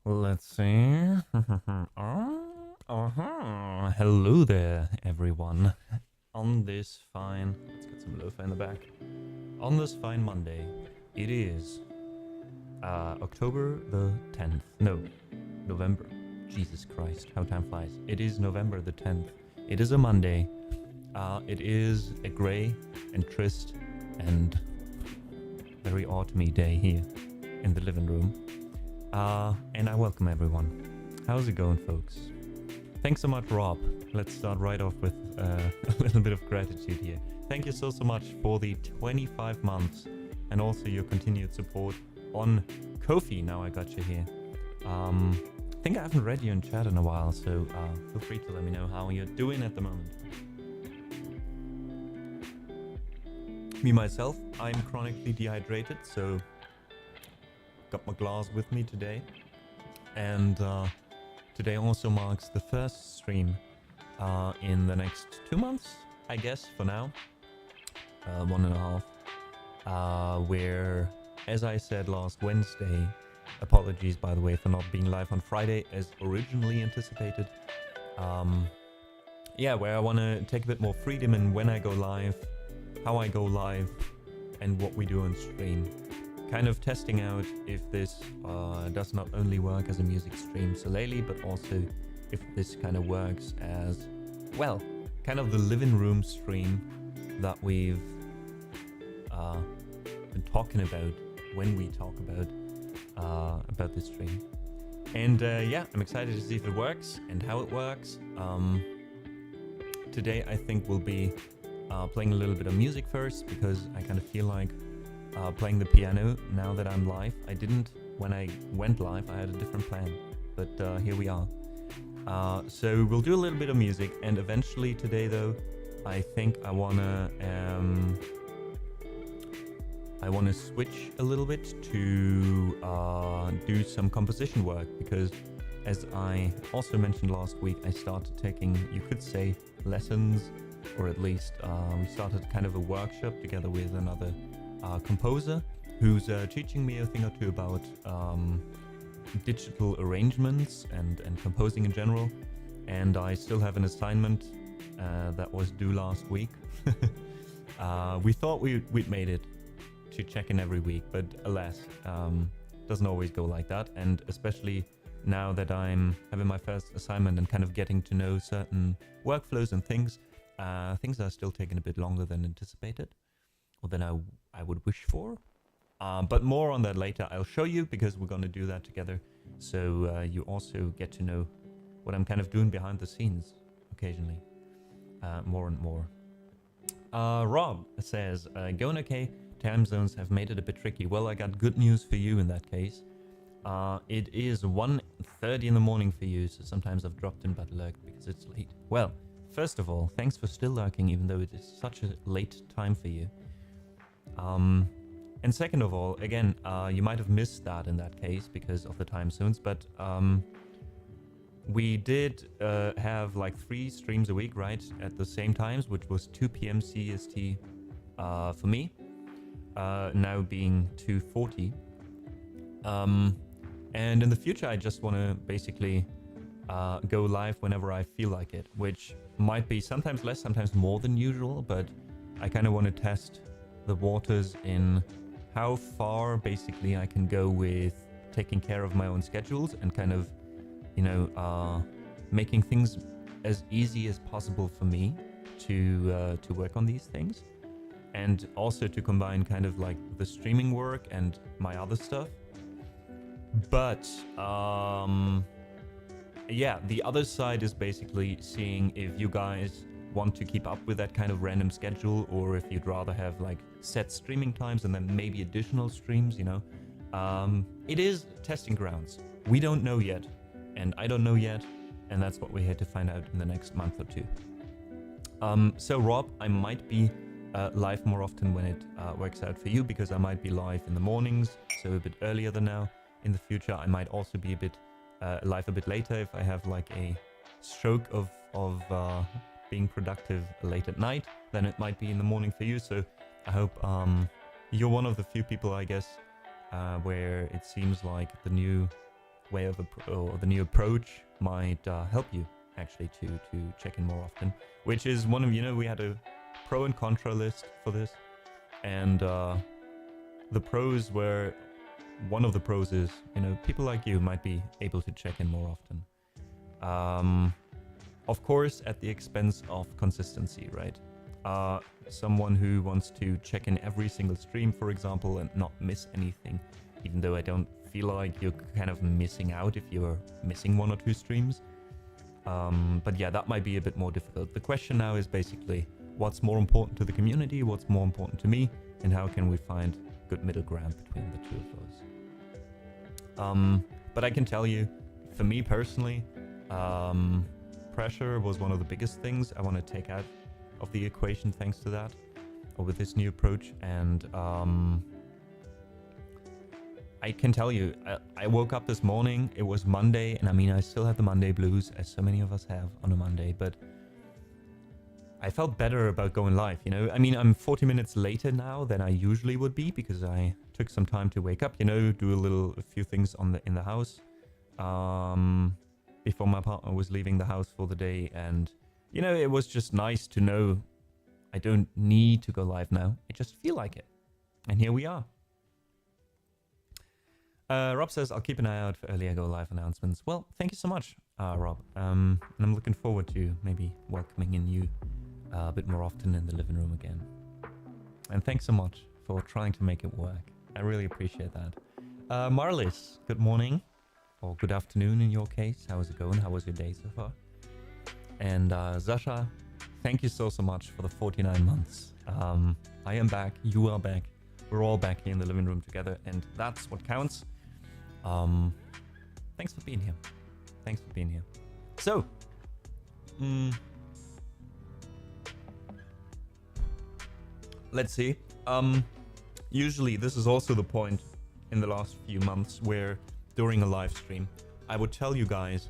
Let's see. Hello there, everyone. On this fine... Let's get some lo-fi in the back. On this fine Monday, it is October the 10th. No, November. Jesus Christ, how time flies. It is November the 10th. It is a Monday. It is a grey and trist and very autumny day here in the living room. And I welcome everyone. How's it going, folks? Thanks so much, Rob. Let's start right off with a little bit of gratitude here. Thank you so much for the 25 months and also your continued support on Ko-fi. Now I got you here. I think I haven't read you in chat in a while, so feel free to let me know how you're doing at the moment. Me, myself, I'm chronically dehydrated, so got my glass with me today. And today also marks the first stream in the next 2 months, I guess, for now. 1.5. Where, as I said last Wednesday, apologies by the way for not being live on Friday as originally anticipated. Yeah, where I want to take a bit more freedom in when I go live, how I go live, and what we do on stream. Kind of testing out if this does not only work as a music stream solely, but also if this kind of works as, well, kind of the living room stream that we've been talking about when we talk about this stream. And yeah, I'm excited to see if it works and how it works. Today I think we'll be playing a little bit of music first, because I kind of feel like playing the piano now that I'm live. I didn't when I went live. I had a different plan, but here we are. So we'll do a little bit of music, and eventually today, though, I think I wanna switch a little bit to do some composition work, because as I also mentioned last week, I started taking, you could say, lessons, or at least we started kind of a workshop together with another composer who's teaching me a thing or two about digital arrangements and composing in general. And I still have an assignment that was due last week. We thought we'd made it to check in every week, but alas, doesn't always go like that. And especially now that I'm having my first assignment and kind of getting to know certain workflows and things, things are still taking a bit longer than anticipated, or than I would wish for. But more on that later. I'll show you, because we're going to do that together. So you also get to know what I'm kind of doing behind the scenes occasionally. More and more. Rob says, going okay, time zones have made it a bit tricky. Well, I got good news for you in that case. It is 1:30 in the morning for you, so sometimes I've dropped in but lurked because it's late. Well, first of all, thanks for still lurking even though it is such a late time for you. And second of all, again, you might have missed that in that case because of the time zones, but we did have like 3 streams a week, right, at the same times, which was 2 p.m. CST for me, now being 2:40. And in the future, I just want to basically go live whenever I feel like it, which might be sometimes less, sometimes more than usual, but I kind of want to test the waters in how far basically I can go with taking care of my own schedules and kind of, you know, making things as easy as possible for me to work on these things, and also to combine kind of like the streaming work and my other stuff. But yeah, the other side is basically seeing if you guys want to keep up with that kind of random schedule, or if you'd rather have like set streaming times and then maybe additional streams, you know. It is testing grounds. We don't know yet, and I don't know yet, and that's what we had to find out in the next month or two. So Rob, I might be live more often when it works out for you, because I might be live in the mornings, so a bit earlier than now. In the future, I might also be a bit live a bit later if I have like a stroke of being productive late at night, then it might be in the morning for you. So I hope you're one of the few people, I guess, where it seems like the new way of or the new approach might help you actually to check in more often, which is one of, we had a pro and contra list for this, and the pros were, one of the pros is, people like you might be able to check in more often. Of course, at the expense of consistency, right? Someone who wants to check in every single stream, for example, and not miss anything, even though I don't feel like you're kind of missing out if you're missing 1 or 2 streams. But yeah, that might be a bit more difficult. The question now is basically, what's more important to the community, what's more important to me, and how can we find good middle ground between the two of those? But I can tell you, for me personally, pressure was one of the biggest things I want to take out of the equation thanks to that, or with this new approach. And I can tell you, I woke up this morning, it was Monday, and I mean, I still had the Monday blues, as so many of us have on a Monday, but I felt better about going live, I mean, I'm 40 minutes later now than I usually would be, because I took some time to wake up, do a few things in the house, before my partner was leaving the house for the day. And, it was just nice to know I don't need to go live now. I just feel like it. And here we are. Rob says, I'll keep an eye out for earlier go live announcements. Well, thank you so much, Rob. And I'm looking forward to maybe welcoming in you a bit more often in the living room again. And thanks so much for trying to make it work. I really appreciate that. Marlis, good morning. Or good afternoon in your case. How is it going? How was your day so far? And Sasha, thank you so much for the 49 months. I am back. You are back. We're all back here in the living room together, and that's what counts. Thanks for being here. Thanks for being here. So, let's see. Usually this is also the point in the last few months where during a live stream, I would tell you guys,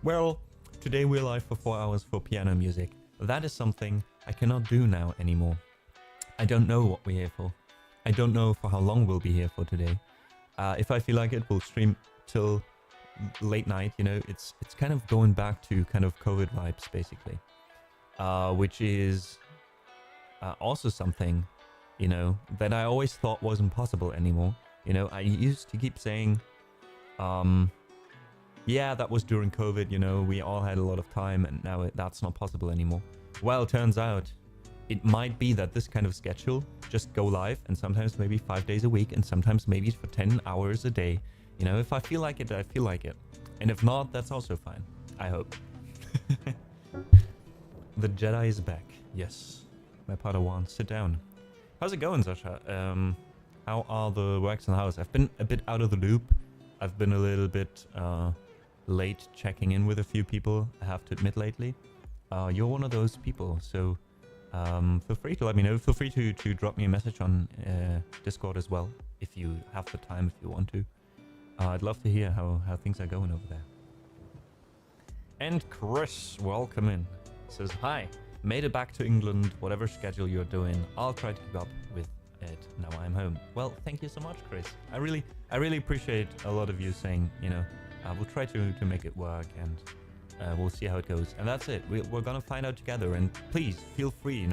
well, today we're live for 4 hours for piano music. That is something I cannot do now anymore. I don't know what we're here for. I don't know for how long we'll be here for today. If I feel like it, we'll stream till late night, it's kind of going back to kind of COVID vibes, basically. Which is also something, that I always thought wasn't possible anymore. I used to keep saying, yeah, that was during COVID, we all had a lot of time, and now that's not possible anymore. Well, it turns out it might be that this kind of schedule, just go live, and sometimes maybe 5 days a week, and sometimes maybe for 10 hours a day. If I feel like it, I feel like it. And if not, that's also fine. I hope. The Jedi is back. Yes. My Padawan, sit down. How's it going, Sasha? How are the works in the house? I've been a bit out of the loop. I've been a little bit late checking in with a few people, I have to admit, lately. You're one of those people, so feel free to let me know. Feel free to drop me a message on Discord as well, if you have the time, if you want to. I'd love to hear how things are going over there. And Chris, welcome in. Says, hi, made it back to England, whatever schedule you're doing. I'll try to keep up with it now I'm home. Well, thank you so much, Chris. I really appreciate a lot of you saying, we'll try to make it work, and we'll see how it goes. And that's it. We're gonna find out together. And please feel free,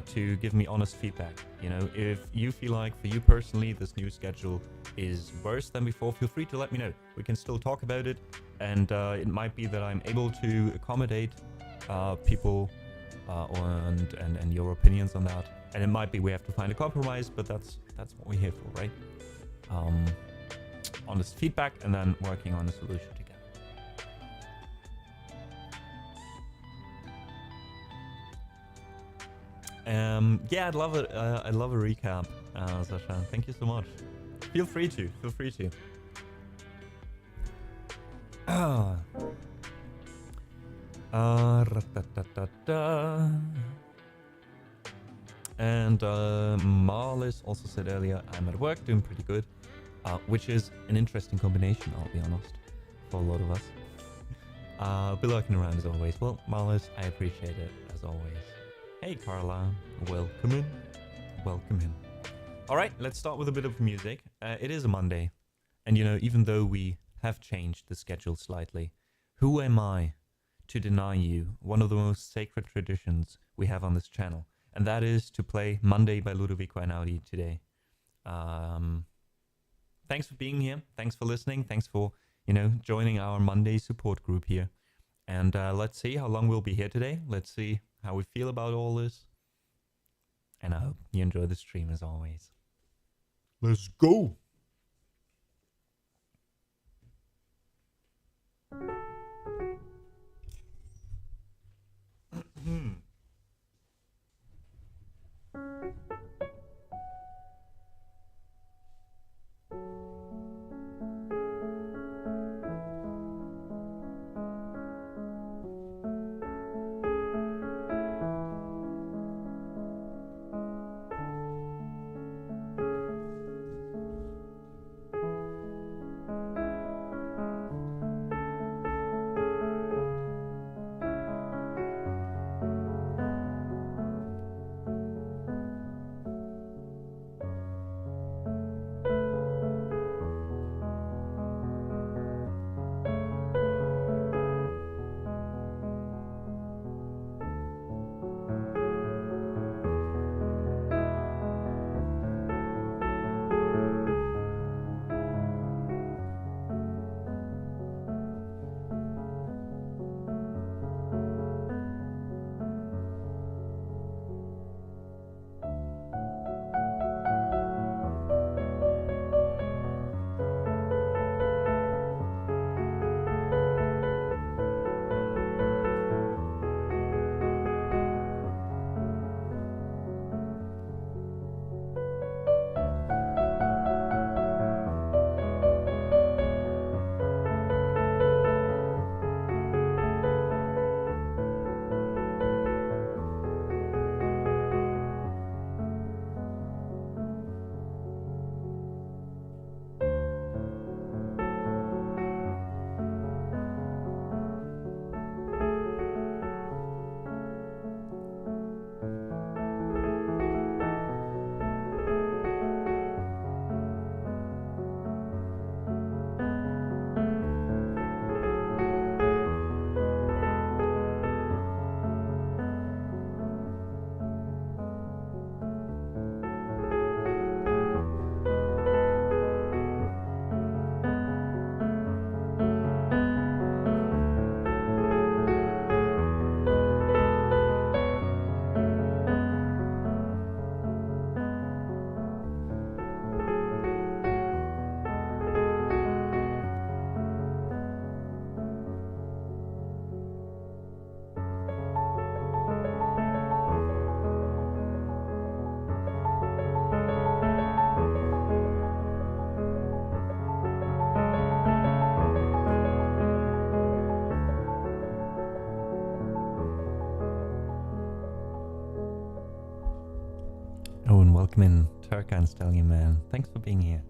to give me honest feedback. If you feel like for you personally this new schedule is worse than before, feel free to let me know. We can still talk about it, and it might be that I'm able to accommodate people and your opinions on that. And it might be we have to find a compromise, but that's what we're here for, right? Honest feedback, and then working on a solution together. Yeah, I'd love it. I'd love a recap, Sasha. Thank you so much. Feel free to. And Marlis also said earlier, I'm at work doing pretty good, which is an interesting combination, I'll be honest. for a lot of us. Be lurking around as always. Well, Marlos, I appreciate it as always. Hey, Carla, welcome in. Welcome in. All right, let's start with a bit of music. It is a Monday, and you know, even though we have changed the schedule slightly, who am I to deny you one of the most sacred traditions we have on this channel, and that is to play Monday by Ludovico Einaudi today. Thanks for being here. Thanks for listening. Thanks for, you know, joining our Monday support group here. And let's see how long we'll be here today. Let's see how we feel about all this. And I hope you enjoy the stream as always. Let's go! Oh, and welcome in, 𝙢𝙤𝙣𝙙𝙖𝙮, thanks for being here.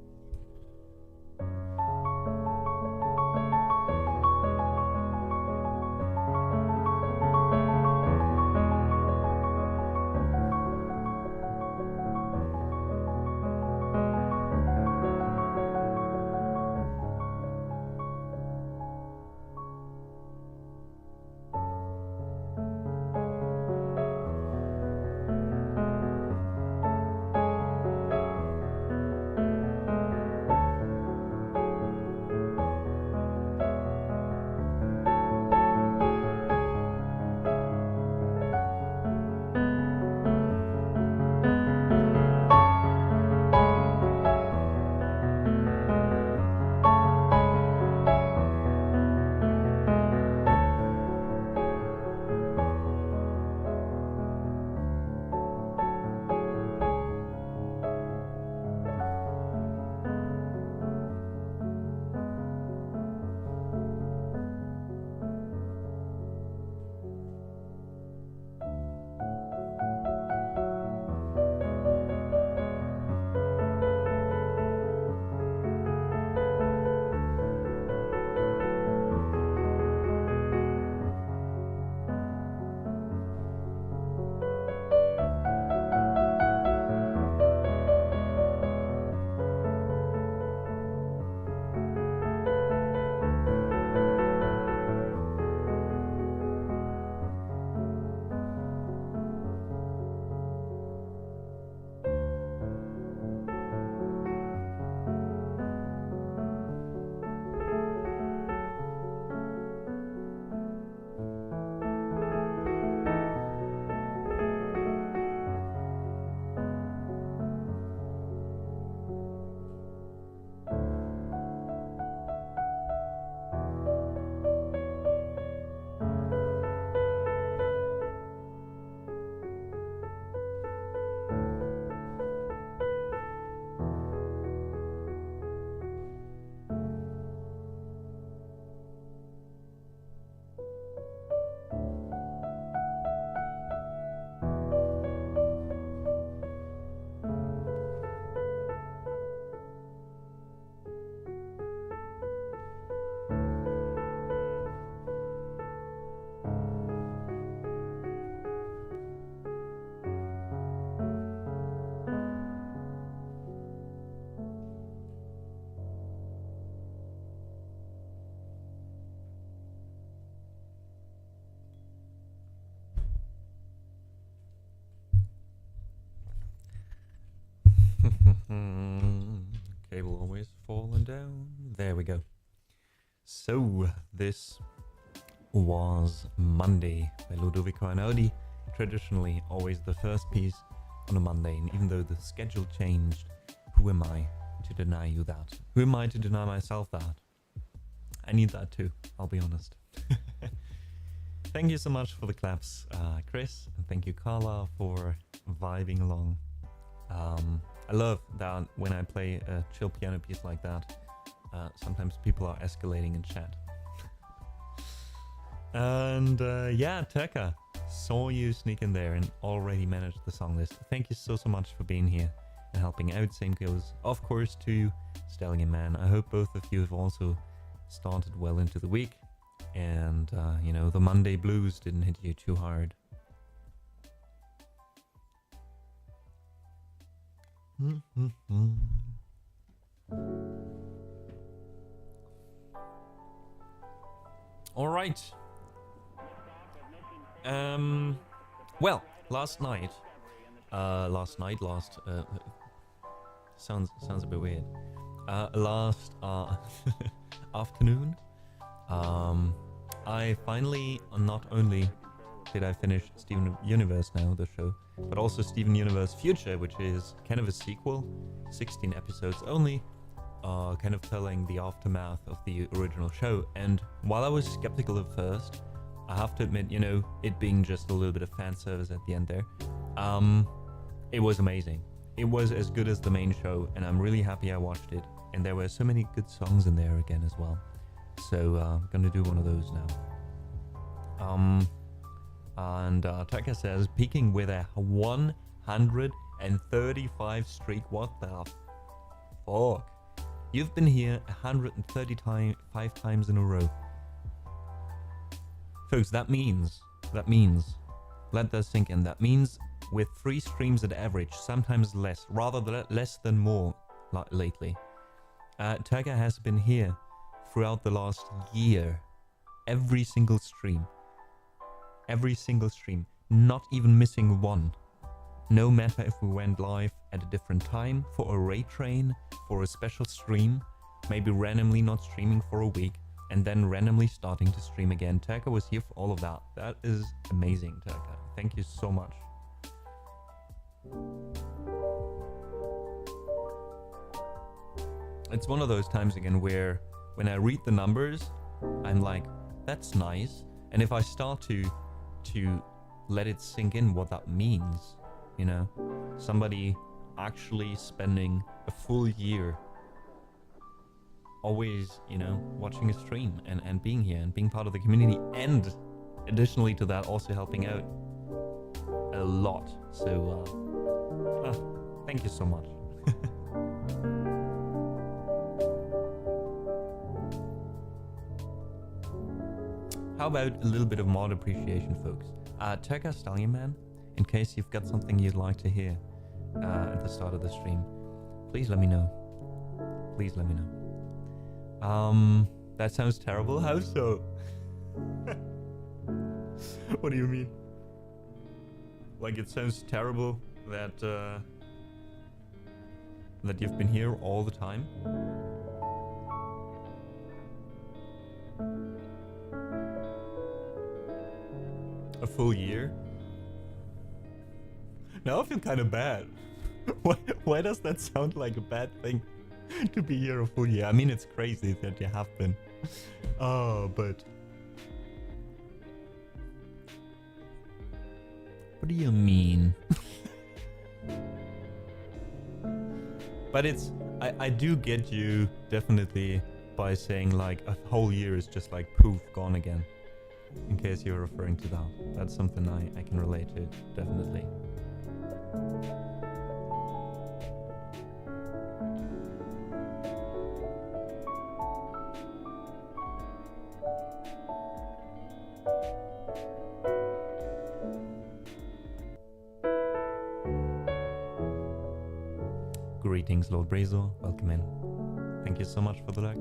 There we go. So this was Monday by Ludovico Einaudi. Traditionally always the first piece on a Monday, and even though the schedule changed, who am I to deny you that? Who am I to deny myself that? I need that too, I'll be honest. Thank you so much for the claps, Chris, and thank you, Carla, for vibing along. I love that when I play a chill piano piece like that, sometimes people are escalating in chat. And yeah, Tekka, saw you sneak in there and already managed the song list. Thank you so much for being here and helping out. Same goes, of course, to 𝙤𝙤𝙣𝙙𝙖. I hope both of you have also started well into the week, and you know, the Monday blues didn't hit you too hard. All right. Well, last sounds a bit weird. Last afternoon, I finally, not only did I finish Steven Universe now, the show, but also Steven Universe Future, which is kind of a sequel, 16 episodes only, kind of telling the aftermath of the original show. And while I was skeptical at first, I have to admit, you know, it being just a little bit of fan service at the end there, it was amazing. It was as good as the main show, and I'm really happy I watched it. And there were so many good songs in there again as well. So I'm gonna do one of those now. And Tekka says, peaking with a 135 streak. What the fuck? You've been here 135 times in a row. Folks, that means, let that sink in. That means with 3 streams at average, sometimes less, rather less than more lately. Tekka has been here throughout the last year. Every single stream, not even missing one. No matter if we went live at a different time, for a raid train, for a special stream, maybe randomly not streaming for a week, and then randomly starting to stream again. Tekka was here for all of that. That is amazing, Tekka. Thank you so much. It's one of those times again where when I read the numbers, I'm like, that's nice. And if I start to let it sink in what that means, you know, somebody actually spending a full year always, you know, watching a stream and being here and being part of the community, and additionally to that also helping out a lot. So thank you so much. How about a little bit of mod appreciation, folks? Tekka 𝙤𝙤𝙣𝙙𝙖, in case you've got something you'd like to hear at the start of the stream, please let me know. Please let me know. That sounds terrible. How so? What do you mean? Like it sounds terrible that that you've been here all the time? A full year? Now I feel kind of bad. Why does that sound like a bad thing? To be here a full year. I mean, it's crazy that you have been. Oh, but what do you mean? But it's, I do get you definitely by saying like a whole year is just like poof, gone again. In case you're referring to that. That's something I can relate to, definitely. Greetings, Lord Brazo. Welcome in. Thank you so much for the like.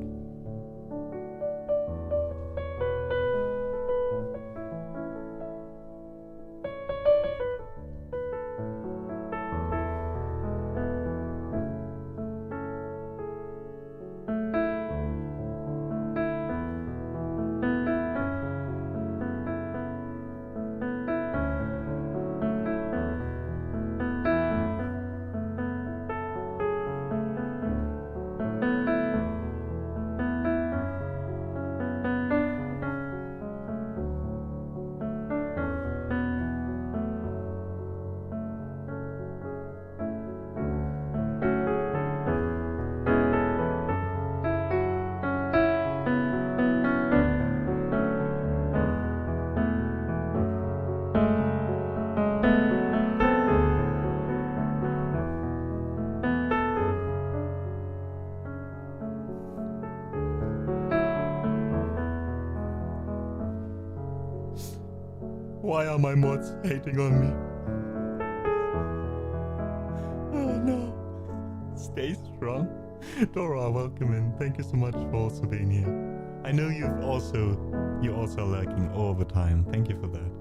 Why are my mods hating on me? Oh no. Stay strong. Dora, welcome in. Thank you so much for also being here. I know you're also lurking all the time. Thank you for that.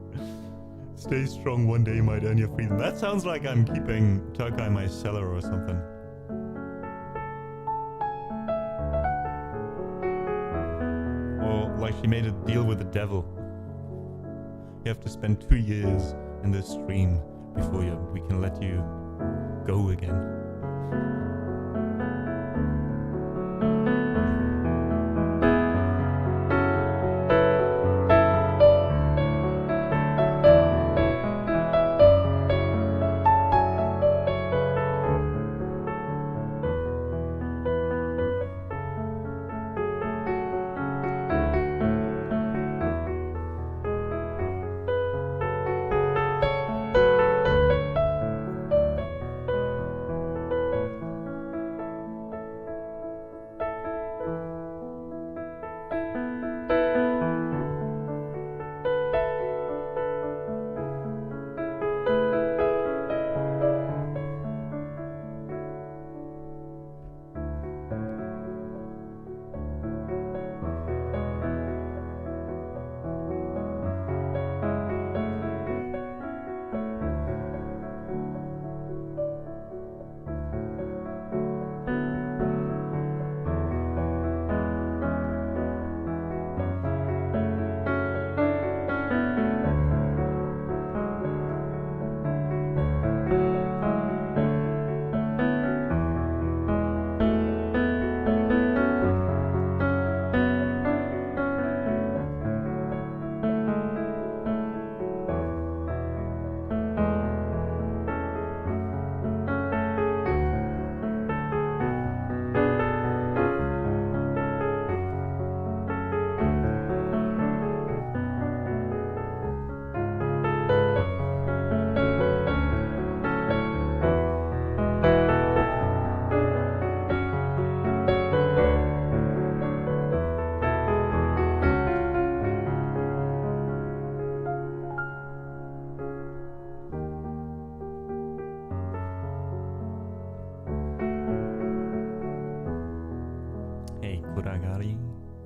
Stay strong, one day you might earn your freedom. That sounds like I'm keeping Turkey in my cellar or something. Or like she made a deal with the devil. You have to spend 2 years in this stream before we can let you go again.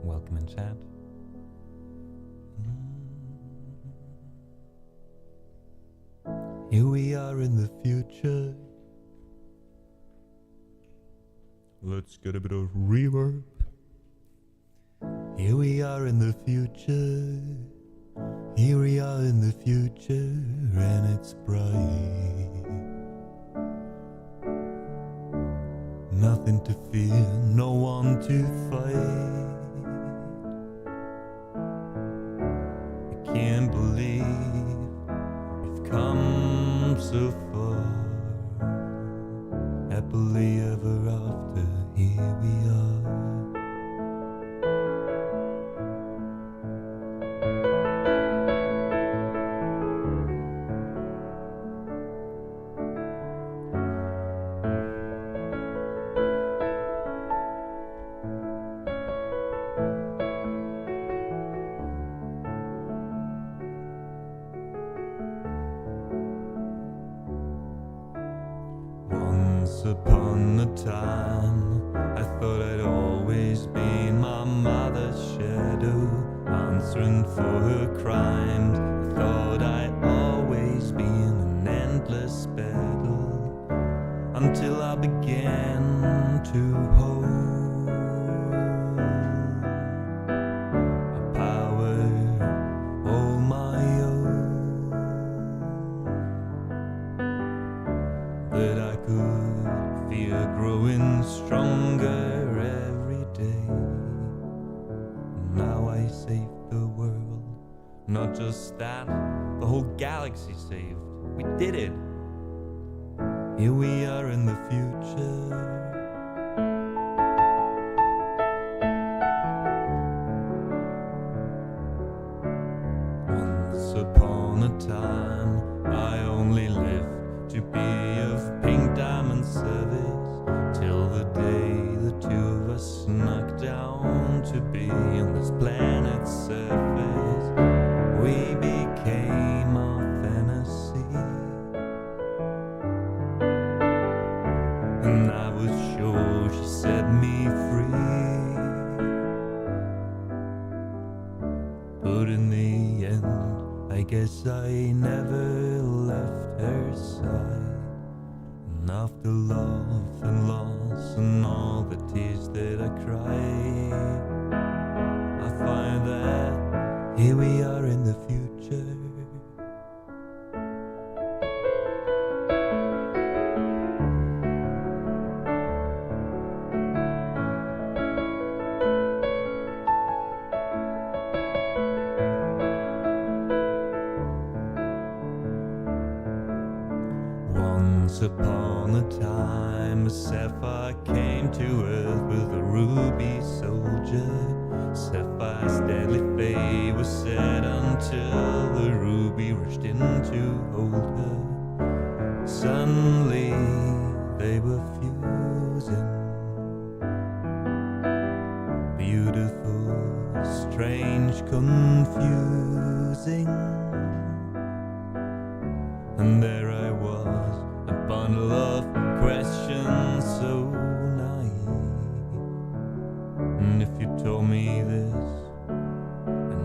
Welcome in chat. Here we are in the future. Let's get a bit of reverb. Here we are in the future. Here we are in the future, and it's bright. Nothing to fear, no one to fight. I can't believe we've come so far. Happily ever after, here we are. Upon a time, I thought I'd always be my mother's shadow, answering for her crimes. I thought I'd always be in an endless battle, until I began to hold a power all my own, that I could feel growing stronger every day. Now I saved the world, not just that, the whole galaxy saved. We did it. Here we are in the future. Once upon a time, I only lived to be of pink diamond service, till the day the two of us snuck down to be on this planet's surface. We became I never left her side. And after love and loss and all the tears that I cried, I find that here we are in the future. Once upon a time, a sapphire came to earth with a ruby soldier. Sapphire's deadly fate was set until the ruby rushed in to hold her. Suddenly they were fusing, beautiful, strange, confusing. And there I was, a bundle of questions so naive. And if you told me this, I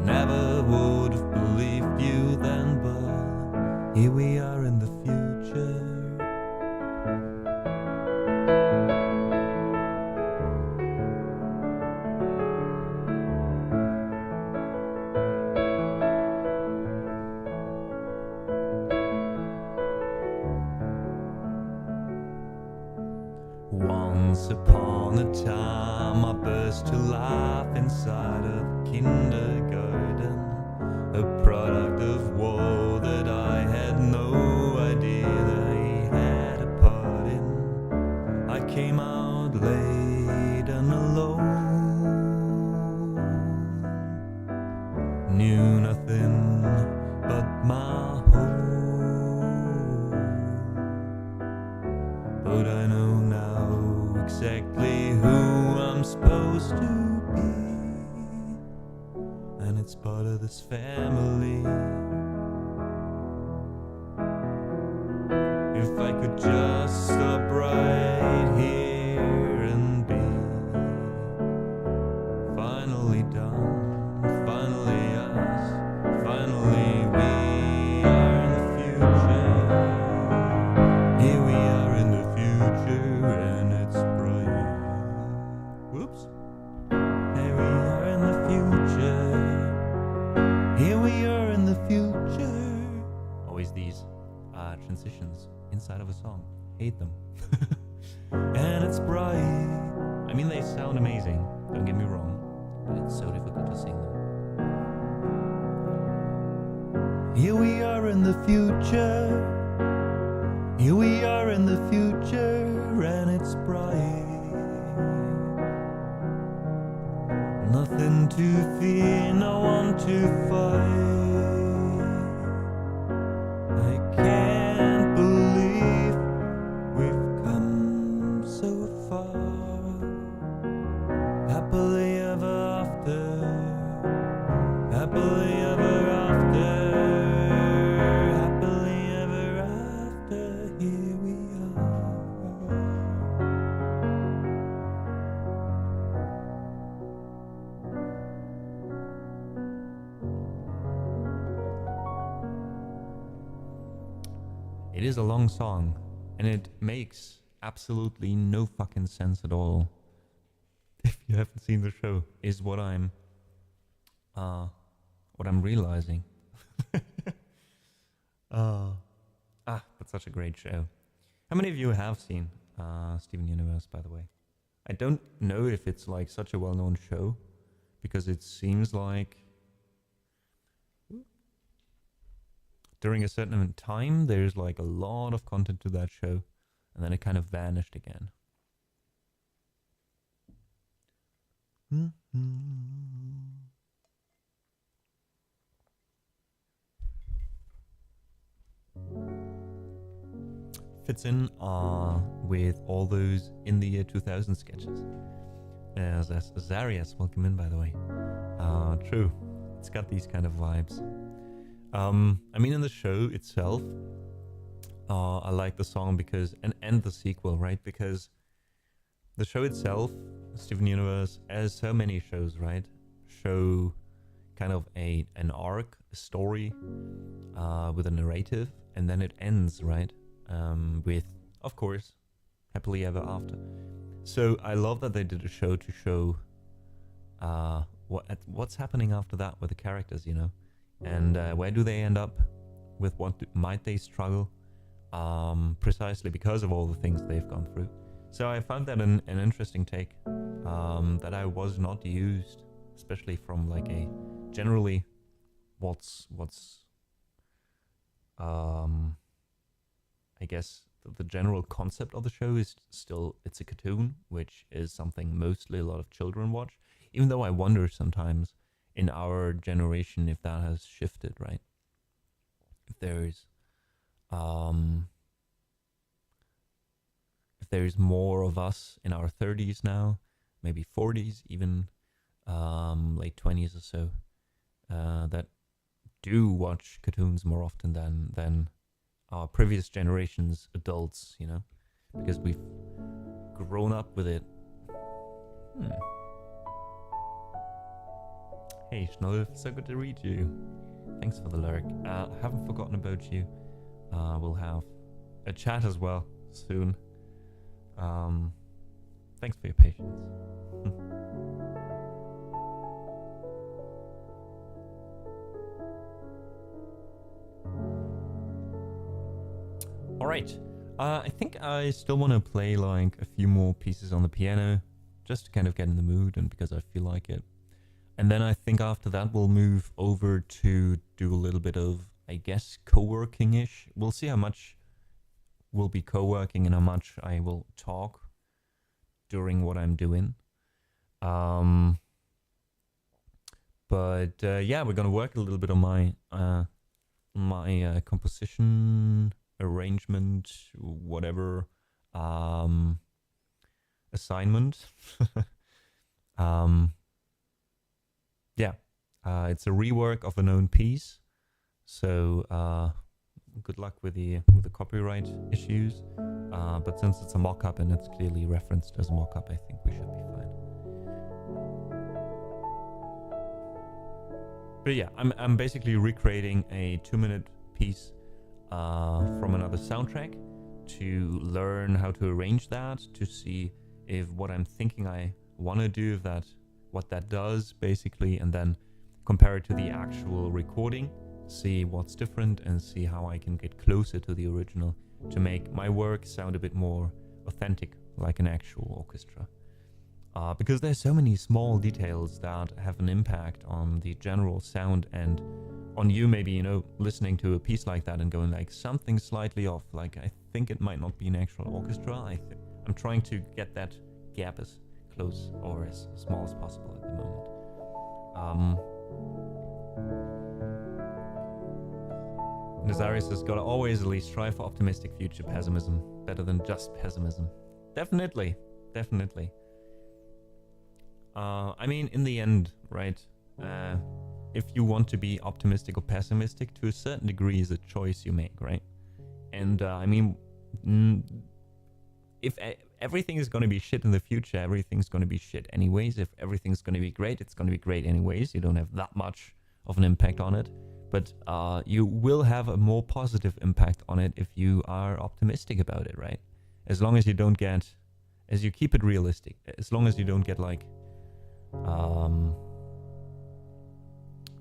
never would have believed you then. But here we are in the future. Once upon a time, I burst to life inside of kindergarten, a product of war that I had no idea they had a part in. I came out late and alone, knew nothing but my home, but I know now exactly who I'm supposed to be, and it's part of this family. If I could just stop right here and be finally done, finally us, finally we are in the future. Here we are in the future and it's bright. Whoops. Here we are in the future. Here we are in the future. Always these transitions inside of a song. Hate them. And it's bright. I mean, they sound amazing, don't get me wrong, but it's so difficult to sing them. Here we are in the future. Here we are in the future, and it's bright. Nothing to fear, no one to fight. I can't believe we've come so far. Happily ever after. Happily ever after. Happily ever after. Here we are. It is a long song, and it makes absolutely no fucking sense at all. If you haven't seen the show, is what I'm realizing. But such a great show. How many of you have seen Steven Universe, by the way? I don't know if it's like such a well-known show, because it seems like during a certain time there's like a lot of content to that show, and then it kind of vanished again. Fits in with all those in the year 2000 sketches. Zarias, welcome in, by the way. True, it's got these kind of vibes. I mean, in the show itself, I like the song because, and the sequel, right? Because the show itself, Steven Universe, as so many shows, right, show kind of an arc, a story with a narrative, and then it ends, right? With, of course, happily ever after. So I love that they did a show to show what's happening after that with the characters, you know, and where do they end up, with what might they struggle, precisely because of all the things they've gone through. So I found that an interesting take that I was not used, especially from like a generally what's I guess the general concept of the show is still it's a cartoon, which is something mostly a lot of children watch, even though I wonder sometimes in our generation if that has shifted, right? If there's more of us in our 30s now, maybe 40s, even late 20s or so, that do watch cartoons more often than our previous generations adults, you know, because we've grown up with it. Hey Schnulf, so good to read you. Thanks for the lyric. Haven't forgotten about you. We'll have a chat as well soon. Thanks for your patience. Alright, I think I still want to play like a few more pieces on the piano, just to kind of get in the mood and because I feel like it. And then I think after that we'll move over to do a little bit of, I guess, co-working-ish. We'll see how much will be co-working and how much I will talk during what I'm doing. Yeah, we're gonna work a little bit on my composition, arrangement, whatever assignment. Yeah, it's a rework of a known piece, so good luck with the copyright issues. But since it's a mock-up and it's clearly referenced as a mock-up, I think we should be fine. But yeah, I'm basically recreating a 2-minute piece from another soundtrack to learn how to arrange that, to see if what I'm thinking I want to do, what that does basically, and then compare it to the actual recording, see what's different and see how I can get closer to the original to make my work sound a bit more authentic, like an actual orchestra. Because there's so many small details that have an impact on the general sound and on you, maybe, you know, listening to a piece like that and going like something slightly off, like I think it might not be an actual orchestra. I'm trying to get that gap as close or as small as possible at the moment. Nazari says, gotta always at least try for optimistic future pessimism, better than just pessimism. Definitely. I mean, in the end, right, if you want to be optimistic or pessimistic, to a certain degree is a choice you make, right? And I mean, if everything is going to be shit in the future, everything's going to be shit anyways. If everything's going to be great, it's going to be great anyways. You don't have that much of an impact on it. But you will have a more positive impact on it if you are optimistic about it, right? As long as you don't get, as you keep it realistic, as long as you don't get like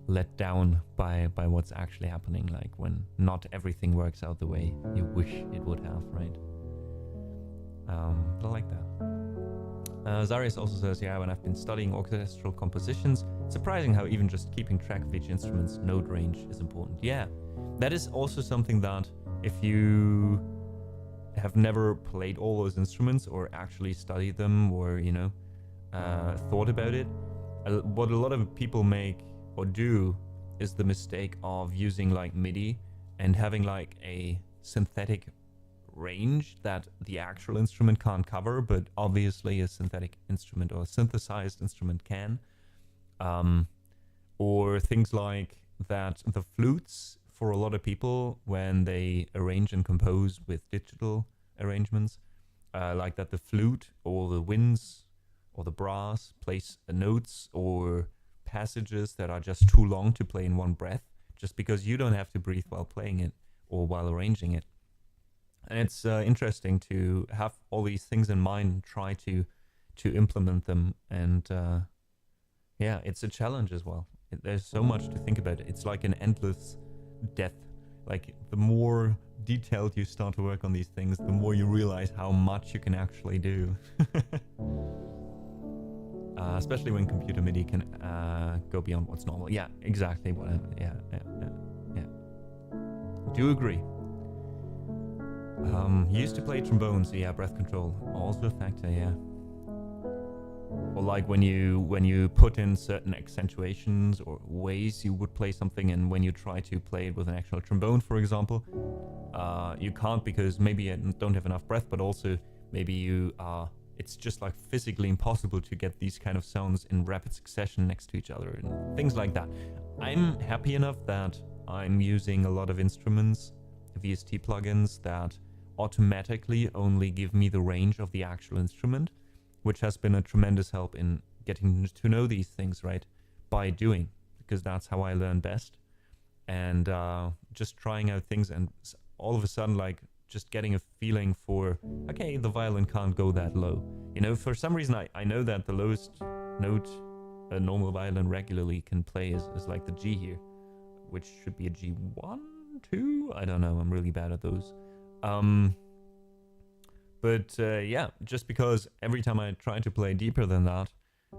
let down by what's actually happening, like when not everything works out the way you wish it would have, right? I like that. Zarius also says, yeah, when I've been studying orchestral compositions, surprising how even just keeping track of each instrument's note range is important. Yeah, that is also something that if you have never played all those instruments or actually studied them or, you know, thought about it, what a lot of people make or do is the mistake of using like MIDI and having like a synthetic range that the actual instrument can't cover, but obviously a synthetic instrument or a synthesized instrument can. Or things like that the flutes, for a lot of people, when they arrange and compose with digital arrangements, like that the flute or the winds or the brass plays notes or passages that are just too long to play in one breath, just because you don't have to breathe while playing it or while arranging it. And it's interesting to have all these things in mind and try to implement them. And yeah, it's a challenge as well. There's so much to think about. It's like an endless death. Like the more detailed you start to work on these things, the more you realize how much you can actually do. Especially when computer MIDI can go beyond what's normal. Yeah, exactly. Yeah. Do agree. Used to play trombone, so yeah, breath control also a factor. Yeah. Or like when you put in certain accentuations or ways you would play something, and when you try to play it with an actual trombone, for example, you can't because maybe you don't have enough breath, but also maybe you it's just like physically impossible to get these kind of sounds in rapid succession next to each other and things like that. I'm happy enough that I'm using a lot of instruments, VST plugins that automatically only give me the range of the actual instrument, which has been a tremendous help in getting to know these things, right, by doing, because that's how I learn best. And just trying out things, and all of a sudden, like, just getting a feeling for, okay, the violin can't go that low. You know, for some reason, I know that the lowest note a normal violin regularly can play is like the G here, which should be a G1, 2? I don't know, I'm really bad at those. But yeah, just because every time I try to play deeper than that,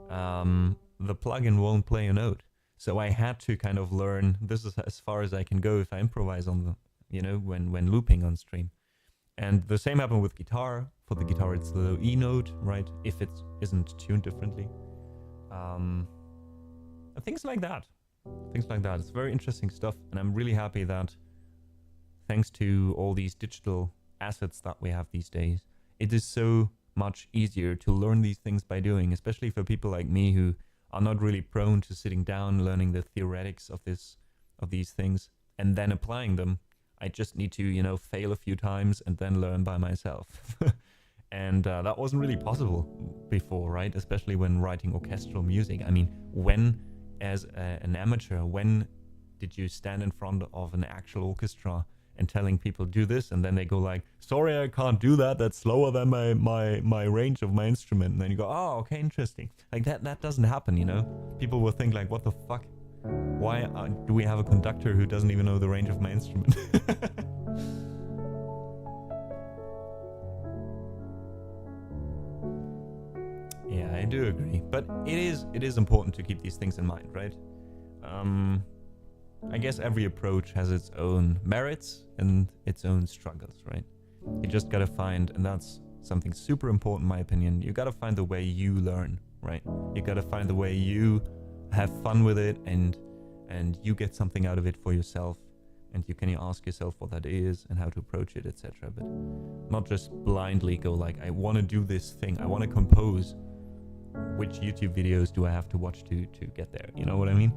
the plugin won't play a note. So I had to kind of learn, this is as far as I can go if I improvise on the, you know, when looping on stream. And the same happened with guitar. For the guitar, it's the low E note, right? If it isn't tuned differently. Things like that. Things like that. It's very interesting stuff. And I'm really happy that thanks to all these digital assets that we have these days, it is so much easier to learn these things by doing, especially for people like me who are not really prone to sitting down, learning the theoretics of these things, and then applying them. I just need to, you know, fail a few times and then learn by myself. And that wasn't really possible before, right? Especially when writing orchestral music. I mean, when, as an amateur, when did you stand in front of an actual orchestra and telling people do this, and then they go like, sorry, I can't do that, that's slower than my range of my instrument, and then you go, oh, okay, interesting. Like that doesn't happen, you know? People will think like, what the fuck? Why do we have a conductor who doesn't even know the range of my instrument? Yeah, I do agree, but it is important to keep these things in mind, right? I guess every approach has its own merits and its own struggles, right? You just gotta find, and that's something super important in my opinion, you gotta find the way you learn, right? You gotta find the way you have fun with it, and you get something out of it for yourself, and you can ask yourself what that is and how to approach it, etc. But not just blindly go like, I want to do this thing, I want to compose. Which YouTube videos do I have to watch to get there? You know what I mean?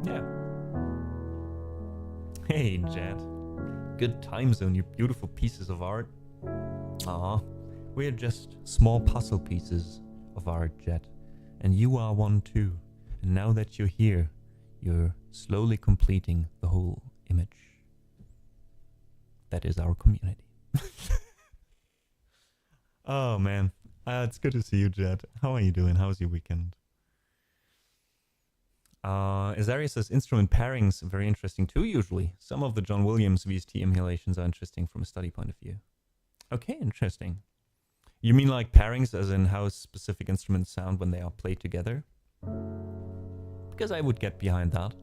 Yeah. Hey, Jet. Good time zone, you beautiful pieces of art. We're just small puzzle pieces of art, Jet. And you are one too. And now that you're here, you're slowly completing the whole image. That is our community. Oh, man. It's good to see you, Jet. How are you doing? How's your weekend? Azaria says instrument pairings are very interesting too, usually. Some of the John Williams VST emulations are interesting from a study point of view. Okay, interesting. You mean like pairings as in how specific instruments sound when they are played together? Because I would get behind that.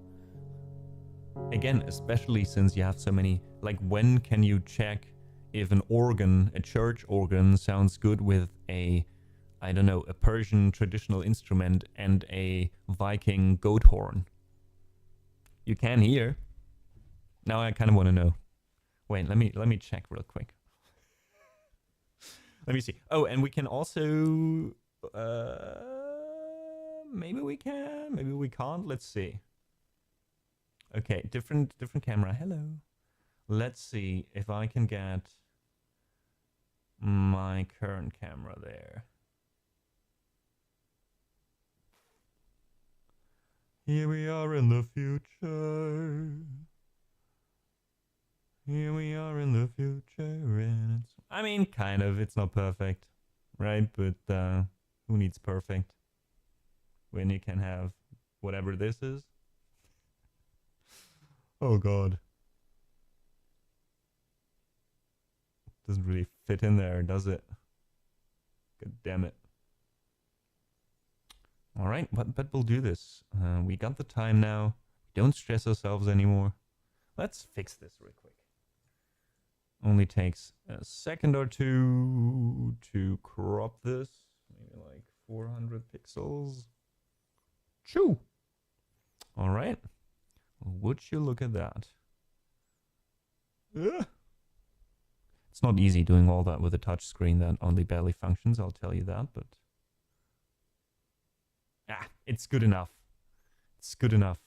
Again, especially since you have so many, like when can you check if an organ, a church organ, sounds good with a, I don't know, a Persian traditional instrument and a Viking goat horn? You can hear. Now I kind of want to know. Wait, let me check real quick. Let me see. Oh, and we can also maybe we can, maybe we can't. Let's see. Okay, different camera. Hello. Let's see if I can get my current camera there. Here we are in the future. Here we are in the future, and it's... I mean, kind of. It's not perfect, right? But who needs perfect when you can have whatever this is? Oh God. Doesn't really fit in there, does it? God damn it. All right, but we'll do this. We got the time now. Don't stress ourselves anymore. Let's fix this real quick. Only takes a second or two to crop this. Maybe like 400 pixels. Choo! All right. Would you look at that? It's not easy doing all that with a touch screen that only barely functions, I'll tell you that, but... it's good enough. It's good enough.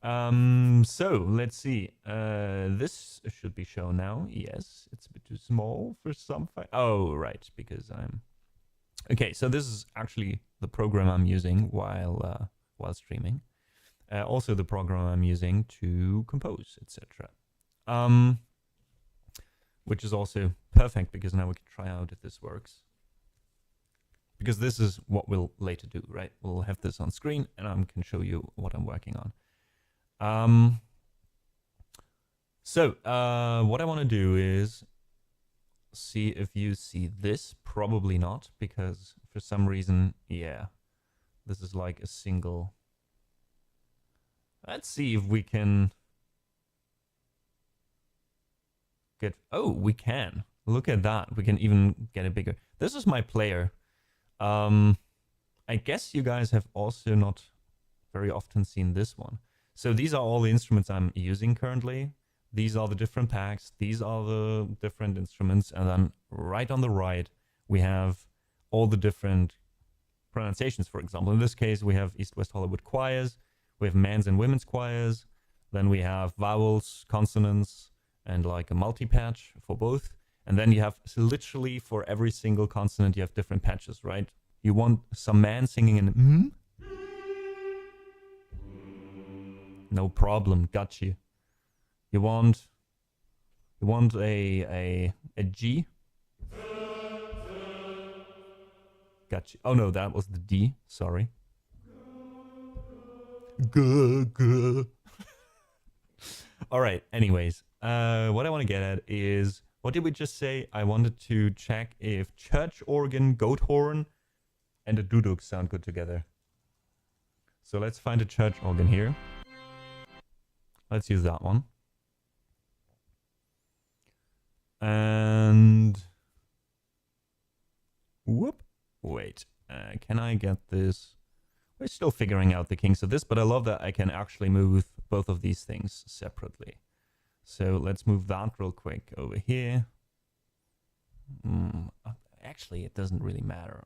So, let's see. This should be shown now. Yes, it's a bit too small for some... Oh, right, because I'm... Okay, so this is actually the program I'm using while streaming. Also the program I'm using to compose, etc. Which is also perfect because now we can try out if this works. Because this is what we'll later do, right? We'll have this on screen and I can show you what I'm working on. What I want to do is see if you see this. Probably not, because for some reason, yeah, this is like a single... Let's see if we can get... Oh, we can. Look at that. We can even get it bigger. This is my player. I guess you guys have also not very often seen this one. So these are all the instruments I'm using currently. These are the different packs. These are the different instruments. And then right on the right, we have all the different pronunciations, for example. In this case, we have East West Hollywood choirs. We have men's and women's choirs. Then we have vowels, consonants, and like a multi-patch for both. And then you have, so literally for every single consonant, you have different patches, right? You want some man singing in no problem, got you. You want a G? Got you. Oh no, that was the D, sorry. All right, anyways, what I want to get at is, what did we just say? I wanted to check if church organ, goat horn, and a duduk sound good together. So let's find a church organ here. Let's use that one. And... whoop. Wait, can I get this? We're still figuring out the kinks of this, but I love that I can actually move both of these things separately. So let's move that real quick over here. Actually, it doesn't really matter.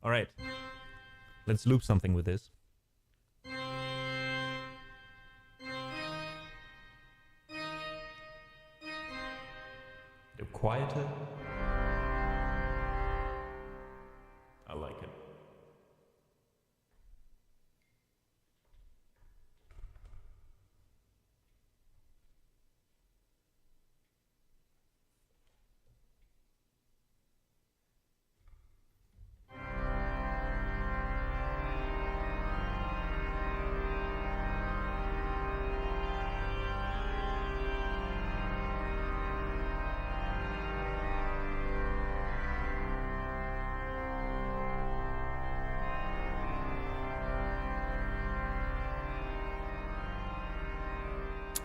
All right, let's loop something with this. The quieter. I like it.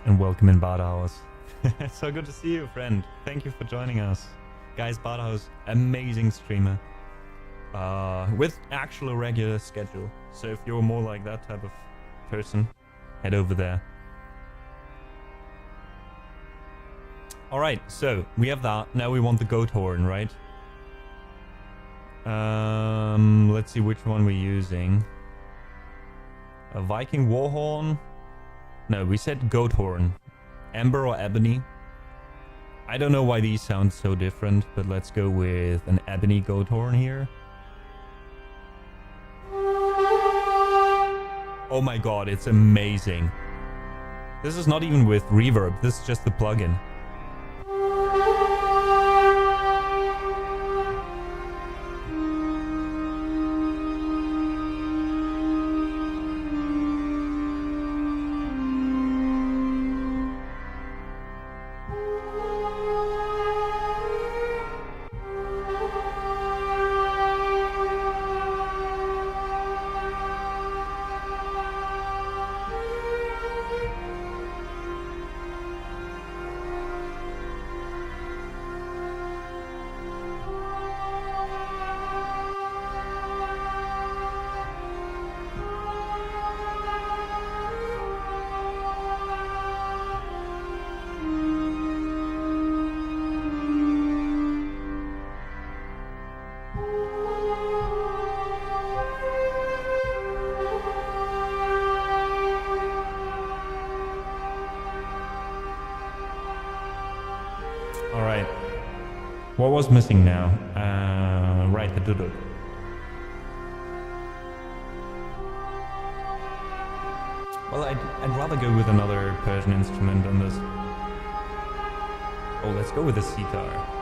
And welcome in Badhaus. So good to see you, friend. Thank you for joining us. Guys, Badhaus, amazing streamer. With actual regular schedule. So if you're more like that type of person, head over there. Alright, so we have that. Now we want the goat horn, right? Let's see which one we're using. A Viking war horn. No, we said goat horn. Amber or ebony? I don't know why these sound so different, but let's go with an ebony goat horn here. Oh my god, it's amazing. This is not even with reverb, this is just the plugin. Alright. What was missing now? Right, the duduk. Well, I'd rather go with another Persian instrument on this. Oh, let's go with the sitar.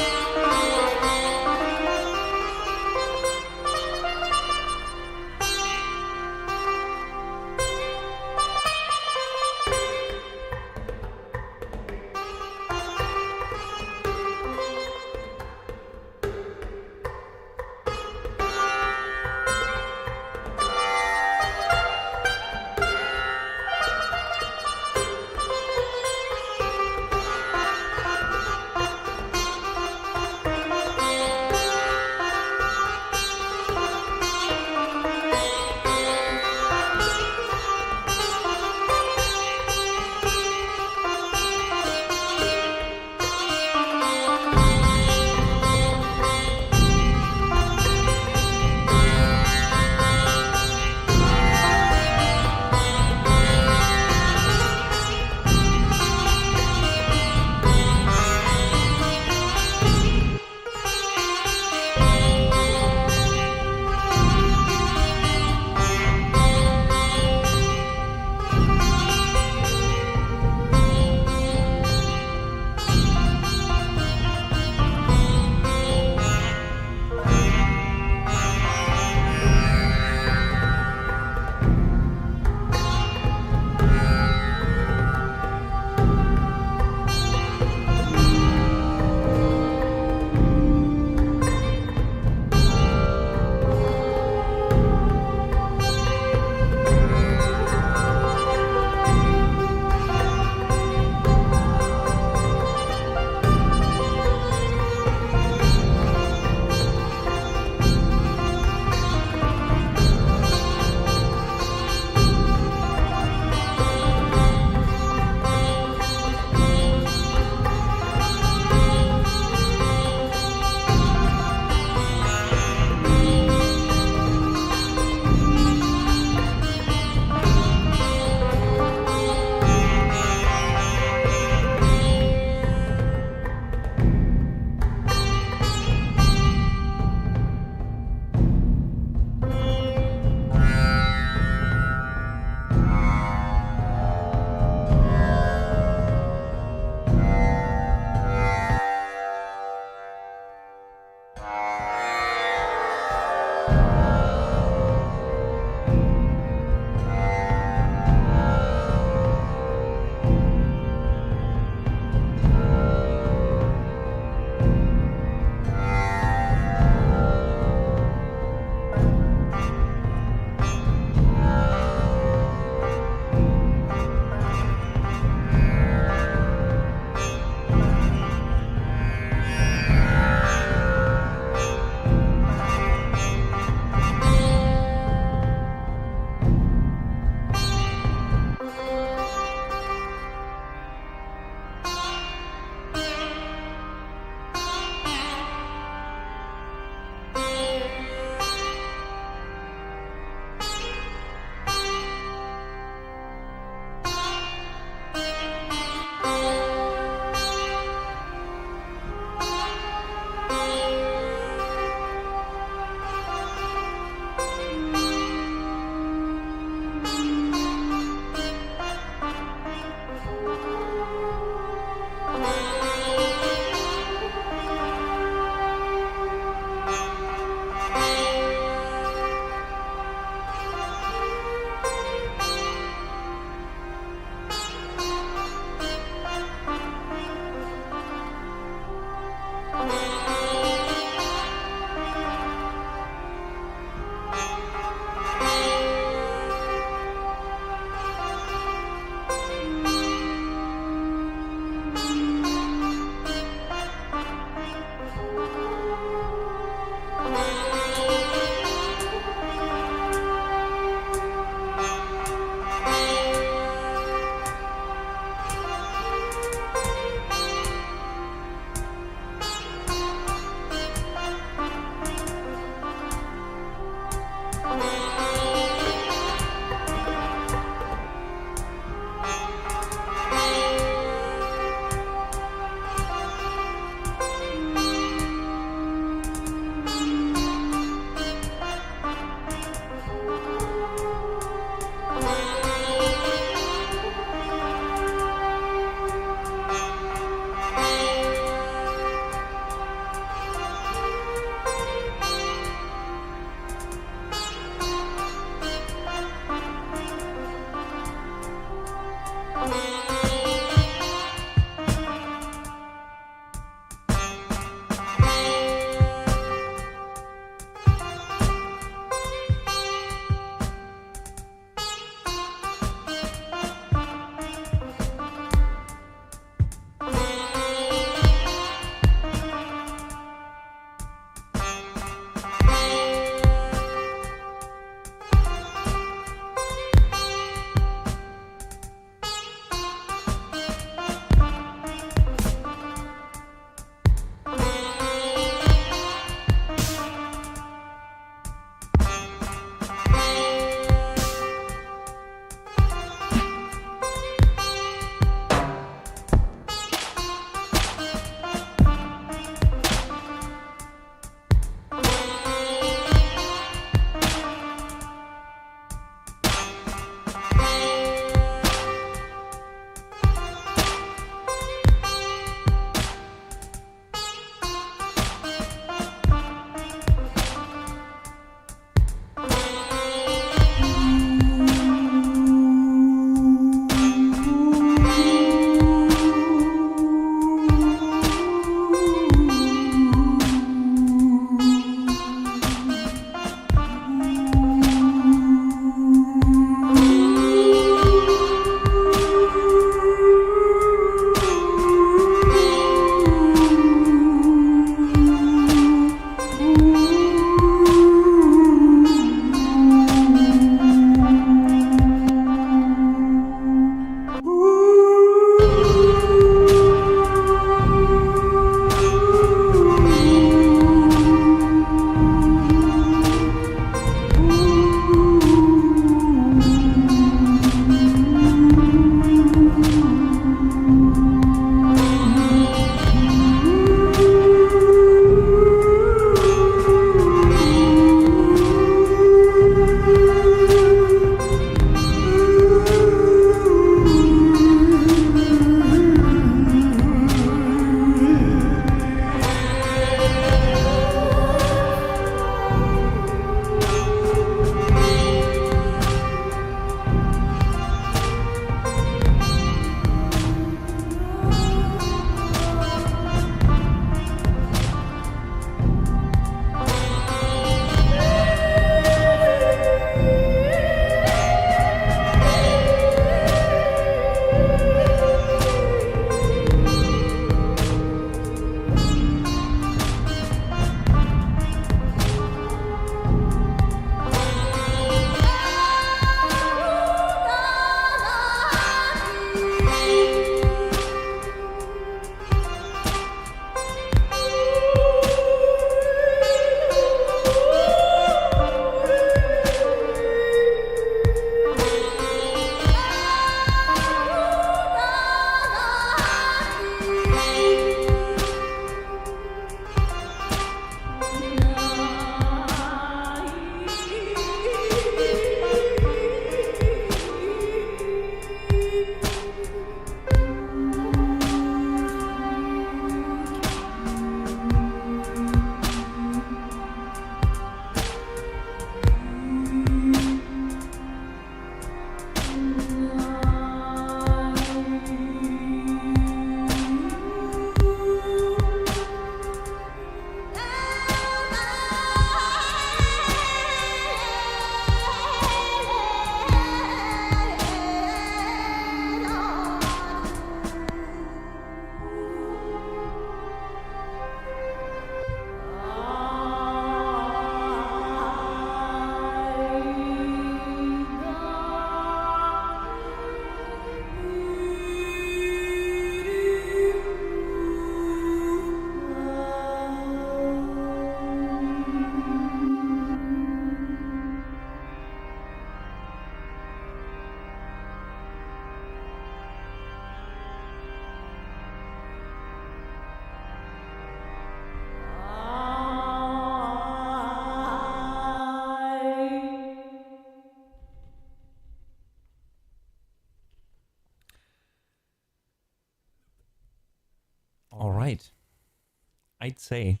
I'd say,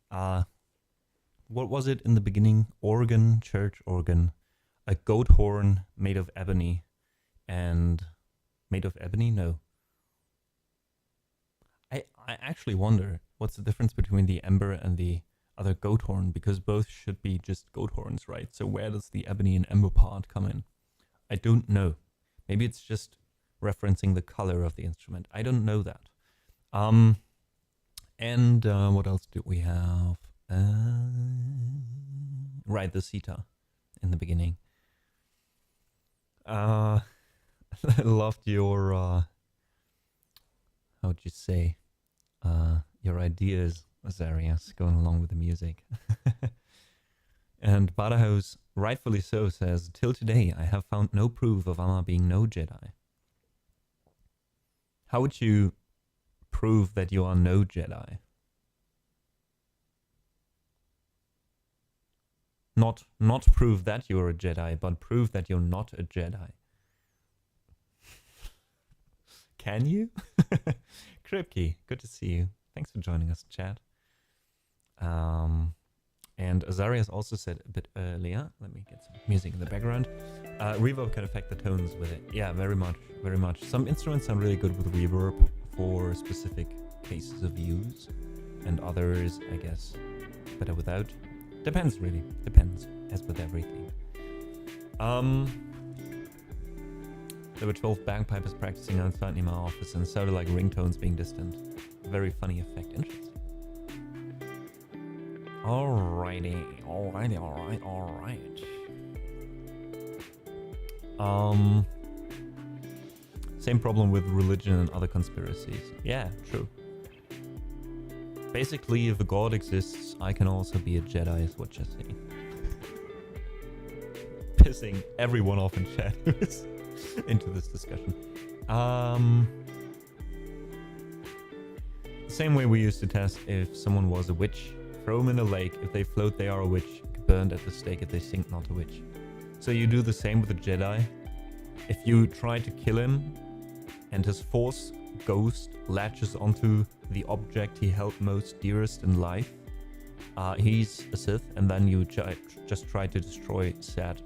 what was it in the beginning? Organ, church organ, a goat horn made of ebony, and made of ebony? No. I actually wonder what's the difference between the ember and the other goat horn, because both should be just goat horns, right? So where does the ebony and ember part come in? I don't know. Maybe it's just referencing the color of the instrument. I don't know that. And what else do we have? Right, the sitar in the beginning. I loved your, how would you say, your ideas, Azarias, going along with the music. And Badahouse, rightfully so, says, till today I have found no proof of Amma being no Jedi. How would you prove that you are no Jedi? Not prove that you're a Jedi, but prove that you're not a Jedi. Can you? Kripke, good to see you. Thanks for joining us, chat. And Azarias also said a bit earlier, let me get some music in the background, reverb can affect the tones with it. Yeah, very much, very much. Some instruments sound really good with reverb for specific cases of use, and others, I guess, better without. Depends, really. Depends, as with everything. There were 12 bagpipers practicing outside near my office and it sounded like ringtones being distant. Very funny effect. Interesting. Alrighty. Same problem with religion and other conspiracies. Yeah, true. Basically, if a god exists, I can also be a Jedi, is what you're saying. Pissing everyone off in chat who's into this discussion. Same way we used to test if someone was a witch. Throw them in a lake. If they float, they are a witch. Burned at the stake. If they sink, not a witch. So you do the same with a Jedi. If you try to kill him and his Force ghost latches onto the object he held most dearest in life, he's a Sith, and then you just try to destroy said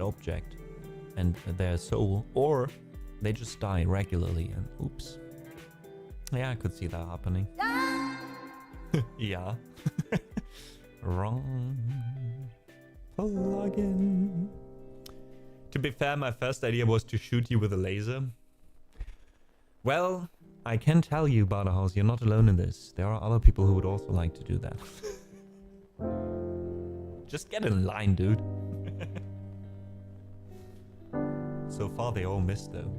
object and their soul, or they just die regularly and oops. Yeah, I could see that happening. Yeah. Wrong plugin. To be fair, my first idea was to shoot you with a laser. Well, I can tell you, Baderhaus, you're not alone in this. There are other people who would also like to do that. Just get in line, dude. So far, they all missed, though.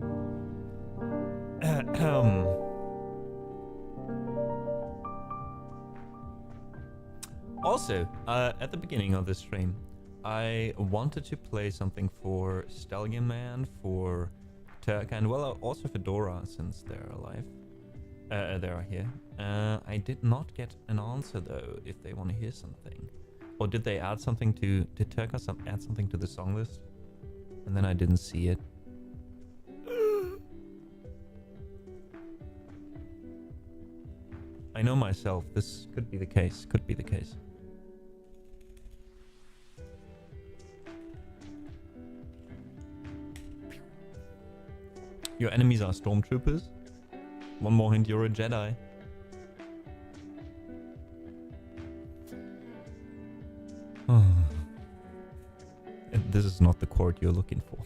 Also, at the beginning of this stream, I wanted to play something for Stallion Man, for Turk, and well, also for Dora, since they're alive. They are here. I did not get an answer, though, if they want to hear something. Or did they add something to... Did Turk add something to the song list? And then I didn't see it. I know myself. This could be the case. Could be the case. Your enemies are stormtroopers? One more hint, you're a Jedi. This is not the chord you're looking for.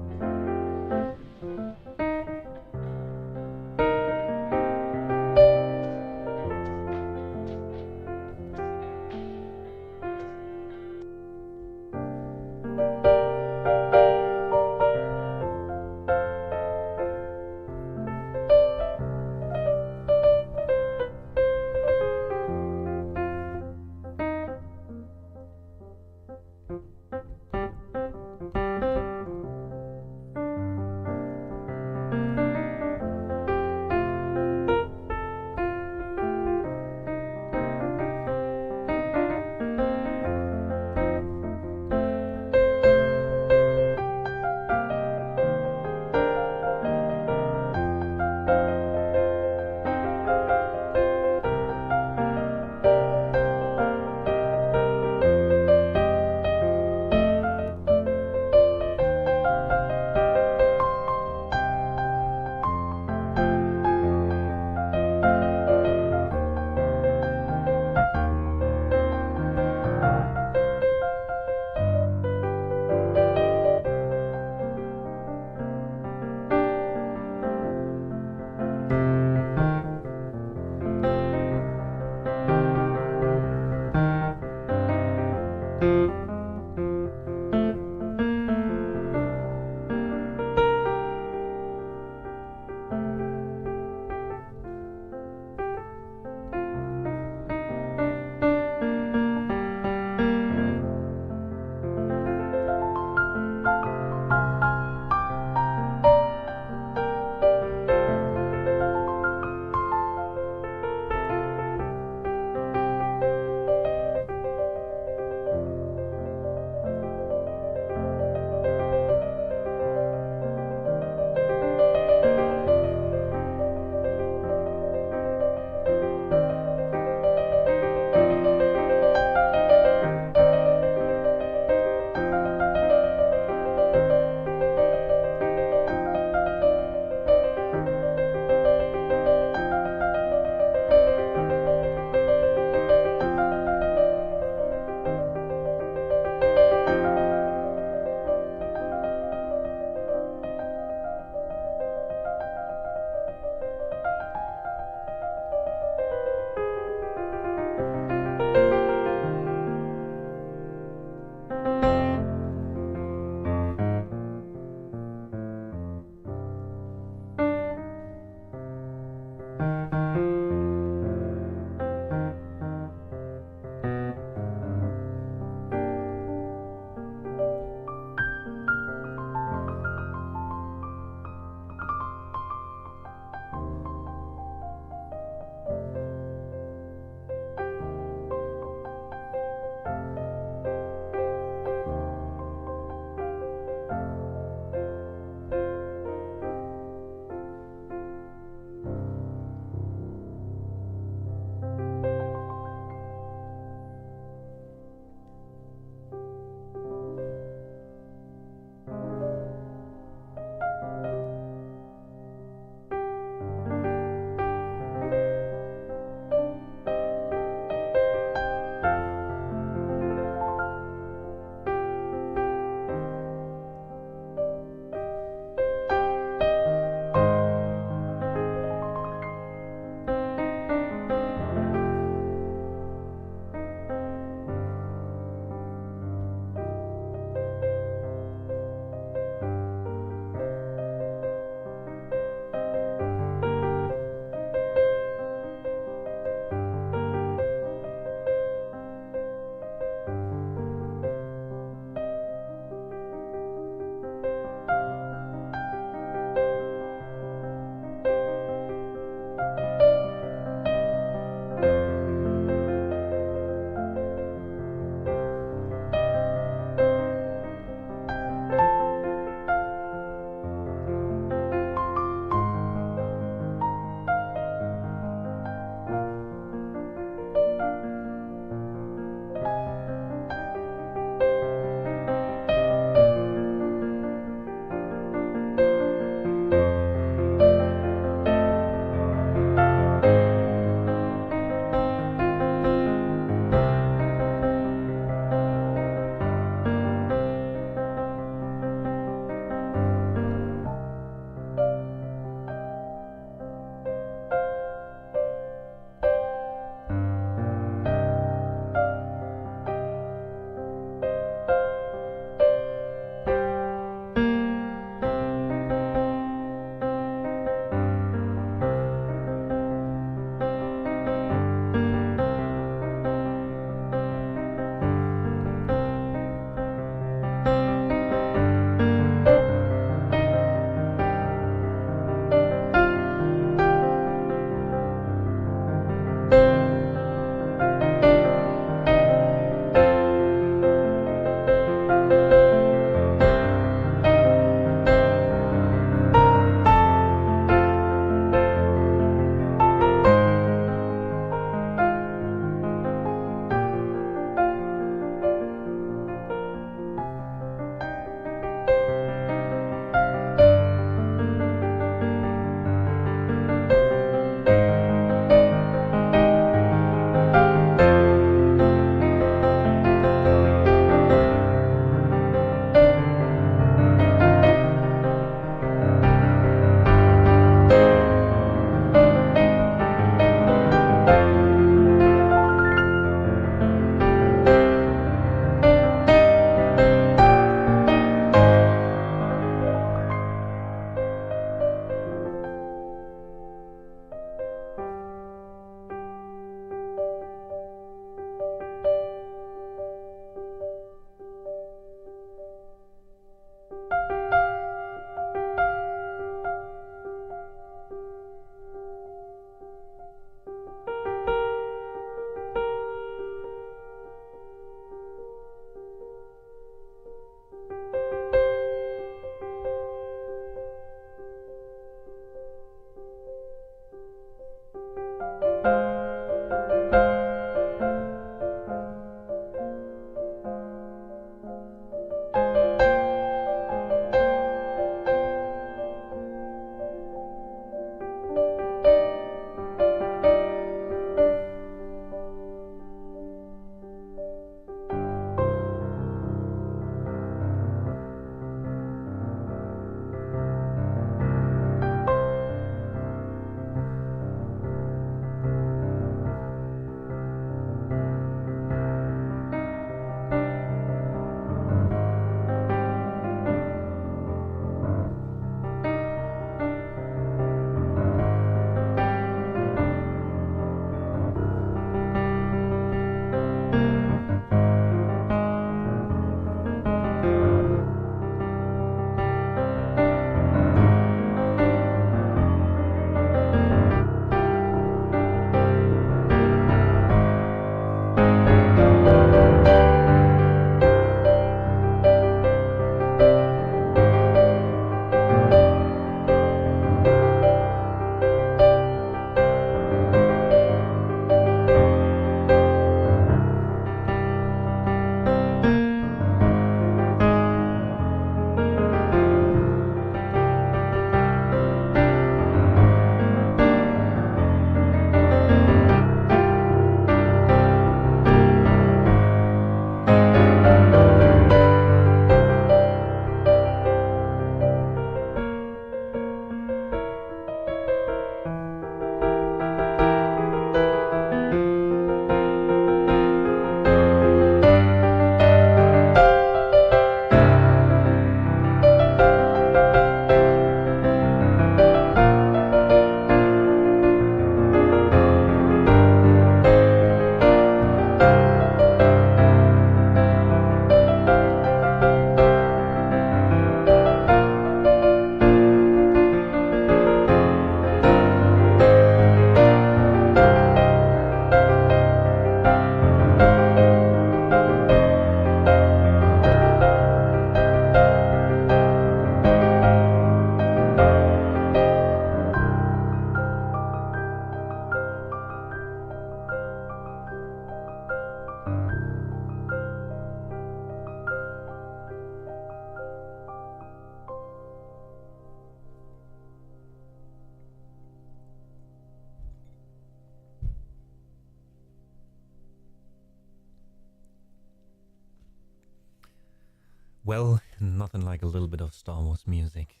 Well, nothing like a little bit of Star Wars music.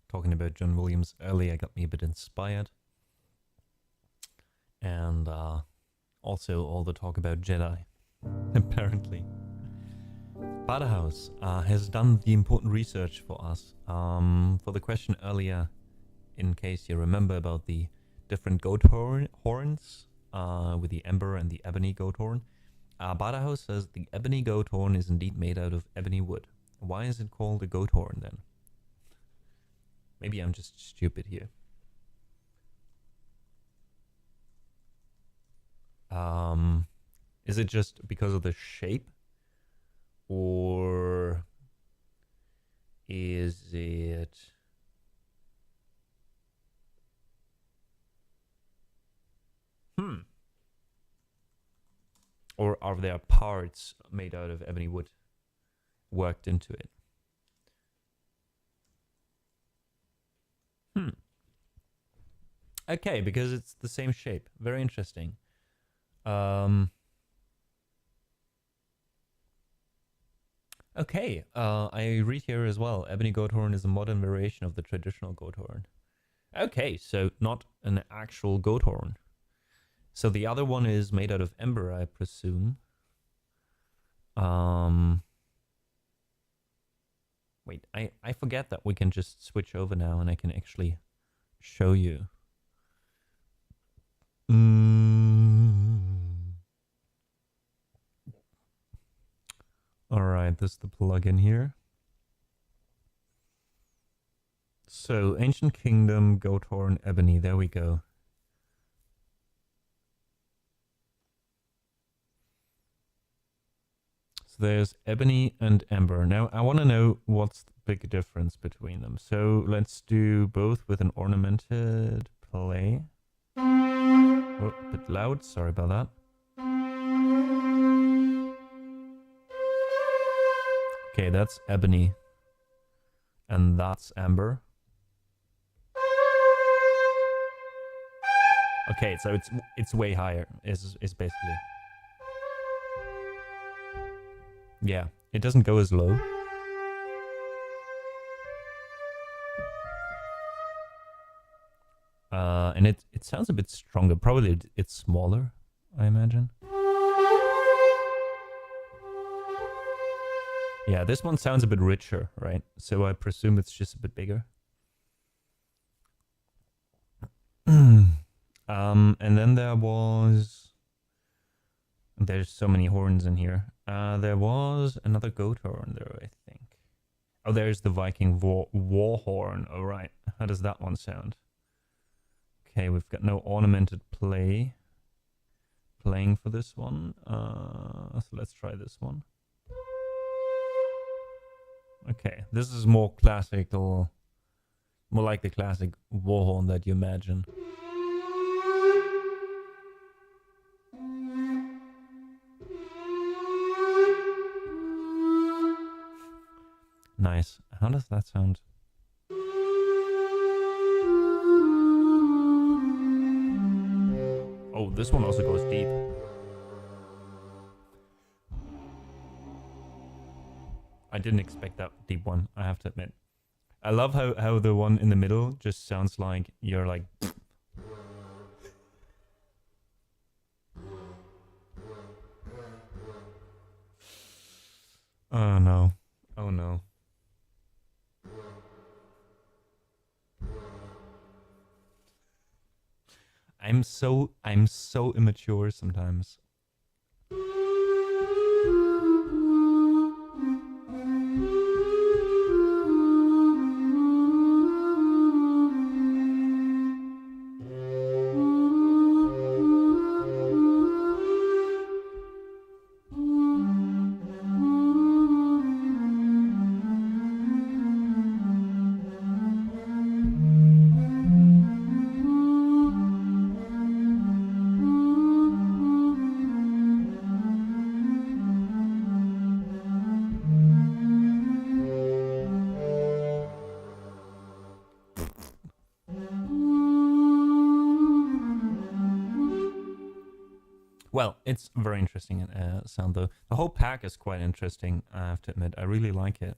Talking about John Williams earlier got me a bit inspired. And also all the talk about Jedi, apparently. Badehouse has done the important research for us. For the question earlier, in case you remember about the different goat horns with the ember and the ebony goat horn. Badehouse says the ebony goat horn is indeed made out of ebony wood. Why is it called a goat horn then? Maybe I'm just stupid here. Is it just because of the shape? Or is it... Or are there parts made out of ebony wood worked into it? Okay, because it's the same shape. Very interesting. Okay, I read here as well. Ebony goat horn is a modern variation of the traditional goat horn. Okay, so not an actual goat horn. So the other one is made out of ember, I presume. Wait, I forget that we can just switch over now and I can actually show you. Alright, this is the plugin here. So, Ancient Kingdom, goat horn, ebony, there we go. So there's ebony and ember. Now, I want to know what's the big difference between them. So, let's do both with an ornamented play. Oh, a bit loud, sorry about that. Okay, that's ebony. And that's amber. Okay, so it's way higher, is basically. Yeah, it doesn't go as low. And it sounds a bit stronger. Probably it's smaller, I imagine. Yeah, this one sounds a bit richer, right? So I presume it's just a bit bigger. And then there's so many horns in here. There was another goat horn there, I think. Oh, there's the Viking war horn. All right. How does that one sound? Okay, we've got no ornamented playing for this one. So let's try this one. Okay, this is more classical, more like the classic war horn that you imagine. Nice. How does that sound? Oh, this one also goes deep. I didn't expect that deep one, I have to admit. I love how the one in the middle just sounds like you're like... Oh no. Oh no. I'm so immature sometimes. Well, it's very interesting sound though. The whole pack is quite interesting, I have to admit. I really like it.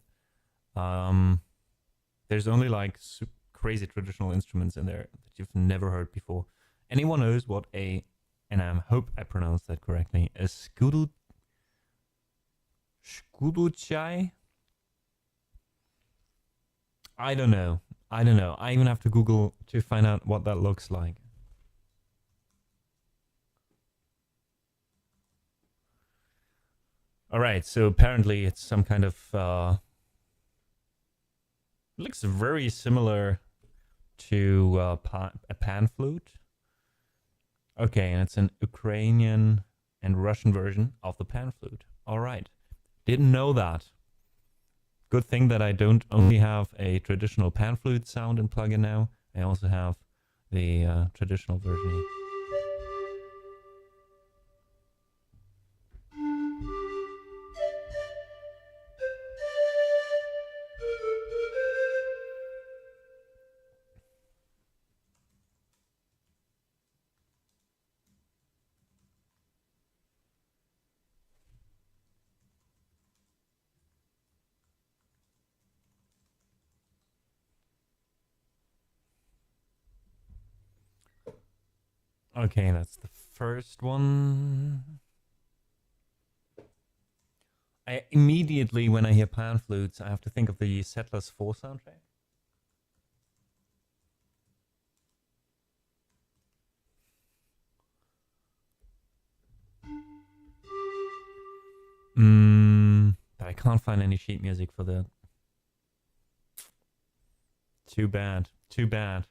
There's only like crazy traditional instruments in there that you've never heard before. Anyone knows what and I hope I pronounced that correctly, a 𝙤𝙤𝙤𝙦? I don't know. I even have to Google to find out what that looks like. Alright, so apparently it's some kind of... looks very similar to a pan flute. Okay, and it's an Ukrainian and Russian version of the pan flute. Alright. Didn't know that. Good thing that I don't only have a traditional pan flute sound and plugin now. I also have the traditional version. Okay, that's the first one. I immediately, when I hear pan flutes, I have to think of the Settlers 4 soundtrack. But I can't find any sheet music for that. Too bad. Too bad.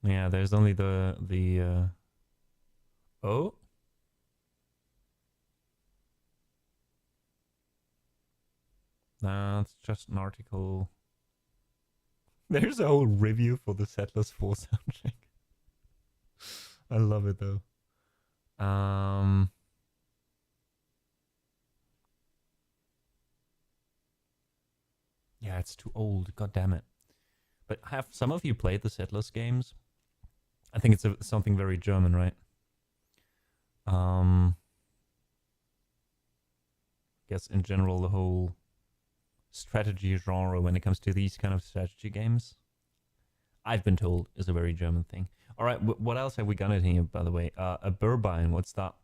Yeah, there's only the oh. That's just an article. There's a whole review for the Settlers 4 soundtrack. I love it though. Yeah, it's too old. God damn it. But have some of you played the Settlers games? I think it's something very German, right? Guess in general the whole strategy genre when it comes to these kind of strategy games, I've been told, is a very German thing. All right, what else have we got in here, by the way? A Burbine, what's that?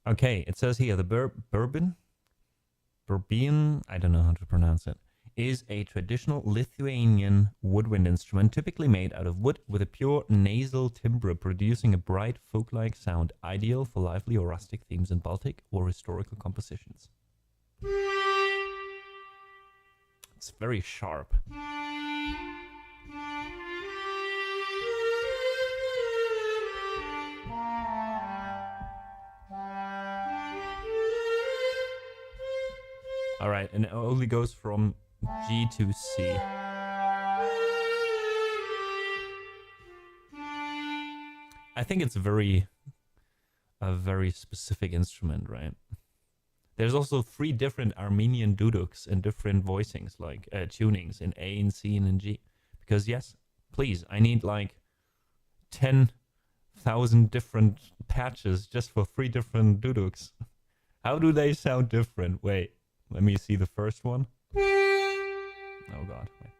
Okay, it says here the Burbine, I don't know how to pronounce it, is a traditional Lithuanian woodwind instrument typically made out of wood with a pure nasal timbre, producing a bright folk-like sound, ideal for lively or rustic themes in Baltic or historical compositions. It's very sharp. All right, and it only goes from G to C. I think it's a very specific instrument, right? There's also 3 different Armenian duduks and different voicings, like tunings in A and C and in G. Because yes, please, I need like 10,000 different patches just for 3 different duduks. How do they sound different? Wait, let me see the first one. Oh god. Wait.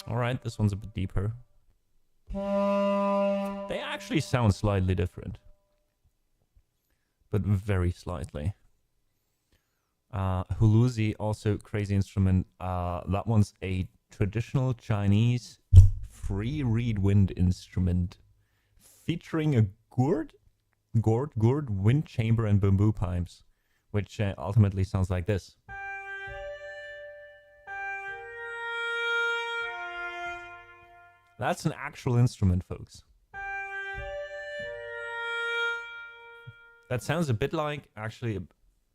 Alright, this one's a bit deeper. They actually sound slightly different. But very slightly. Huluzi, also crazy instrument. That one's a traditional Chinese free reed wind instrument featuring a gourd, wind chamber and bamboo pipes, which ultimately sounds like this. That's an actual instrument, folks. That sounds a bit like, actually,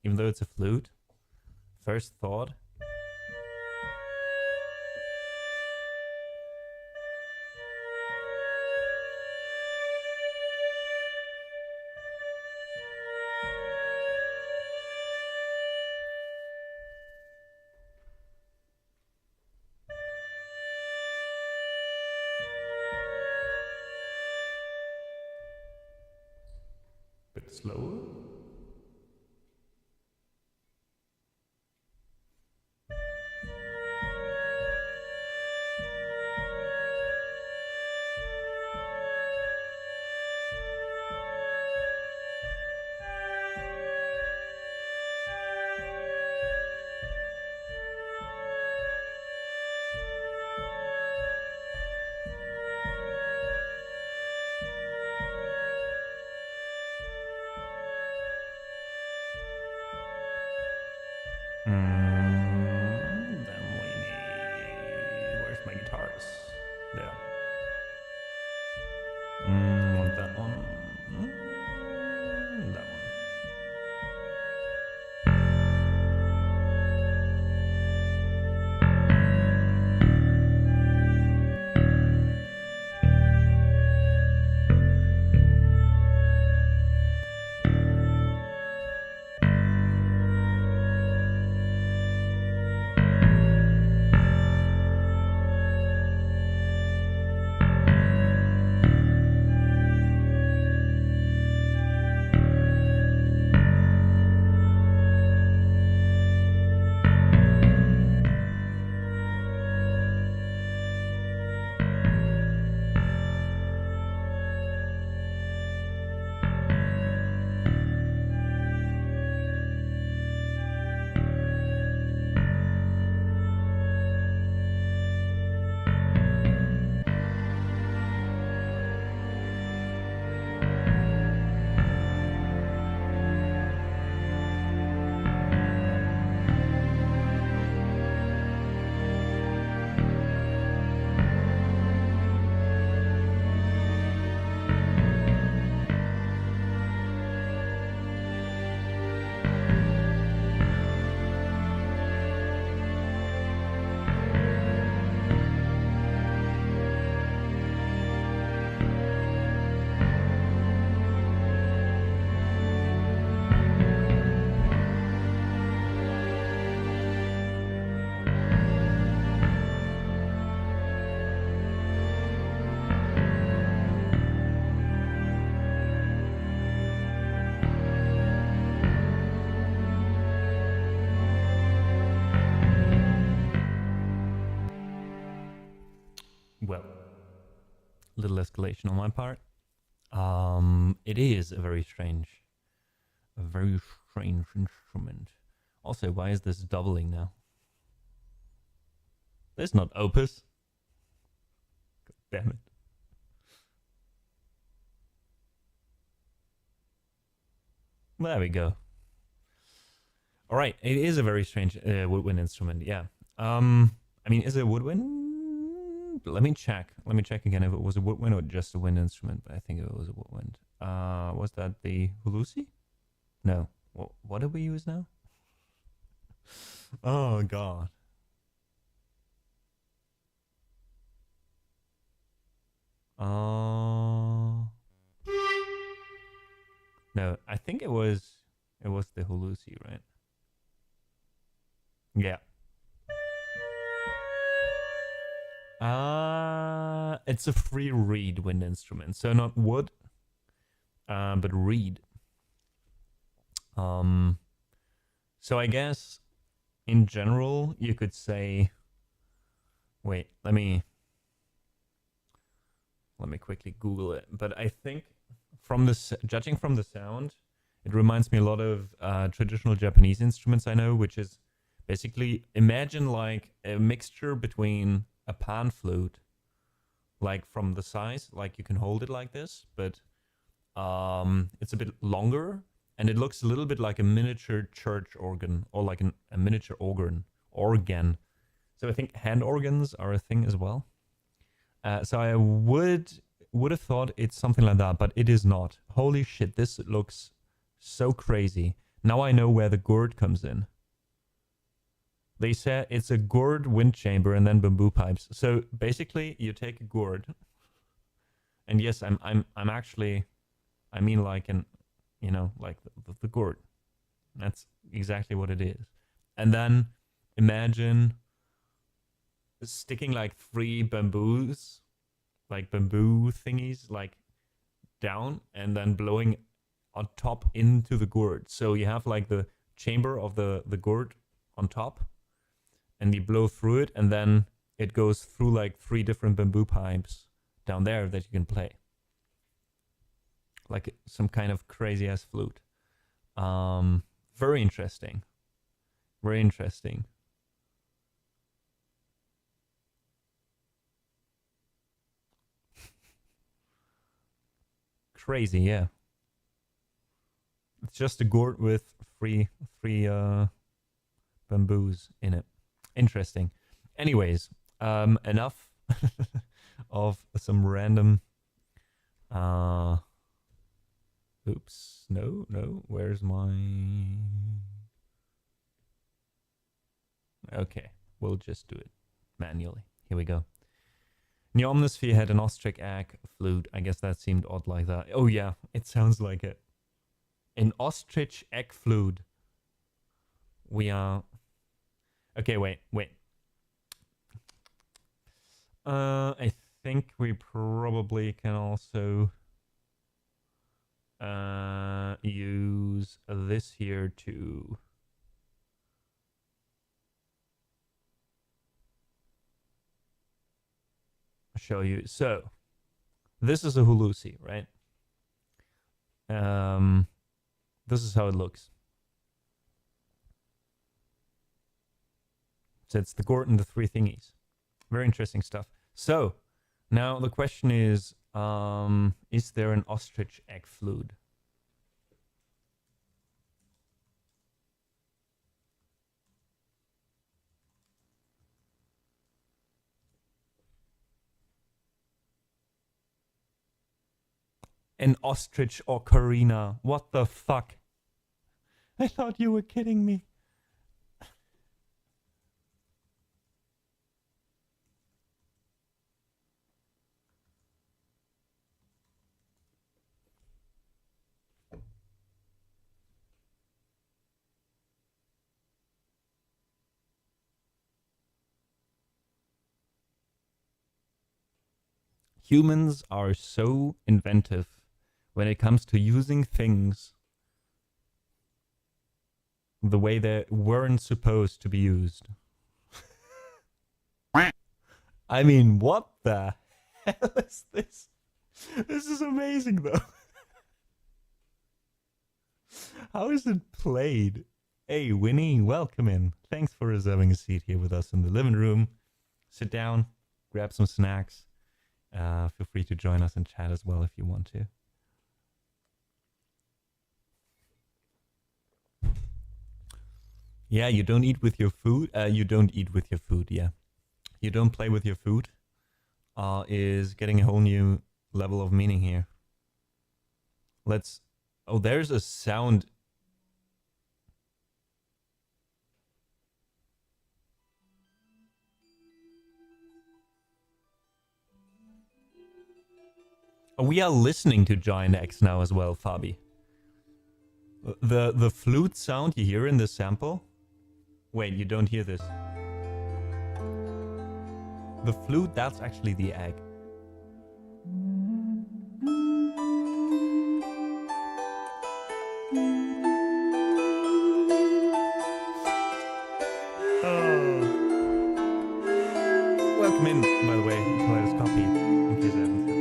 even though it's a flute, first thought. bit slower. Then we need... Where's my guitars? There. Want that one? That one. Well, little escalation on my part. It is a very strange instrument. Also, why is this doubling now? There's not opus. God damn it. There we go. All right, it is a very strange woodwind instrument. Yeah. I mean, is it a woodwind? Let me check. Let me check again if it was a woodwind or just a wind instrument. But I think it was a woodwind. Was that the 𝙤𝙤𝙤𝙮? No. What did we use now? Oh God. No, I think it was the 𝙤𝙤𝙤𝙮, right? Yeah. It's a free reed wind instrument, so not wood, but reed. So I guess in general you could say, wait, let me quickly Google it. But I think judging from the sound, it reminds me a lot of traditional Japanese instruments I know, which is basically, imagine like a mixture between a pan flute, like from the size, like you can hold it like this, but it's a bit longer and it looks a little bit like a miniature church organ or like a miniature organ. So I think hand organs are a thing as well. So I would have thought it's something like that, but it is not. Holy shit, this looks so crazy. Now I know where the gourd comes in. They said it's a gourd wind chamber and then bamboo pipes. So basically, you take a gourd, and yes, I'm actually, I mean like like the gourd. That's exactly what it is. And then imagine sticking like 3 bamboos, like bamboo thingies, like down, and then blowing on top into the gourd. So you have like the chamber of the gourd on top, and you blow through it, and then it goes through like 3 different bamboo pipes down there that you can play. Like some kind of crazy ass flute. Very interesting. Very interesting. Crazy, yeah. It's just a gourd with three bamboos in it. Interesting. Anyways, enough of some random oops, no, where's my... Okay, we'll just do it manually. Here we go. New Omnisphere had an ostrich egg flute. I guess that seemed odd like that. Oh yeah, it sounds like it. An ostrich egg flute. We are... Okay, wait. I think we probably can also use this here to show you. So this is a hulusi, right? This is how it looks. So it's the gourd and the 3 thingies. Very interesting stuff. So now the question is there an ostrich egg flute? An ostrich ocarina. What the fuck? I thought you were kidding me. Humans are so inventive when it comes to using things the way they weren't supposed to be used. I mean, what the hell is this? This is amazing, though. How is it played? Hey, Winnie, welcome in. Thanks for reserving a seat here with us in the living room. Sit down, grab some snacks. Feel free to join us in chat as well if you want to. Yeah, you don't eat with your food. You don't eat with your food, yeah. You don't play with your food is getting a whole new level of meaning here. Let's... Oh, there's a sound... Oh, we are listening to Giant X now as well, Fabi. The flute sound you hear in the sample... Wait, you don't hear this. The flute, that's actually the egg. Oh. Welcome in, by the way, Kaleidoscopy, in case I haven't said.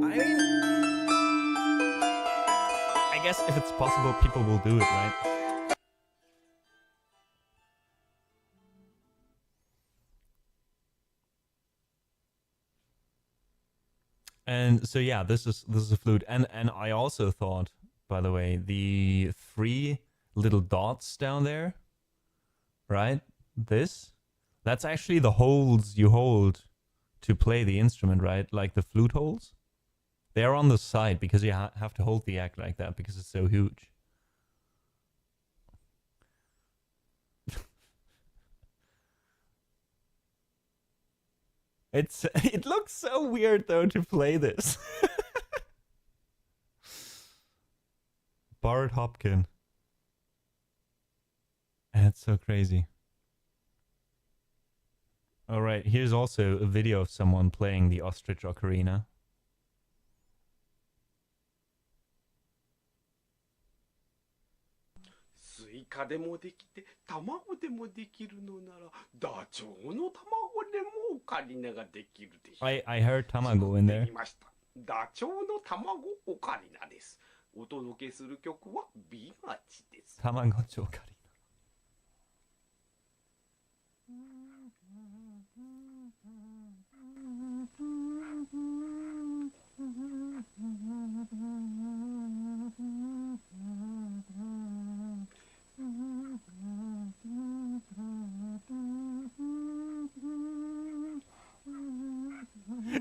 I mean, I guess if it's possible, people will do it, right? And so yeah, this is a flute, and I also thought, by the way, the 3 little dots down there, right? That's actually the holes you hold to play the instrument, right? Like the flute holes. They're on the side because you have to hold the egg like that because it's so huge. It looks so weird though to play this. Bart Hopkin. That's so crazy. All right, here's also a video of someone playing the ostrich ocarina. イカでもできて卵でもできるのならダチョウの卵でもオカリナができるでしょう。 I heard tamago in 作って there. みました。ダチョウの卵オカリナです。お届けする曲はビマチです。 Tamagotchi ocarina.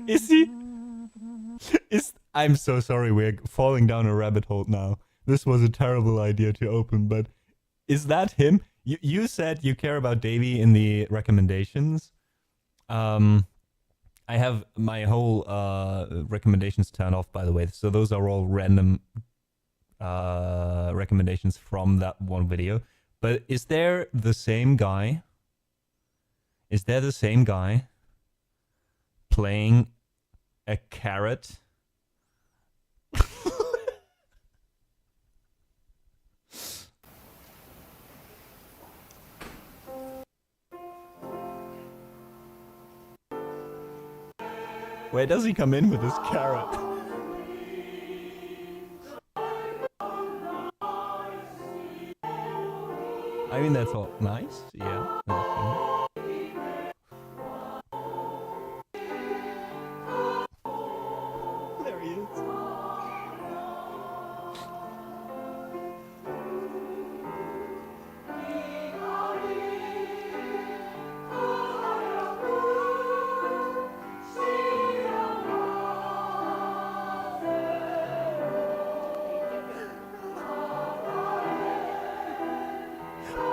Is he? I'm so sorry, we're falling down a rabbit hole now. This was a terrible idea to open, but is that him? You said you care about Davey in the recommendations. I have my whole recommendations turned off, by the way, so those are all random recommendations from that one video. But is there the same guy? Is there the same guy playing a carrot? Where does he come in with this carrot? I mean, that's all nice, yeah. There he is.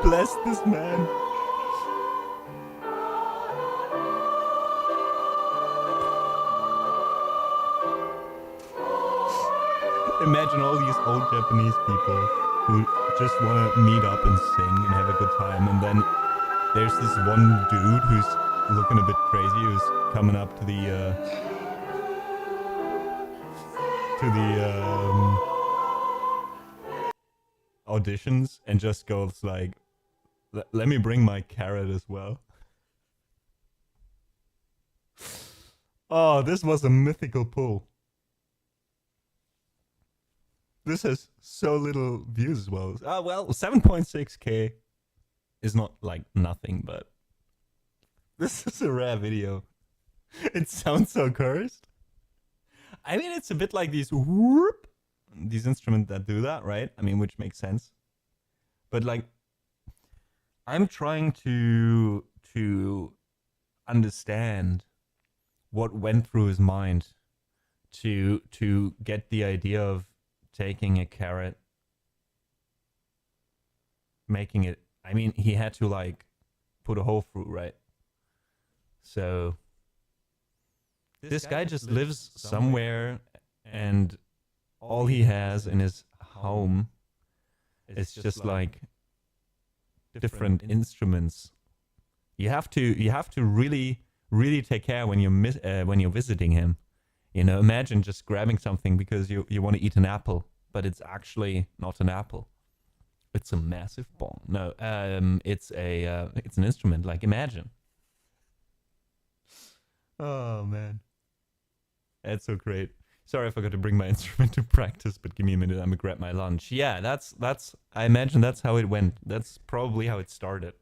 Bless this man. Imagine all these old Japanese people who just want to meet up and sing and have a good time, and then there's this one dude who's looking a bit crazy, who's coming up to the auditions and just goes like, let me bring my carrot as well. Oh, this was a mythical pull. This has so little views as well. Well, 7.6k is not like nothing, but this is a rare video. It sounds so cursed. I mean, it's a bit like these whoop, these instruments that do that, right? I mean, which makes sense. But like, I'm trying to understand what went through his mind to get the idea of taking a carrot, making it. I mean, he had to like put a hole through, right? So this guy just lives somewhere, and all he has in his home is just like different instruments. You have to really take care when you're visiting him. You know, imagine just grabbing something because you want to eat an apple, but it's actually not an apple. It's a massive bong. No, it's an instrument. Like, imagine. Oh man, that's so great. Sorry, I forgot to bring my instrument to practice, but give me a minute. I'm gonna grab my lunch. Yeah, that's. I imagine that's how it went. That's probably how it started.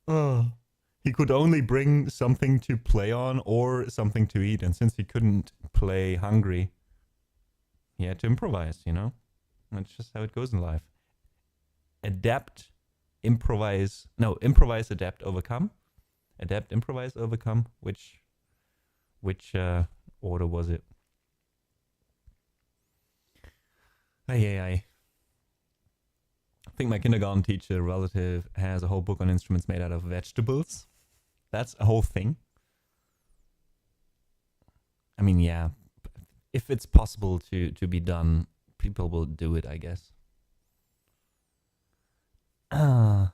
Oh, he could only bring something to play on or something to eat, and since he couldn't play hungry, he had to improvise. You know, that's just how it goes in life. Adapt, improvise. No, improvise, adapt, overcome. Adapt, improvise, overcome. Which order was it? I think my kindergarten teacher relative has a whole book on instruments made out of vegetables. That's a whole thing. I mean, yeah, if it's possible to be done, people will do it, I guess. Now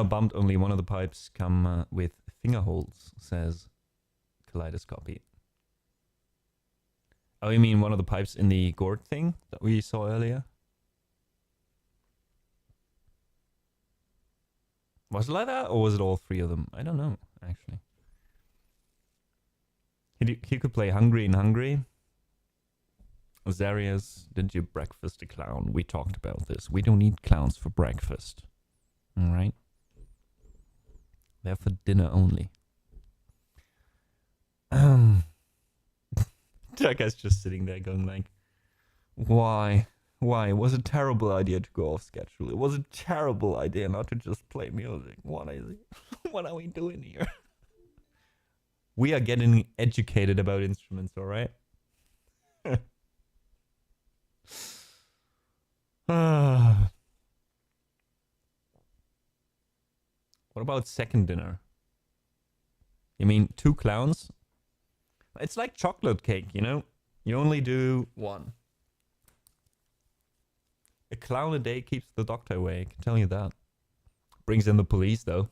bumped, only one of the pipes come with finger holes, says Kaleidoscopy. Oh, you mean one of the pipes in the gourd thing that we saw earlier? Was it like that, or was it all three of them? I don't know, actually. He could play Hungry and Hungry. Zarias, did you breakfast a clown? We talked about this. We don't eat clowns for breakfast. Alright? They're for dinner only. That guy's just sitting there going like, why? Why? It was a terrible idea to go off schedule. It was a terrible idea not to just play music. What is it? What are we doing here? We are getting educated about instruments, alright? What about second dinner? You mean 2 clowns? It's like chocolate cake, you know? You only do 1. A clown a day keeps the doctor away, I can tell you that. Brings in the police, though.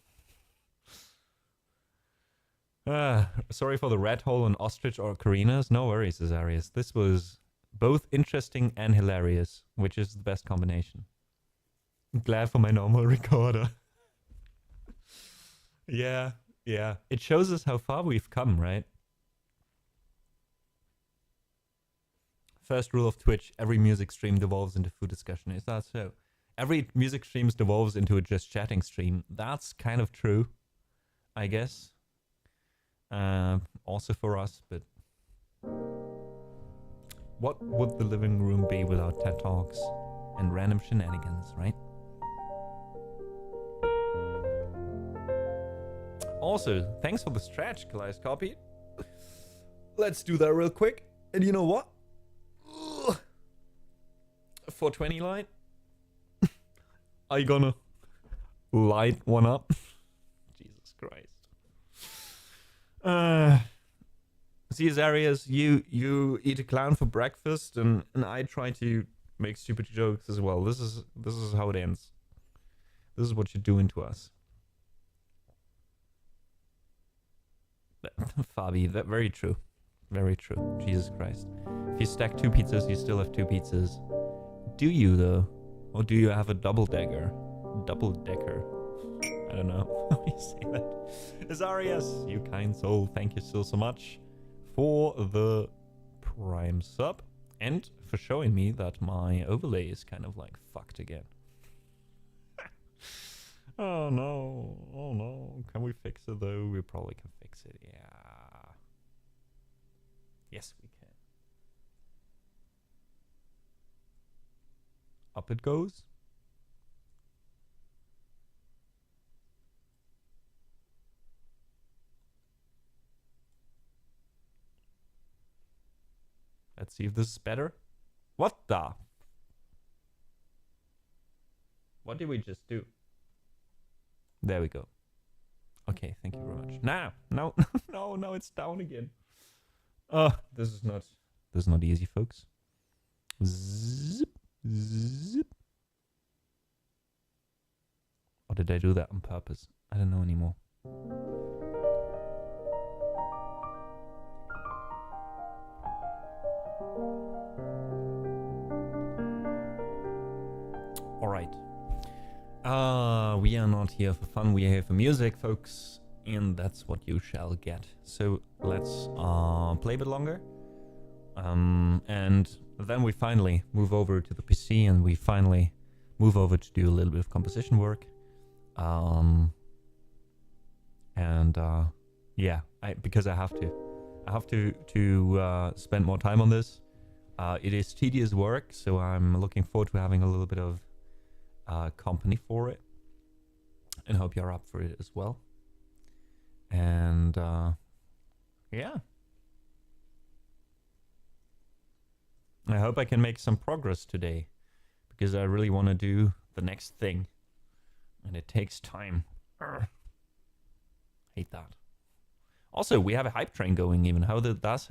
Sorry for the rat hole on ostrich or carinas. No worries, Azarius. This was both interesting and hilarious, which is the best combination. I'm glad for my normal recorder. Yeah. It shows us how far we've come, right? First rule of Twitch, every music stream devolves into food discussion. Is that so? Every music stream devolves into a just chatting stream. That's kind of true, I guess. Also for us, but what would the living room be without TED Talks and random shenanigans, right? Also, thanks for the stretch, Kaleidoscopy. Let's do that real quick. And you know what? 420 light. Are you gonna light one up? Jesus Christ. See, Azarias, you eat a clown for breakfast, and I try to make stupid jokes as well. This is how it ends. This is what you're doing to us. Fabi, that very true. Very true. Jesus Christ. If you stack 2 pizzas, you still have 2 pizzas. Do you, though? Or do you have a double-decker? Double-decker. I don't know how you say that. Azarias, you kind soul, thank you so much for the Prime sub. And for showing me that my overlay is kind of like fucked again. Oh no. Oh no. Can we fix it, though? We probably can fix it, yeah. Yes, we can. Up it goes. Let's see if this is better. What the? What did we just do? There we go. Okay, thank you very much. Now, no, it's down again. This is not easy, folks. Zip, zip. Or did I do that on purpose? I don't know anymore. All right. We are not here for fun. We are here for music, folks, and that's what you shall get. So let's play a bit longer, and then we finally move over to the PC, and we finally move over to do a little bit of composition work. Yeah, because I have to spend more time on this. It is tedious work, so I'm looking forward to having a little bit of company for it, and hope you're up for it as well. And yeah, I hope I can make some progress today, because I really want to do the next thing, and it takes time. Urgh. Hate that. Also, we have a hype train going. Even how did that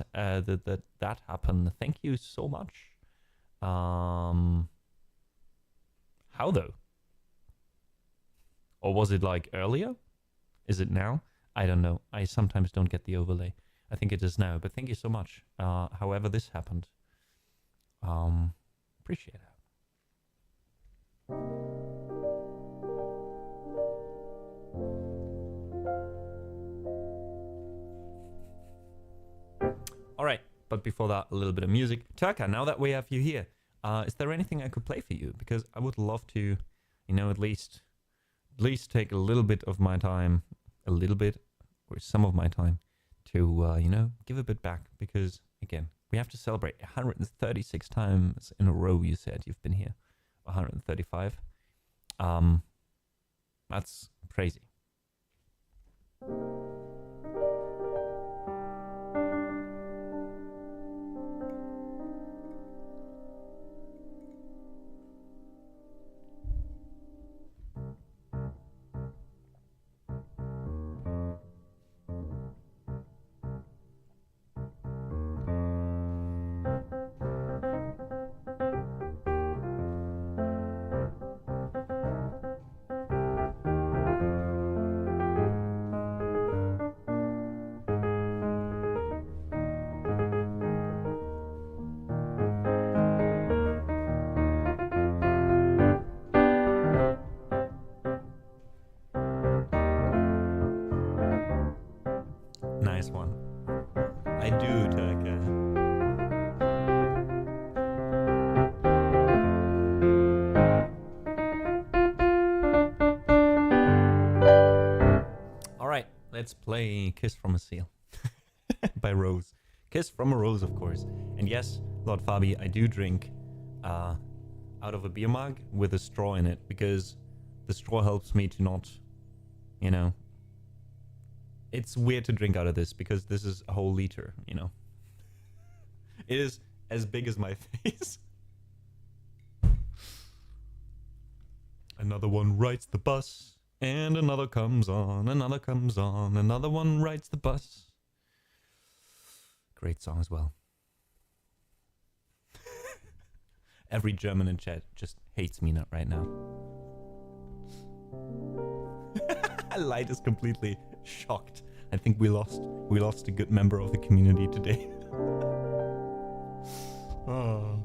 happen? Thank you so much. How though? Or was it like earlier? Is it now? I don't know. I sometimes don't get the overlay. I think it is now. But thank you so much. However this happened. Appreciate it. All right, but before that, a little bit of music. Turka, now that we have you here, is there anything I could play for you? Because I would love to, you know, at least take a little bit of my time, a little bit, or some of my time, to you know, give a bit back. Because again, we have to celebrate 136 times in a row. You said you've been here, 135. That's crazy. Nice one. I do, Turka. All right, let's play Kiss from a Seal by Rose. Kiss from a Rose, of course. And yes, Lord Fabi, I do drink out of a beer mug with a straw in it, because the straw helps me to not, you know, it's weird to drink out of this because this is a whole liter, you know. It is as big as my face. Another one rides the bus, and another comes on, another comes on, another one rides the bus. Great song as well. Every German in chat just hates me right now. Light is completely shocked. I think we lost a good member of the community today. Oh.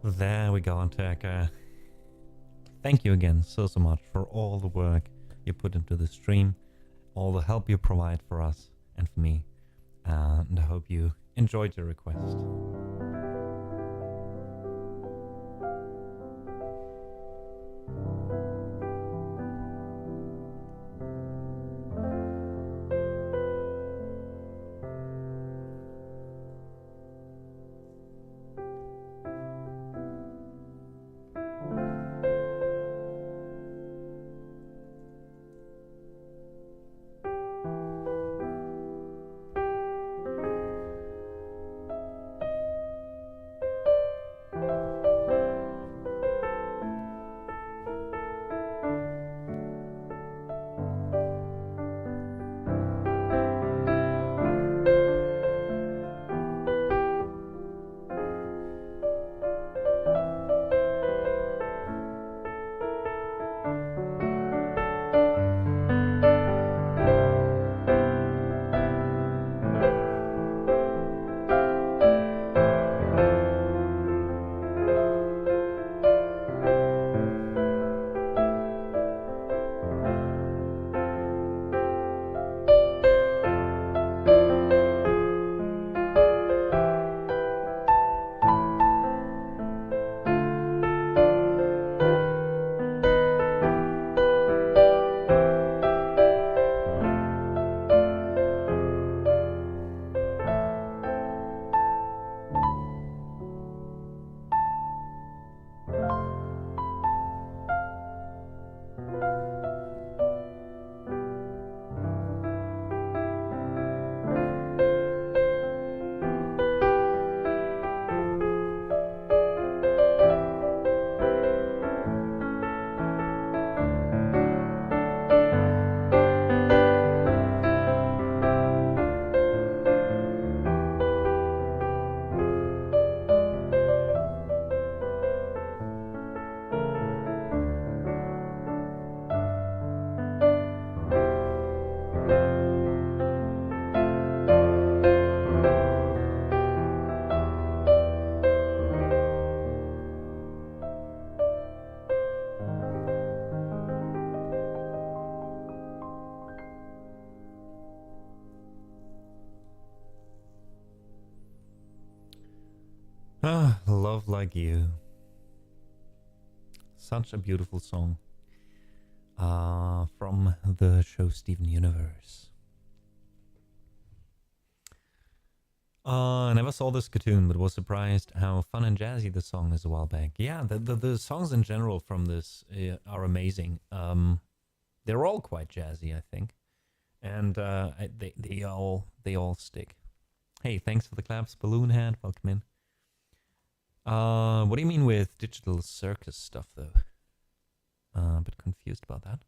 There we go, Anteka. Thank you again so much for all the work you put into the stream, all the help you provide for us and for me. And I hope you enjoyed your request. Ah, Love Like You. Such a beautiful song. From the show Steven Universe. I never saw this cartoon, but was surprised how fun and jazzy the song is a while back. Yeah, the songs in general from this are amazing. They're all quite jazzy, I think, and they all stick. Hey, thanks for the claps, Balloon Head. Welcome in. What do you mean with digital circus stuff, though? A bit confused about that.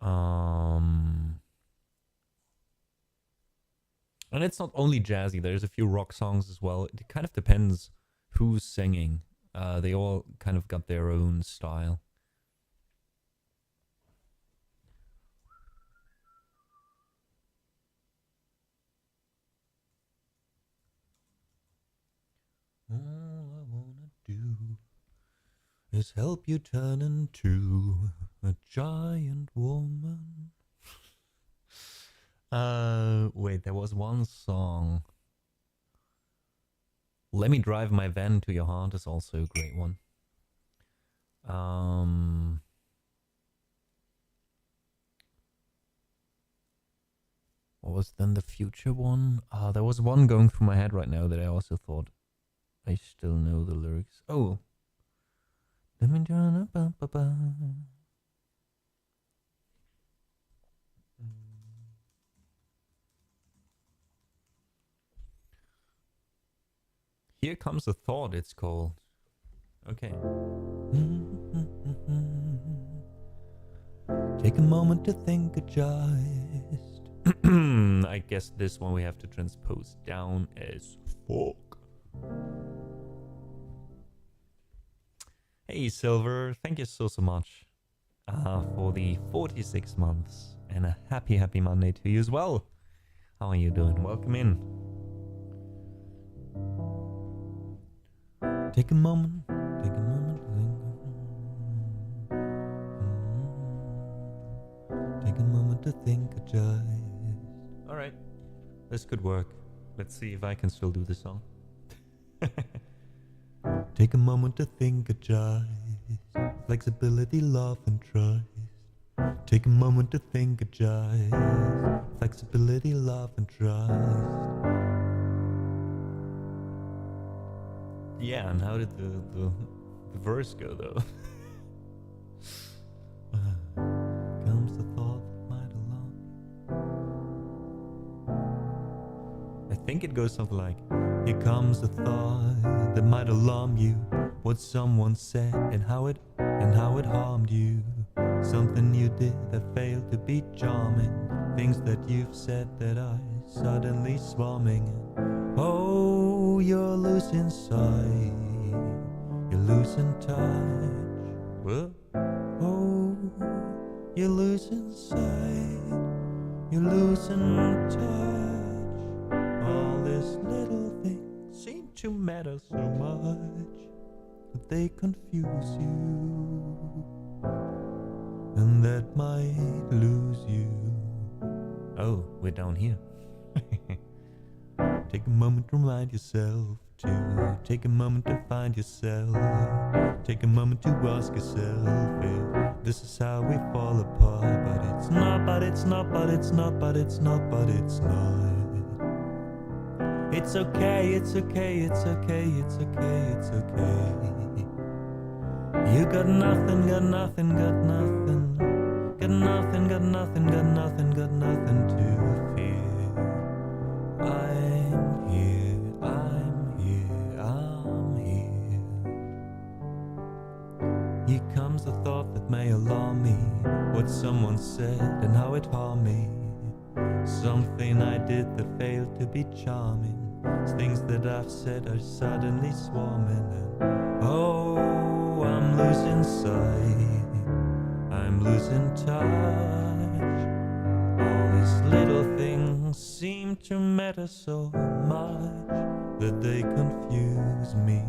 And it's not only jazzy. There's a few rock songs as well. It kind of depends who's singing. They all kind of got their own style. All I wanna do is help you turn into a giant woman. Wait, there was one song. Let Me Drive My Van to Your Heart is also a great one. What was then the future one? There was one going through my head right now that I also thought I still know the lyrics. Oh. Let me turn up, ba, ba, ba. Here Comes a Thought, it's called. Okay. Take a moment to think, adjust. I guess this one we have to transpose down as fuck. Hey Silver, thank you so much for the 46 months and a happy Monday to you as well. How are you doing? Welcome in. Take a moment to think. Take a moment to think, just. Alright, this could work. Let's see if I can still do the song. Take a moment to think, just. Flexibility, love, and trust. Take a moment to think, just. Flexibility, love, and trust. Yeah, and how did the verse go though? Comes the thought that might alarm. I think it goes something like, here comes the thought that might alarm you. What someone said and how it harmed you. Something you did that failed to be charming. Things that you've said that are suddenly swarming. Oh, you're losing sight. You're losing touch. What? Oh, you're losing sight. You're losing touch. All these little things seem to matter so much, but they confuse you, and that might lose you. Oh, we're down here. Take a moment to remind yourself to take a moment to find yourself. Take a moment to ask yourself if this is how we fall apart. But it's not, but it's not, but it's not, but it's not, but it's not. It's okay, it's okay, it's okay, it's okay, it's okay. You got nothing, got nothing, got nothing. Got nothing, got nothing, got nothing, got nothing to fear. I'm here, I'm here, I'm here. Here comes the thought that may alarm me. What someone said and how it harmed me. Something I did that failed to be charming. Things that I've said are suddenly swarming. And oh, I'm losing sight. I'm losing touch. All these little things seem to matter so much that they confuse me,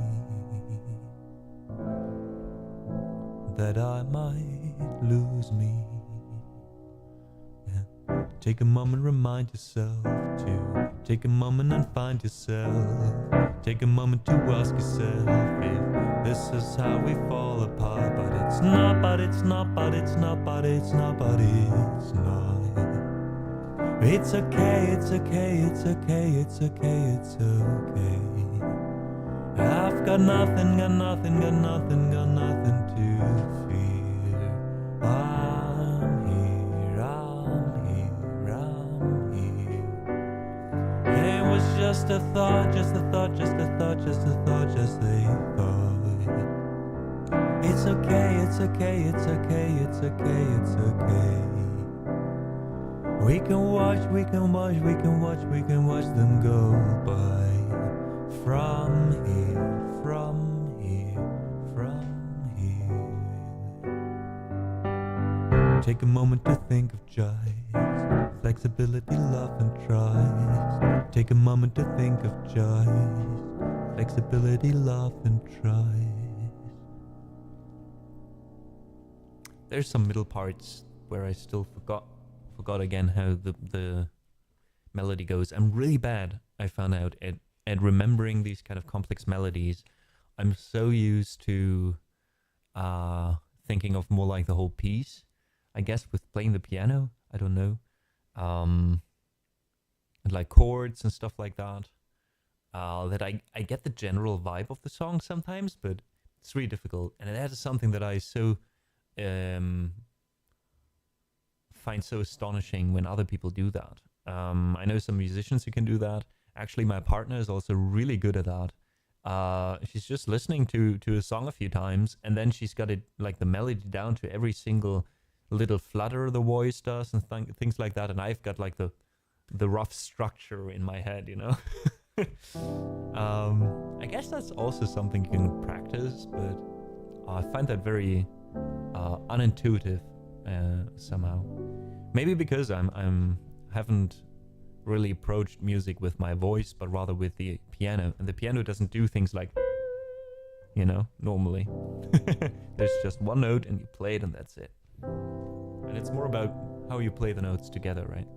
that I might lose me. Yeah. Take a moment, remind yourself to take a moment and find yourself. Take a moment to ask yourself if this is how we fall apart. But it's not, but it's not, but it's not, but it's not, but it's not. It's okay, it's okay, it's okay, it's okay, it's okay. I've got nothing, got nothing, got nothing, got nothing to fear. I'm here, I'm here, I'm here. It was just a thought, just a thought, just a thought, just a thought, just a thought. It's okay, it's okay, it's okay, it's okay, it's okay. We can watch, we can watch, we can watch, we can watch them go by. From here, from here, from here. Take a moment to think of choice, flexibility, love and trust. Take a moment to think of choice, flexibility, love and trust. There's some middle parts where I still forgot again how the melody goes. I'm really bad, I found out, at remembering these kind of complex melodies. I'm so used to thinking of more like the whole piece, I guess, with playing the piano. I don't know. And like chords and stuff like that. That I get the general vibe of the song sometimes, but it's really difficult. And that is something that I so find so astonishing when other people do that. I know some musicians who can do that. Actually, my partner is also really good at that. She's just listening to a song a few times, and then she's got it like the melody down to every single little flutter the voice does and things like that. And I've got like the rough structure in my head, you know. I guess that's also something you can practice, but I find that very unintuitive somehow. Maybe because I haven't really approached music with my voice, but rather with the piano. And the piano doesn't do things like you know, normally. There's just one note and you play it and that's it. And it's more about how you play the notes together, right?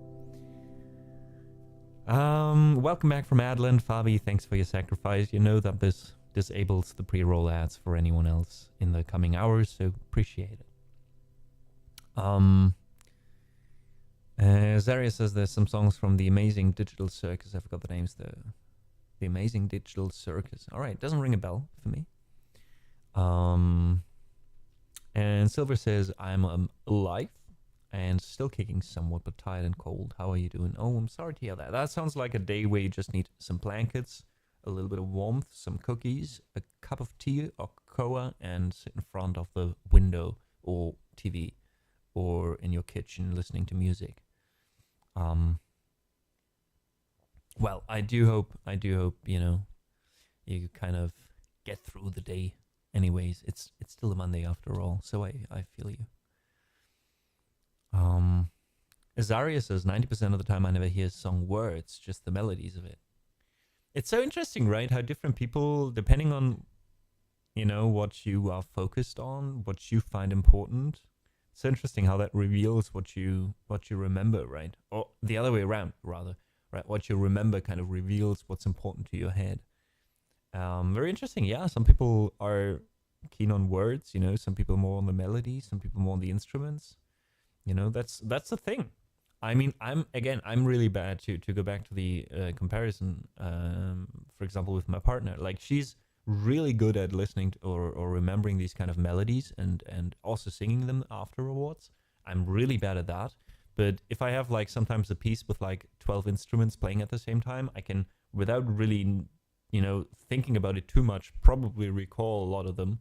Welcome back from Adland. Fabi, thanks for your sacrifice. You know that this disables the pre-roll ads for anyone else in the coming hours, so appreciate it. Zaria says there's some songs from the Amazing Digital Circus. I forgot the names though. The Amazing Digital Circus. Alright, doesn't ring a bell for me. And Silver says, I'm alive and still kicking somewhat, but tired and cold. How are you doing? Oh, I'm sorry to hear that. That sounds like a day where you just need some blankets, a little bit of warmth, some cookies, a cup of tea or cocoa, and sit in front of the window or TV or in your kitchen listening to music. Well, I do hope, you know, you kind of get through the day. Anyways, it's still a Monday after all, so I feel you. Azaria says 90% of the time I never hear song words, just the melodies of it. It's so interesting, right? How different people, depending on, you know, what you are focused on, what you find important. It's so interesting how that reveals what you remember, right? Or the other way around, rather, right? What you remember kind of reveals what's important to your head. Very interesting. Yeah, some people are keen on words, you know, some people more on the melody, some people more on the instruments. You know, that's the thing. I mean, I'm really bad to go back to the comparison, for example, with my partner. Like, she's really good at listening to, or remembering these kind of melodies and also singing them afterwards. I'm really bad at that. But if I have like sometimes a piece with like 12 instruments playing at the same time, I can, without really, you know, thinking about it too much, probably recall a lot of them,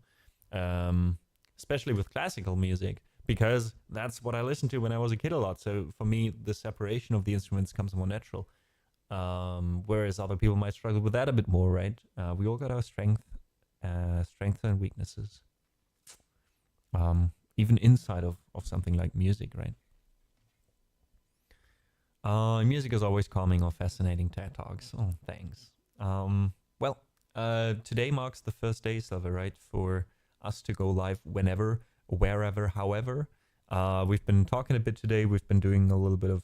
especially with classical music, because that's what I listened to when I was a kid a lot. So for me, the separation of the instruments comes more natural. Whereas other people might struggle with that a bit more, right? We all got our strengths and weaknesses. Even inside of something like music, right? Music is always calming or fascinating, TED Talks. Oh, thanks. Well, today marks the first day, Silver, right, for us to go live whenever, wherever, however. We've been talking a bit today. We've been doing a little bit of,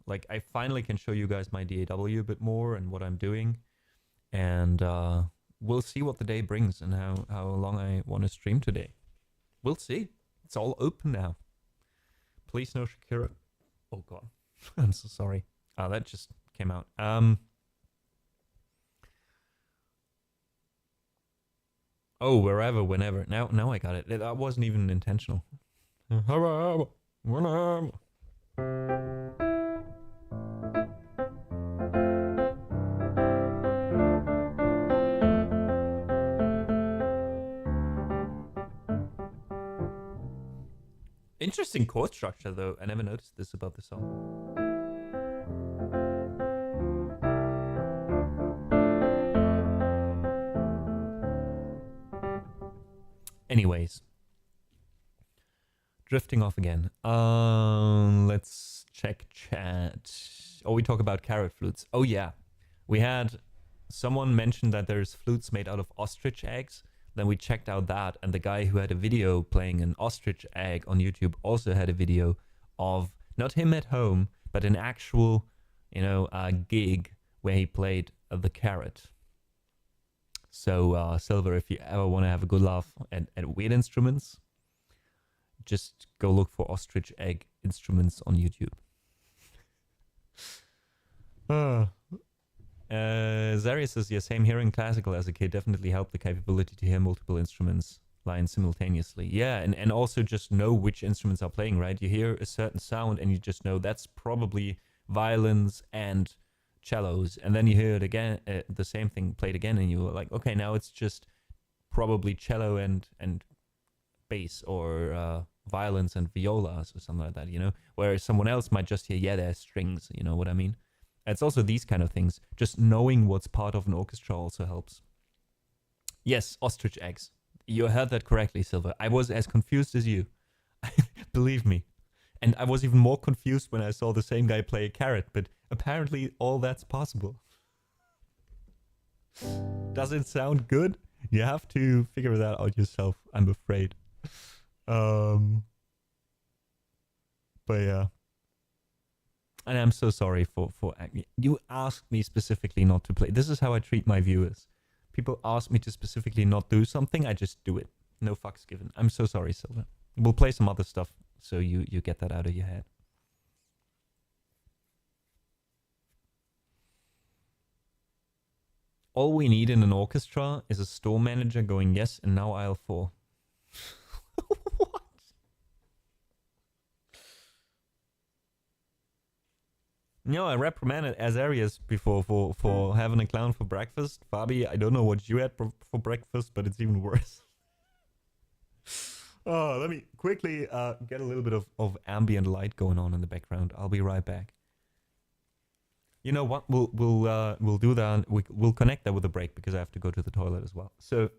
like, I finally can show you guys my DAW a bit more and what I'm doing. And we'll see what the day brings and how long I want to stream today. We'll see. It's all open now. Please no Shakira. Oh, God. I'm so sorry. That just came out. Oh, wherever, whenever. Now I got it. That wasn't even intentional. Interesting chord structure, though. I never noticed this about the song. Anyways, drifting off again. Let's check chat. Oh, we talk about carrot flutes. Oh yeah, we had someone mention that there's flutes made out of ostrich eggs. Then we checked out that, and the guy who had a video playing an ostrich egg on YouTube also had a video of not him at home, but an actual, you know, gig where he played the carrot. So, Silver, if you ever want to have a good laugh at weird instruments, just go look for ostrich egg instruments on YouTube. Zaria says, yeah, same hearing classical as a kid definitely helped the capability to hear multiple instruments lines simultaneously. Yeah, and also just know which instruments are playing, right? You hear a certain sound and you just know that's probably violins and cellos, and then you hear it again, the same thing played again, and you're like, okay, now it's just probably cello and bass, or violins and violas or something like that, you know, whereas someone else might just hear, yeah, there's strings, you know what I mean? It's also these kind of things. Just knowing what's part of an orchestra also helps. Yes, ostrich eggs. You heard that correctly, Silver. I was as confused as you. Believe me. And I was even more confused when I saw the same guy play a carrot, but apparently all that's possible. Does it sound good? You have to figure that out yourself, I'm afraid. But yeah. And I'm so sorry for you asked me specifically not to play. This is how I treat my viewers. People ask me to specifically not do something, I just do it. No fucks given. I'm so sorry, Silva. We'll play some other stuff so you get that out of your head. All we need in an orchestra is a store manager going yes and now aisle 4. What? No, I reprimanded Azarius before for having a clown for breakfast. Fabi, I don't know what you had for breakfast, but it's even worse. Oh, let me quickly get a little bit of ambient light going on in the background. I'll be right back. You know what? We'll do that. We'll connect that with a break because I have to go to the toilet as well. So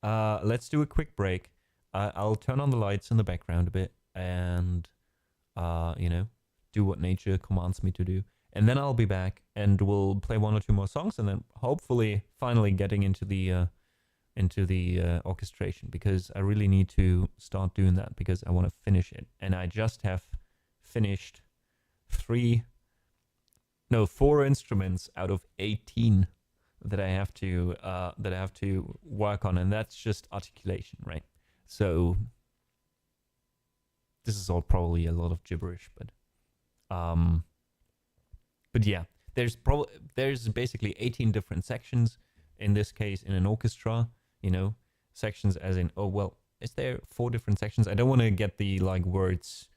let's do a quick break. I'll turn on the lights in the background a bit and you know, do what nature commands me to do. And then I'll be back and we'll play 1 or 2 more songs and then hopefully finally getting into the orchestration, because I really need to start doing that because I want to finish it. And I just have finished 4 instruments out of 18 that I have to work on, and that's just articulation, right? So this is all probably a lot of gibberish, but yeah, there's basically 18 different sections in this case in an orchestra, you know, sections as in, oh well, is there 4 different sections? I don't want to get the like words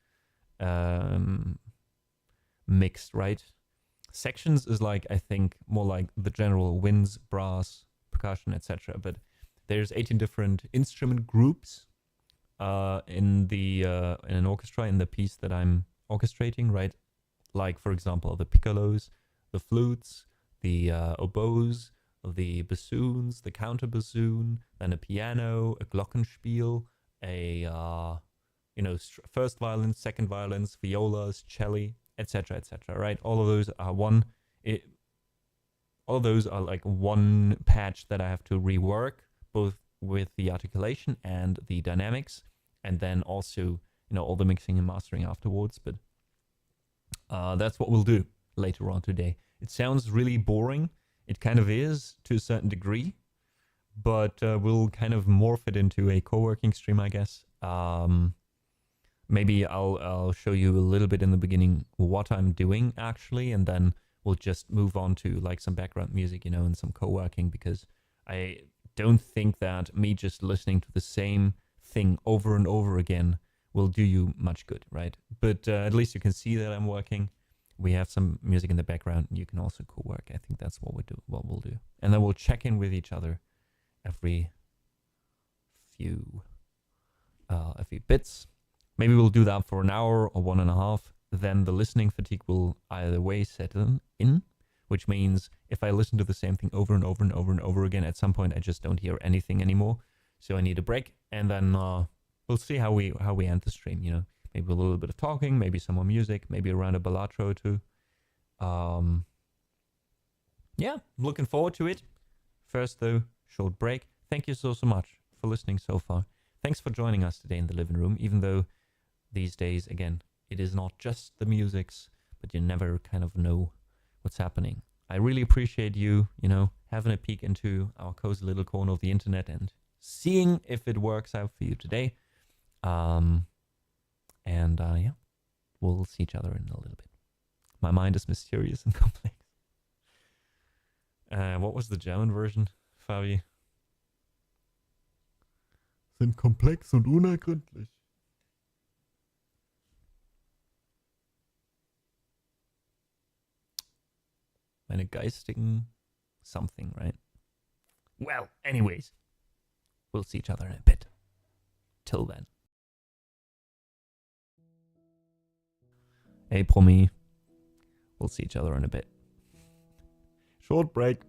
mixed, right? Sections is like, I think more like the general winds, brass, percussion, etc. But there's 18 different instrument groups in an orchestra in the piece that I'm orchestrating, right? Like for example, the piccolos, the flutes, the oboes, the bassoons, the counterbassoon, then a piano, a glockenspiel, a first violins, second violins, violas, celli, etc., etc. Right? All of those are like one patch that I have to rework, both with the articulation and the dynamics, and then also, you know, all the mixing and mastering afterwards. But that's what we'll do later on today. It sounds really boring. It kind of is to a certain degree, but we'll kind of morph it into a co-working stream, I guess. Maybe I'll show you a little bit in the beginning what I'm doing actually, and then we'll just move on to like some background music, you know, and some co-working, because I don't think that me just listening to the same thing over and over again will do you much good, right? But at least you can see that I'm working. We have some music in the background, and you can also co-work. I think that's what we'll do. And then we'll check in with each other every few bits. Maybe we'll do that for an hour or 1.5. Then the listening fatigue will either way set in, which means if I listen to the same thing over and over and over and over again, at some point I just don't hear anything anymore. So I need a break, and then we'll see how we end the stream, you know. Maybe a little bit of talking, maybe some more music, maybe around a ballatro or 2. Yeah, looking forward to it. First though, short break. Thank you so much for listening so far. Thanks for joining us today in the living room, even though these days, again, it is not just the musics, but you never kind of know what's happening. I really appreciate you, you know, having a peek into our cozy little corner of the internet and seeing if it works out for you today. Yeah, we'll see each other in a little bit. My mind is mysterious and complex. What was the German version, Fabi? Sind komplex und unergründlich. Meine geistigen something, right? Well, anyways, we'll see each other in a bit. Till then. Hey, promis. We'll see each other in a bit. Short break.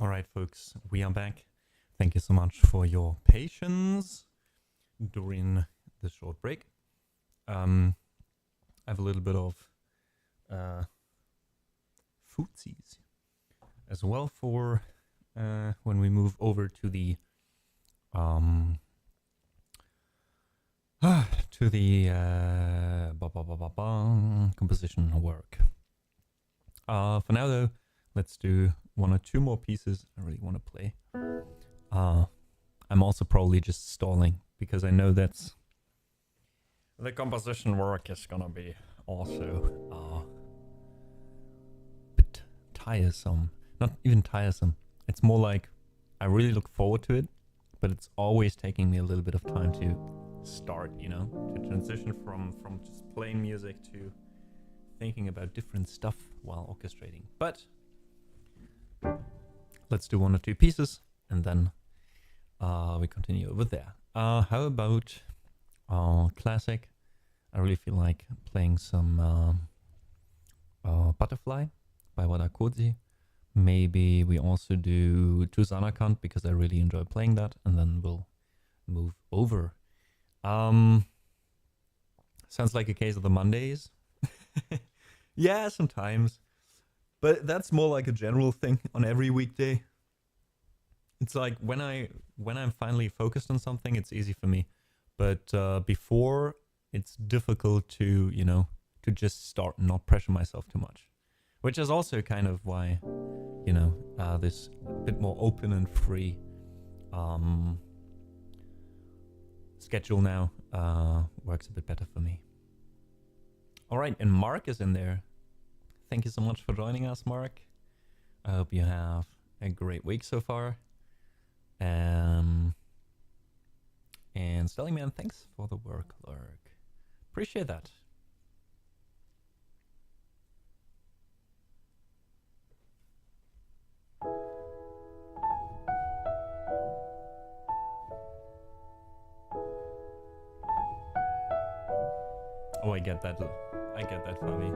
Alright folks, we are back. Thank you so much for your patience during this short break. I have a little bit of footsies as well for when we move over to the composition work. For now though, let's do 1 or 2 more pieces I really want to play. I'm also probably just stalling because I know that's the composition work is gonna be also a bit tiresome. Not even tiresome. It's more like I really look forward to it, but it's always taking me a little bit of time to start, you know, to transition from just playing music to thinking about different stuff while orchestrating. But let's do 1 or 2 pieces and then we continue over there. How about classic? I really feel like playing some Butterfly by 𝙤𝙤𝙤𝙧𝙩. Maybe we also do 𝙤𝙤𝙤𝙪𝙥 because I really enjoy playing that, and then we'll move over. Sounds like a case of the Mondays. Yeah, sometimes. But that's more like a general thing on every weekday. It's like when I'm finally focused on something, it's easy for me. But before, it's difficult to, you know, to just start and not pressure myself too much. Which is also kind of why, you know, this bit more open and free schedule now works a bit better for me. All right, and Mark is in there. Thank you so much for joining us, Mark. I hope you have a great week so far. And Stelly Man, thanks for the work, Lurk. Appreciate that. Oh, I get that, Fabi.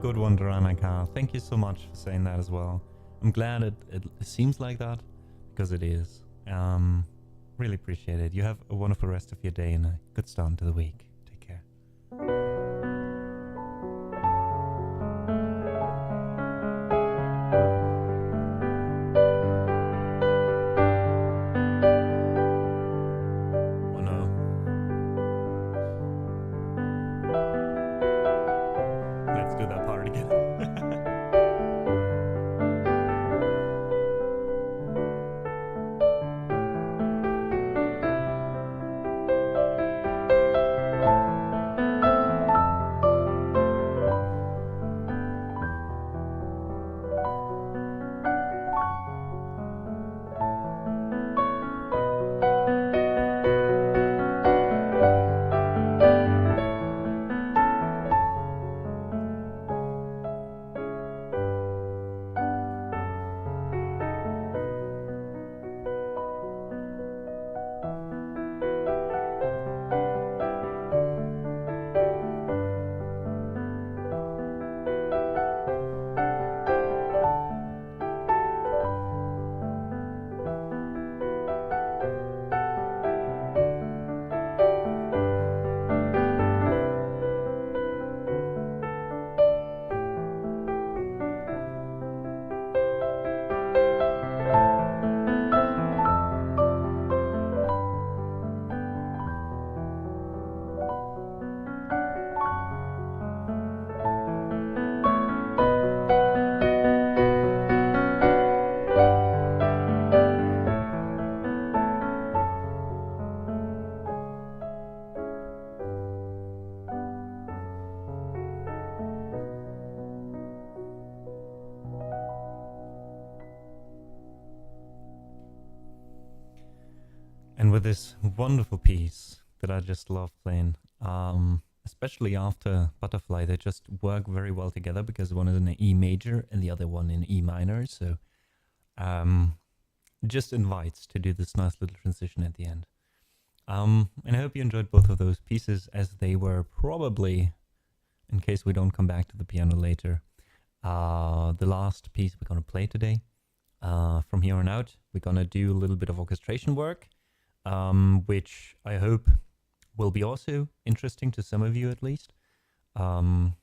good one, Veronica. Thank you so much for saying that as well. I'm glad it seems like that, because it is. Really appreciate it. You have a wonderful rest of your day and a good start to the week. Take care. Oh no. Let's do that part again. And with this wonderful piece that I just love playing, especially after Butterfly, they just work very well together because one is in an E major and the other one in E minor. So just invites to do this nice little transition at the end. And I hope you enjoyed both of those pieces, as they were probably, in case we don't come back to the piano later, the last piece we're going to play today. From here on out, we're going to do a little bit of orchestration work, which I hope will be also interesting to some of you at least, and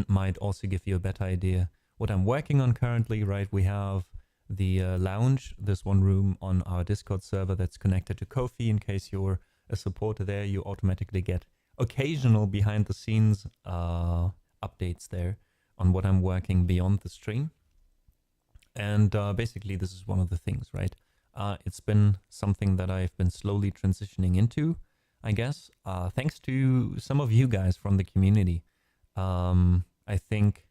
might also give you a better idea what I'm working on currently, right? We have the lounge, this one room on our Discord server that's connected to Ko-fi. In case you're a supporter there, you automatically get occasional behind the scenes updates there on what I'm working beyond the stream. And basically this is one of the things, right? It's been something that I've been slowly transitioning into, I guess, thanks to some of you guys from the community. I think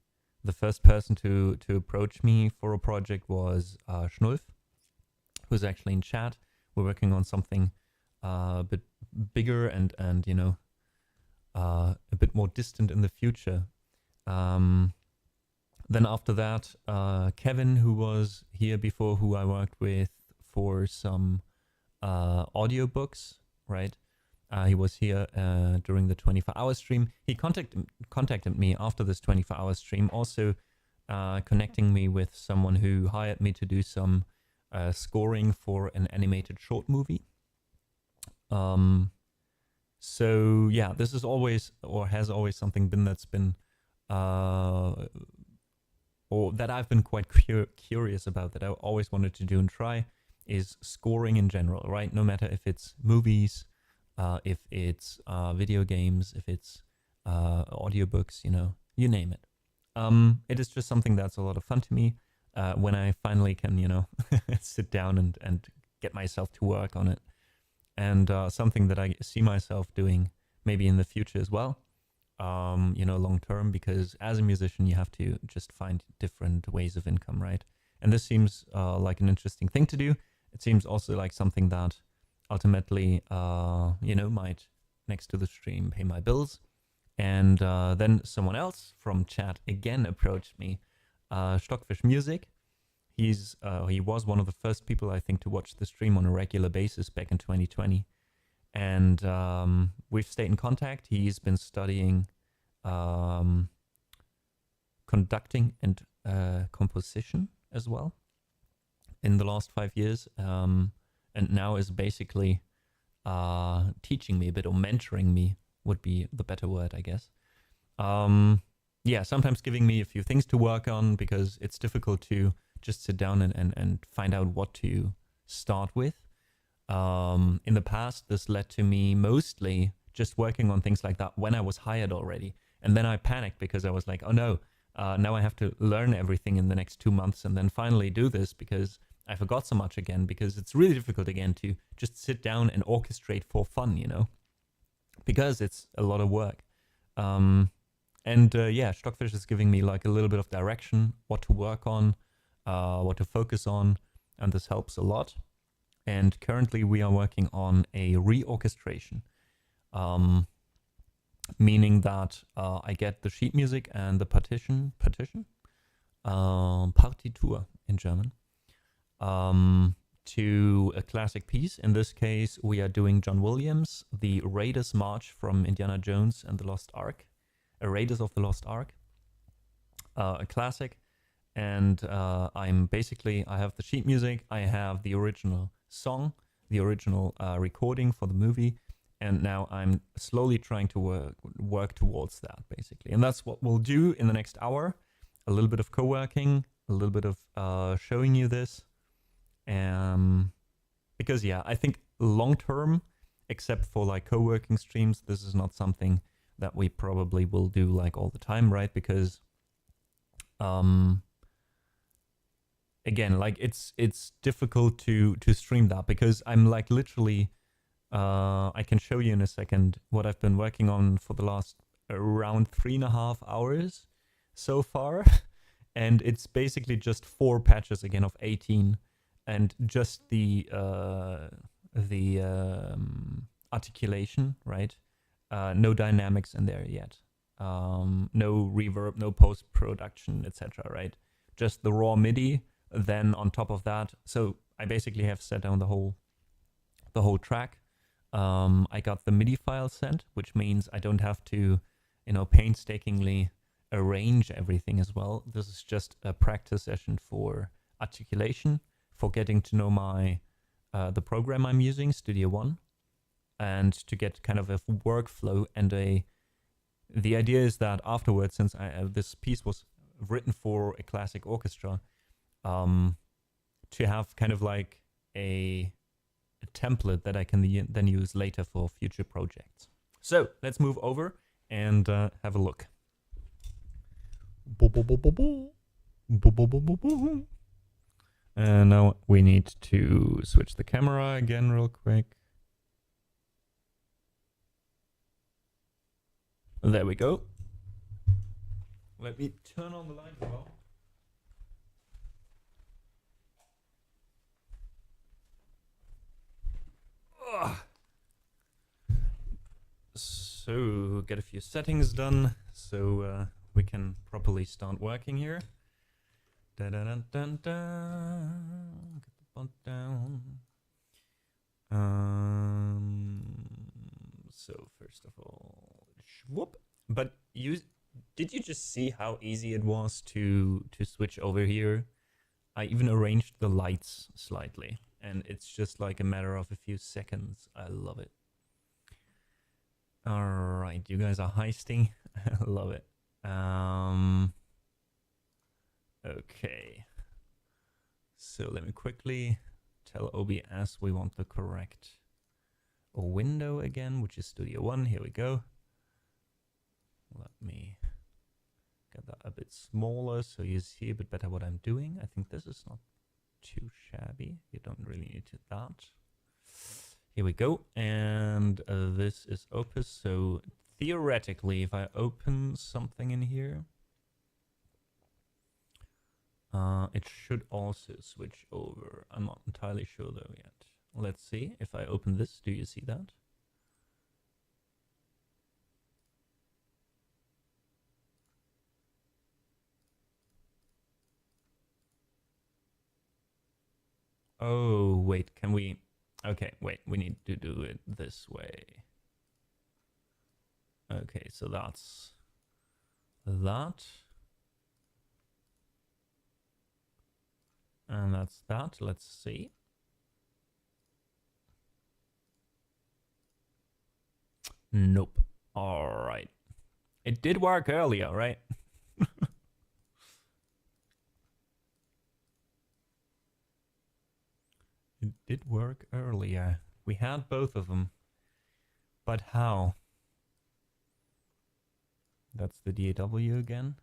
the first person to approach me for a project was 𝙢𝙤𝙣𝙙𝙖𝙮, who's actually in chat. We're working on something a bit bigger and you know, a bit more distant in the future. Then after that, Kevin, who was here before, who I worked with for some audiobooks, right? He was here during the 24-hour stream. He contacted me after this 24-hour stream, also connecting me with someone who hired me to do some scoring for an animated short movie. So yeah, this is always, or has always something been that's been, or that I've been quite curious about, that I always wanted to do and try, is scoring in general, right? No matter if it's movies, if it's video games, if it's audiobooks, you know, you name it. It is just something that's a lot of fun to me when I finally can, you know, sit down and get myself to work on it. And something that I see myself doing maybe in the future as well, you know, long term, because as a musician, you have to just find different ways of income, right? And this seems like an interesting thing to do. It seems also like something that ultimately, you know, might, next to the stream, pay my bills. And then someone else from chat again approached me, Stockfish Music. He was one of the first people, I think, to watch the stream on a regular basis back in 2020. And we've stayed in contact. He's been studying conducting and composition as well in the last 5 years, and now is basically teaching me a bit, or mentoring me would be the better word, I guess. Yeah, sometimes giving me a few things to work on, because it's difficult to just sit down and find out what to start with. In the past, this led to me mostly just working on things like that when I was hired already. And then I panicked because I was like, oh no, now I have to learn everything in the next 2 months and then finally do this because I forgot so much again, because it's really difficult again to just sit down and orchestrate for fun, you know, because it's a lot of work. Yeah, Stockfish is giving me like a little bit of direction, what to work on, what to focus on, and this helps a lot. And currently we are working on a reorchestration, meaning that I get the sheet music and the partitur in German, to a classic piece. In this case, we are doing John Williams, the Raiders March from Indiana Jones and the Lost Ark, Raiders of the Lost Ark, a classic. And I have the sheet music, I have the original song, the original recording for the movie, and now I'm slowly trying to work towards that, basically. And that's what we'll do in the next hour. A little bit of co-working, a little bit of showing you this. Because yeah, I think long term, except for like co-working streams, this is not something that we probably will do like all the time, right? Because again, like it's difficult to stream that, because I'm like literally I can show you in a second what I've been working on for the last around 3.5 hours so far. And it's basically just 4 patches again of 18, and just the articulation, right? No dynamics in there yet. No reverb, no post-production, etc., right? Just the raw MIDI. Then on top of that, so I basically have set down the whole track. I got the MIDI file sent, which means I don't have to, you know, painstakingly arrange everything as well. This is just a practice session for articulation, for getting to know my the program I'm using, Studio One, and to get kind of a workflow. And the idea is that afterwards, since this piece was written for a classic orchestra, to have kind of like a template that I can then use later for future projects. So let's move over and have a look. And now we need to switch the camera again real quick. There we go. Let me turn on the light as well. So get a few settings done so we can properly start working here. Get the font down. So first of all, whoop. But did you just see how easy it was to switch over here? I even arranged the lights slightly, and it's just like a matter of a few seconds. I love it. All right, you guys are heisting. I love it. Okay. So let me quickly tell OBS we want the correct window again, which is Studio One. Here we go. Let me get that a bit smaller so you see a bit better what I'm doing. I think this is not too shabby. You don't really need that. Here we go. And this is Opus. So theoretically, if I open something in here, it should also switch over. I'm not entirely sure though yet. Let's see. If I open this, do you see that? Oh, wait, can we... Okay, wait, we need to do it this way. Okay, so that's that. And that's that. Let's see. Nope. All right. It did work earlier, right? It did work earlier. We had both of them. But how? That's the DAW again.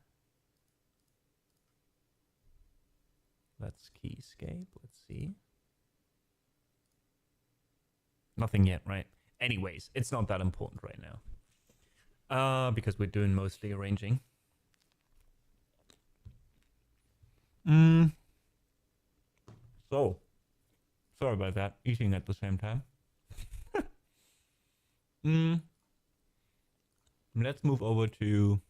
Let's keyscape. Let's see. Nothing yet, right? Anyways, it's not that important right now. Because we're doing mostly arranging. So, sorry about that. Eating at the same time. Let's move over to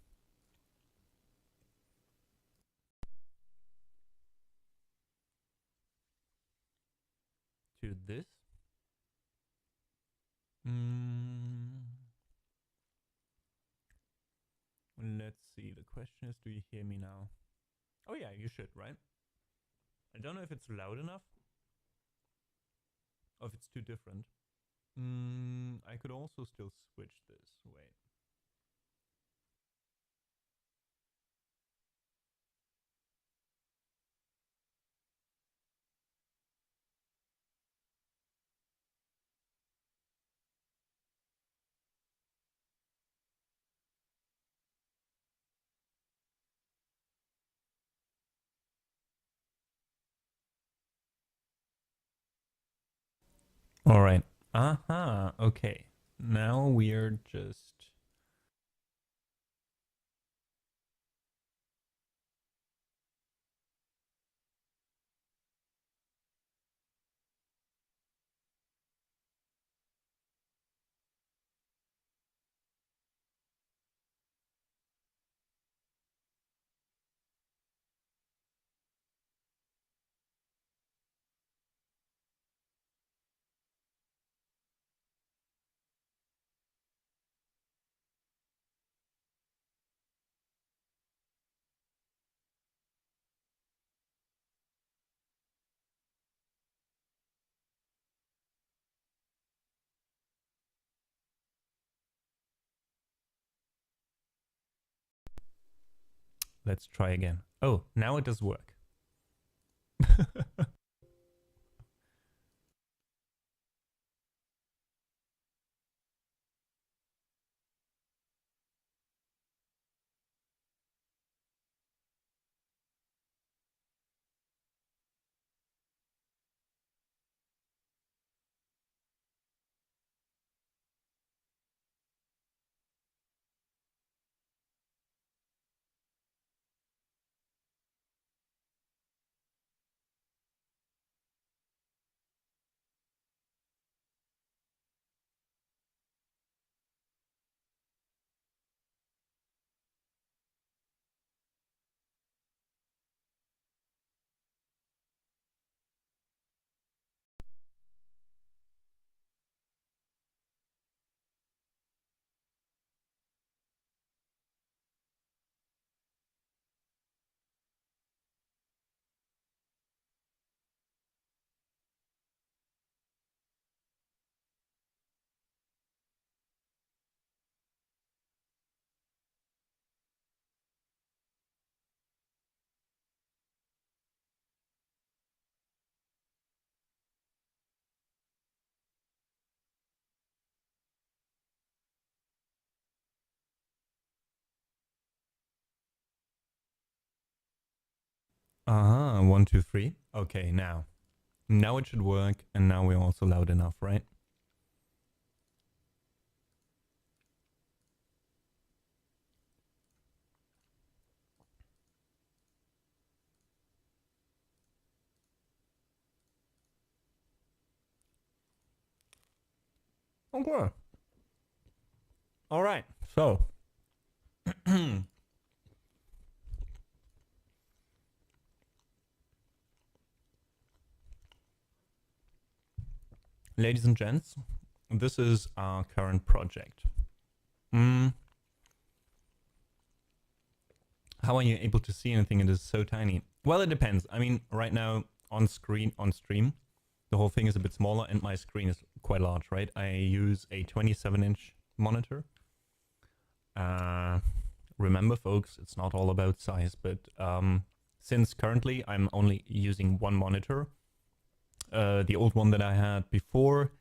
this. Let's see. The question is, do you hear me now? Oh yeah, you should, right? I don't know if it's loud enough or if it's too different. I could also still switch this. Wait. All right. Aha. Okay. Now we're just... Let's try again. Oh, now it does work. Ah, 1, 2, 3. Okay, now. Now it should work, and now we're also loud enough, right? Okay. All right, so. Ladies and gents, this is our current project. How are you able to see anything? It is so tiny. Well, it depends. I mean, right now on stream, the whole thing is a bit smaller and my screen is quite large, right? I use a 27-inch monitor. Remember, folks, it's not all about size, but since currently I'm only using one monitor, the old one that I had before,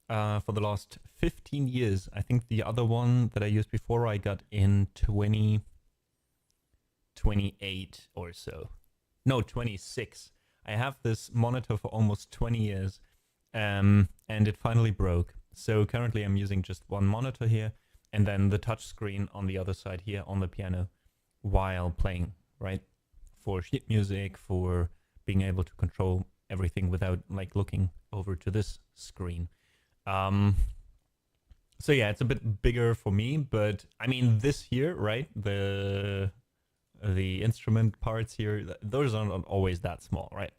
for the last 15 years, I think the other one that I used before I got in 2028 or so. No, 26. I have this monitor for almost 20 years, and it finally broke. So currently I'm using just one monitor here, and then the touch screen on the other side here on the piano while playing, right? For sheet music, for being able to control everything without like looking over to this screen. So yeah, it's a bit bigger for me, but I mean this here, right? The instrument parts here, those are not always that small, right?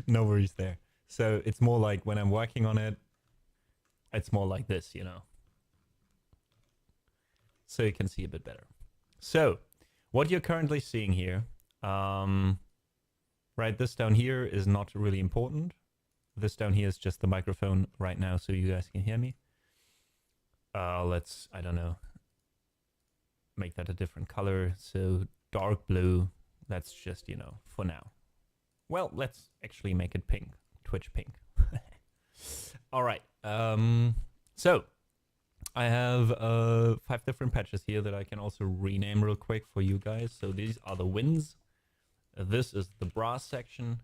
No worries there. So it's more like when I'm working on it, it's more like this, you know. So you can see a bit better. So what you're currently seeing here, right, this down here is not really important. This down here is just the microphone right now so you guys can hear me. Let's, I don't know, make that a different color. So dark blue, that's just, you know, for now. Well, let's actually make it pink, Twitch pink. All right. So I have 5 different patches here that I can also rename real quick for you guys. So these are the winds. This is the brass section.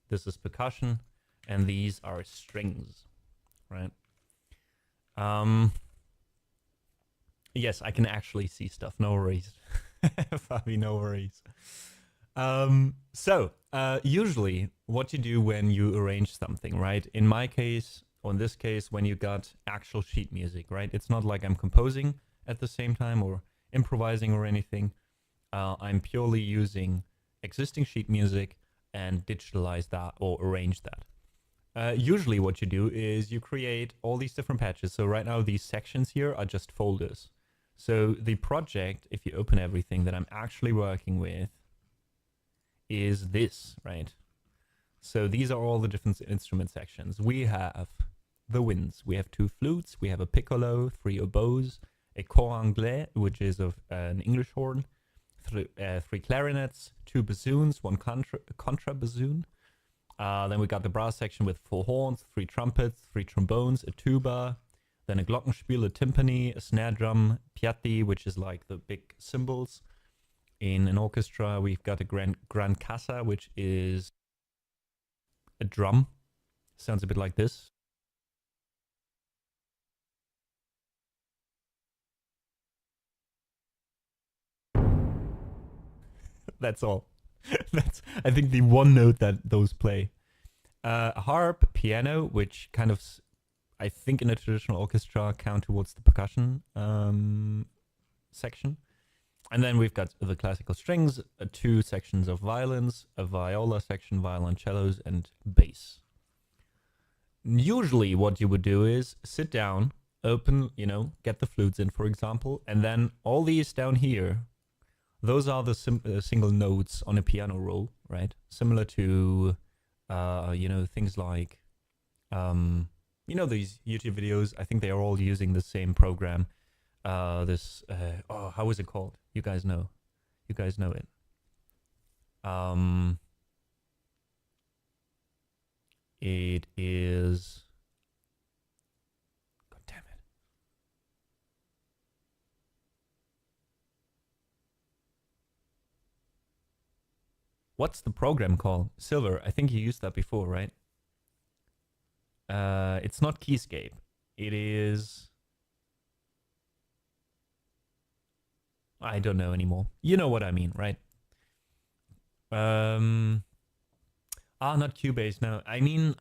This is percussion. And these are strings, right? Yes, I can actually see stuff. No worries. Fabi, no worries. So usually what you do when you arrange something, right? In my case, or in this case, when you got actual sheet music, right? It's not like I'm composing at the same time or improvising or anything. I'm purely using existing sheet music and digitalize that or arrange that. Usually what you do is you create all these different patches. So right now these sections here are just folders. So the project, if you open everything that I'm actually working with, is this, right? So these are all the different instrument sections. We have the winds. We have 2 flutes. We have a piccolo, 3 oboes, a 𝙢𝙤𝙣𝙙𝙦, which is of an English horn, 3 clarinets, 2 bassoons, 1 contra bassoon. Then we got the brass section with 4 horns, 3 trumpets, 3 trombones, a tuba, then a glockenspiel, a timpani, a snare drum, piatti, which is like the big cymbals. In an orchestra, we've got a gran cassa, which is a drum. Sounds a bit like this. That's all. That's, I think, the one note that those play. Harp, piano, which kind of, I think in a traditional orchestra count towards the percussion section. And then we've got the classical strings, 2 sections of violins, a viola section, violoncellos, and bass. Usually what you would do is sit down, open, you know, get the flutes in, for example, and then all these down here, those are the single notes on a piano roll, right? Similar to, you know, things like, you know, these YouTube videos, I think they are all using the same program. Oh, how is it called? You guys know. You guys know it. It is... God damn it. What's the program called? Silver. I think you used that before, right? It's not Keyscape. It is... I don't know anymore. You know what I mean, right? Not Cubase, no. I mean,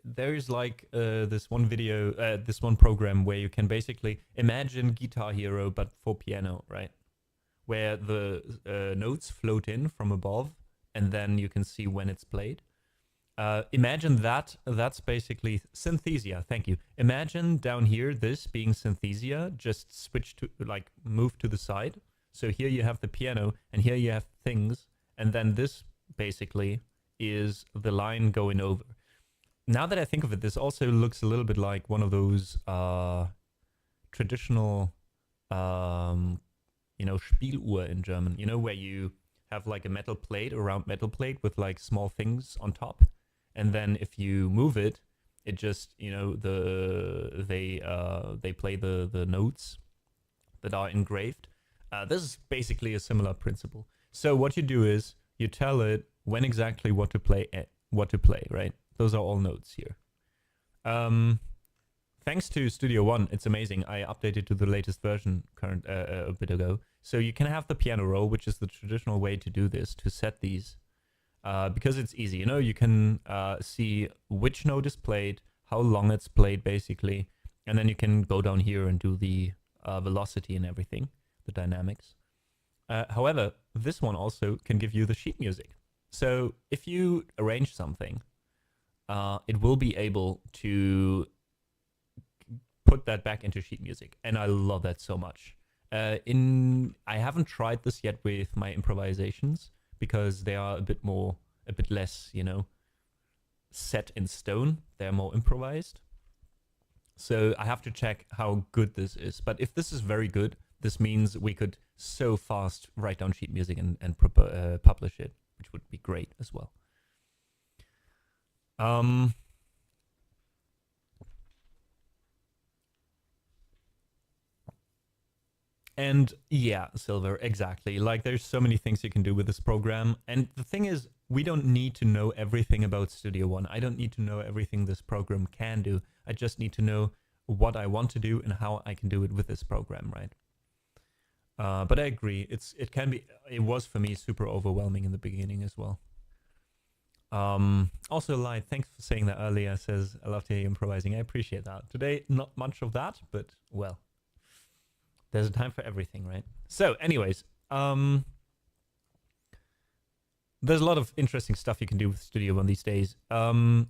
there's like this one video, this one program where you can basically imagine Guitar Hero, but for piano, right? Where the notes float in from above, and then you can see when it's played. Imagine that, that's basically Synthesia, thank you. Imagine down here, this being Synthesia, just switch to, like, move to the side. So here you have the piano, and here you have things, and then this basically is the line going over. Now that I think of it, this also looks a little bit like one of those traditional, you know, Spieluhr in German, you know, where you have like a metal plate, a round metal plate with like small things on top. And then if you move it, it just, you know, they play the notes that are engraved. This is basically a similar principle. So what you do is you tell it when exactly what to play, right? Those are all notes here. Thanks to Studio One, it's amazing. I updated to the latest version a bit ago. So you can have the piano roll, which is the traditional way to do this, to set these. Because it's easy, you know, you can see which note is played, how long it's played, basically. And then you can go down here and do the velocity and everything, the dynamics. However, this one also can give you the sheet music. So if you arrange something, it will be able to put that back into sheet music. And I love that so much. I haven't tried this yet with my improvisations because they are a bit less, you know, set in stone. They're more improvised. So I have to check how good this is. But if this is very good, this means we could so fast write down sheet music and publish it, which would be great as well. And yeah, Silver, exactly. Like there's so many things you can do with this program. And the thing is, we don't need to know everything about Studio One. I don't need to know everything this program can do. I just need to know what I want to do and how I can do it with this program, right? But I agree. It was for me super overwhelming in the beginning as well. Also, Light, thanks for saying that earlier. Says, I love to hear you improvising. I appreciate that. Today, not much of that, but well, there's a time for everything, right? So anyways, there's a lot of interesting stuff you can do with Studio One these days. One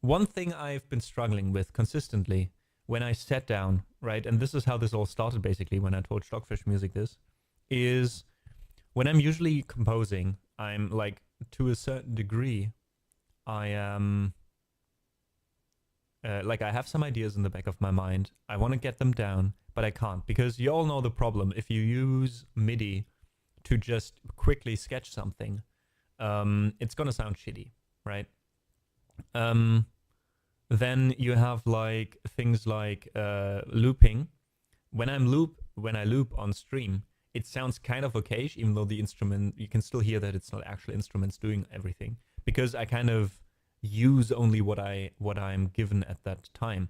thing I've been struggling with consistently when I sat down, right, and this is how this all started basically when I told Stockfish Music this, is when I'm usually composing, I'm like, to a certain degree, I am, like I have some ideas in the back of my mind. I want to get them down, but I can't, because you all know the problem. If you use MIDI to just quickly sketch something, it's going to sound shitty, right? Then you have like things like looping. When I loop on stream, it sounds kind of okay, even though the instrument, you can still hear that it's not actual instruments doing everything, because I kind of use only what I'm given at that time.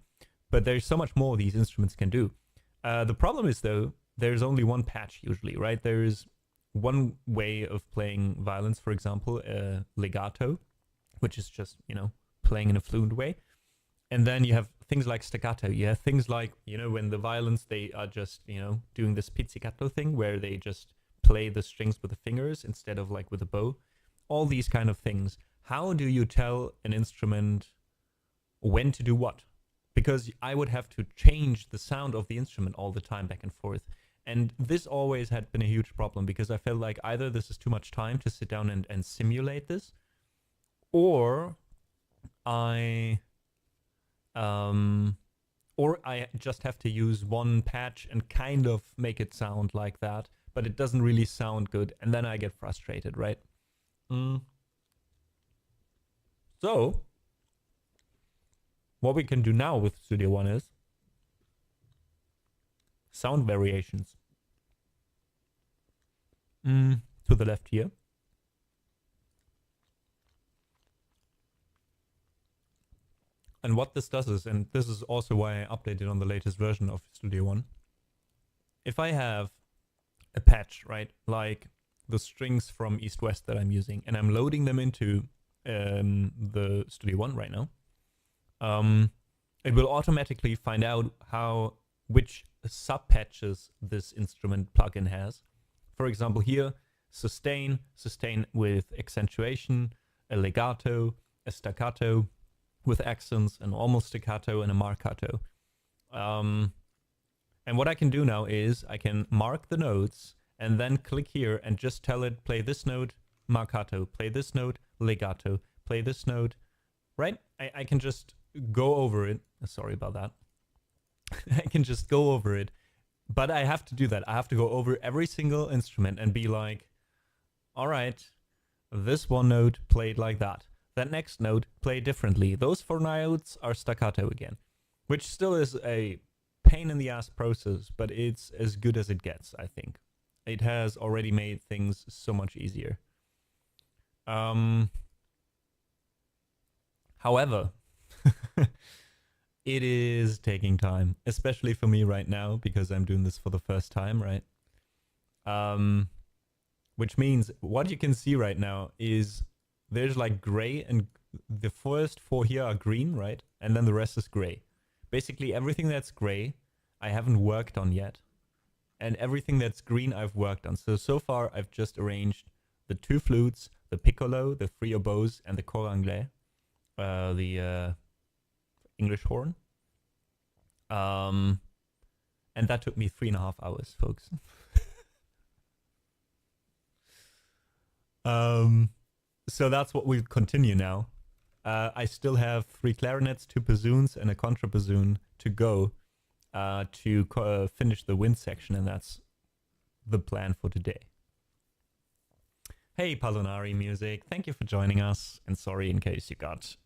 But there's so much more these instruments can do. The problem is though, there's only one patch usually, right? There's one way of playing violins, for example, legato, which is just, you know, playing in a fluent way. And then you have things like staccato. You have things like, you know, when the violins, they are just, you know, doing this pizzicato thing where they just play the strings with the fingers instead of like with a bow. All these kind of things. How do you tell an instrument when to do what? Because I would have to change the sound of the instrument all the time back and forth. And this always had been a huge problem because I felt like either this is too much time to sit down and simulate this, or I just have to use one patch and kind of make it sound like that, but it doesn't really sound good, and then I get frustrated, right? So, what we can do now with Studio One is sound variations. To the left here. And what this does is, and this is also why I updated on the latest version of Studio One. If I have a patch, right, like the strings from East West that I'm using, and I'm loading them into the Studio One right now, it will automatically find out which sub-patches this instrument plugin has. For example, here, sustain with accentuation, a legato, a staccato, with accents, an almost staccato, and a marcato. And what I can do now is I can mark the notes and then click here and just tell it, play this note, marcato, play this note, legato, play this note, right? I can just go over it. Sorry about that. I can just go over it, but I have to do that. I have to go over every single instrument and be like, all right, this one note played like that. That next note played differently. Those 4 notes are staccato again, which still is a pain in the ass process, but it's as good as it gets, I think. It has already made things so much easier. However, it is taking time, especially for me right now, because I'm doing this for the first time, right? Which means what you can see right now is there's like gray, and the first 4 here are green, right? And then the rest is gray. Basically everything that's gray I haven't worked on yet. And everything that's green I've worked on. So far I've just arranged the 2 flutes, the piccolo, the 3 oboes, and the cor anglais, the English horn. And that took me 3.5 hours, folks. So that's what we'll continue now. I still have 3 clarinets, 2 bassoons, and a contrabassoon to go to finish the wind section, and that's the plan for today. Hey, 𝙤𝙤𝙤𝙦𝙤, thank you for joining us, and sorry in case you got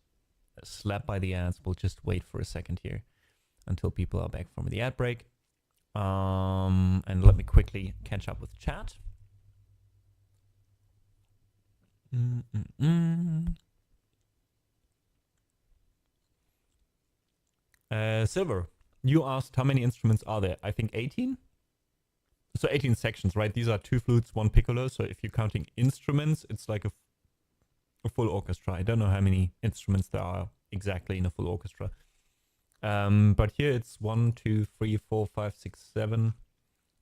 slapped by the ads. We'll just wait for a second here until people are back from the ad break. And let me quickly catch up with chat. Silver, you asked how many instruments are there? I think 18? So 18 sections, right? These are 2 flutes, 1 piccolo. So if you're counting instruments, it's like a full orchestra. I don't know how many instruments there are exactly in a full orchestra. But here it's 1, 2, 3, 4, 5, 6, 7,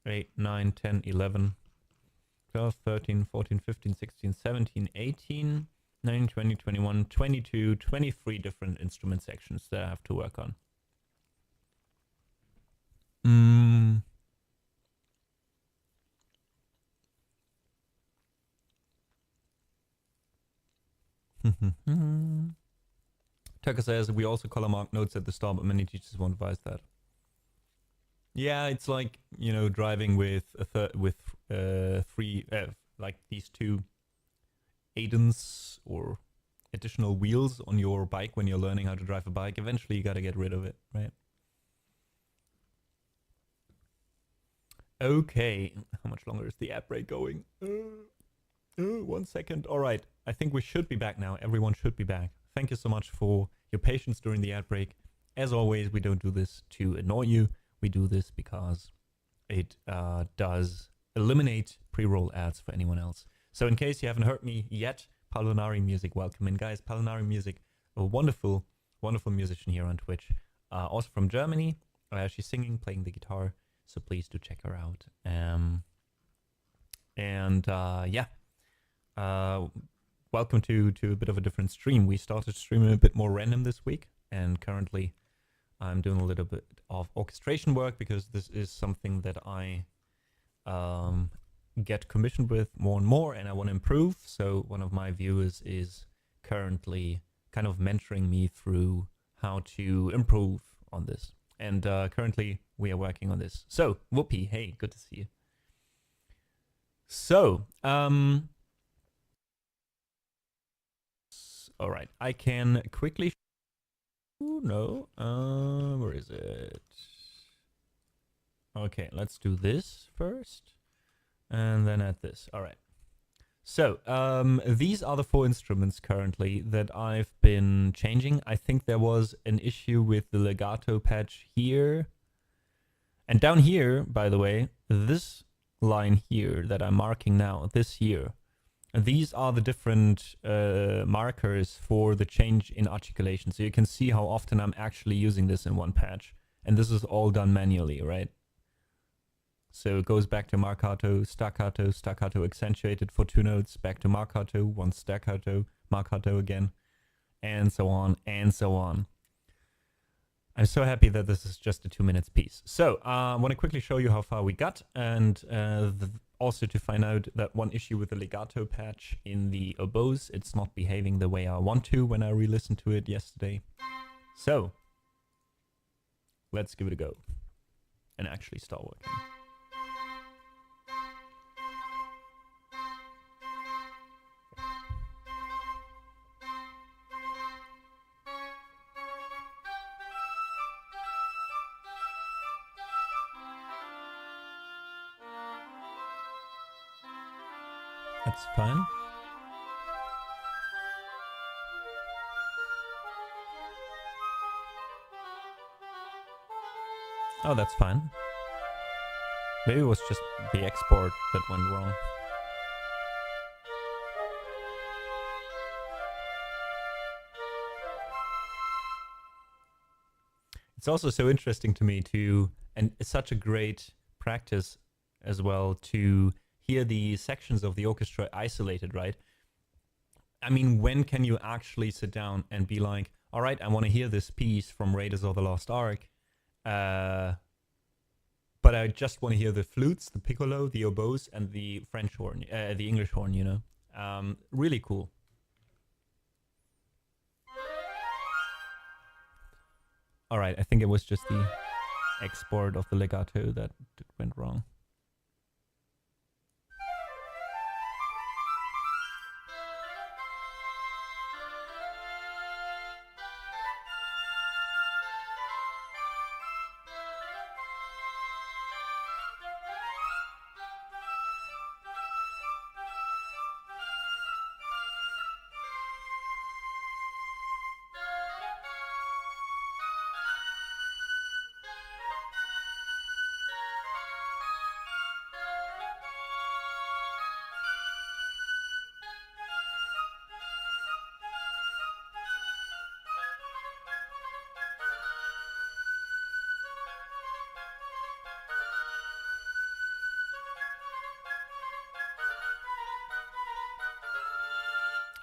8, 9, 10, 11, 12, 13, 14, 15, 16, 17, 18, 19, 20, 21, 22, 23 different instrument sections that I have to work on. Tucker says we also color mark notes at the start, but many teachers won't advise that. Yeah, it's like, you know, driving with three like these 2 aidance or additional wheels on your bike when you're learning how to drive a bike. Eventually you got to get rid of it, right? Okay, how much longer is the ad break going? 1 second. All right, I think we should be back now. Everyone should be back. Thank you so much for your patience during the ad break. As always, we don't do this to annoy you. We do this because it does eliminate pre-roll ads for anyone else. So in case you haven't heard me yet, 𝙤𝙤𝙤𝙦, welcome in, guys. 𝙤𝙤𝙤𝙦, a wonderful, wonderful musician here on Twitch. Also from Germany. She's singing, playing the guitar. So please do check her out. Welcome to a bit of a different stream. We started streaming a bit more random this week, and currently I'm doing a little bit of orchestration work because this is something that I get commissioned with more and more, and I want to improve. So one of my viewers is currently kind of mentoring me through how to improve on this. And currently we are working on this. So, Whoopi, hey, good to see you. So, all right, I can quickly. Oh no, where is it? Okay, let's do this first, and then add this. All right. So, these are the 4 instruments currently that I've been changing. I think there was an issue with the legato patch here. And down here, by the way, this line here that I'm marking now, this here, these are the different markers for the change in articulation. So you can see how often I'm actually using this in one patch. And this is all done manually, right? So it goes back to marcato, staccato accentuated for 2 notes, back to marcato, 1 staccato, marcato again, and so on and so on. I'm so happy that this is just a 2 minutes piece. So I want to quickly show you how far we got, and also to find out that one issue with the legato patch in the oboes. It's not behaving the way I want to when I re-listened to it yesterday. So, let's give it a go and actually start working. That's fine. Oh, that's fine. Maybe it was just the export that went wrong. It's also so interesting to me to, and it's such a great practice as well, to hear the sections of the orchestra isolated, right? I mean, when can you actually sit down and be like, all right, I want to hear this piece from Raiders of the Lost Ark, but I just want to hear the flutes, the piccolo, the oboes, and the French horn, the English horn, you know? Really cool. All right, I think it was just the export of the legato that went wrong.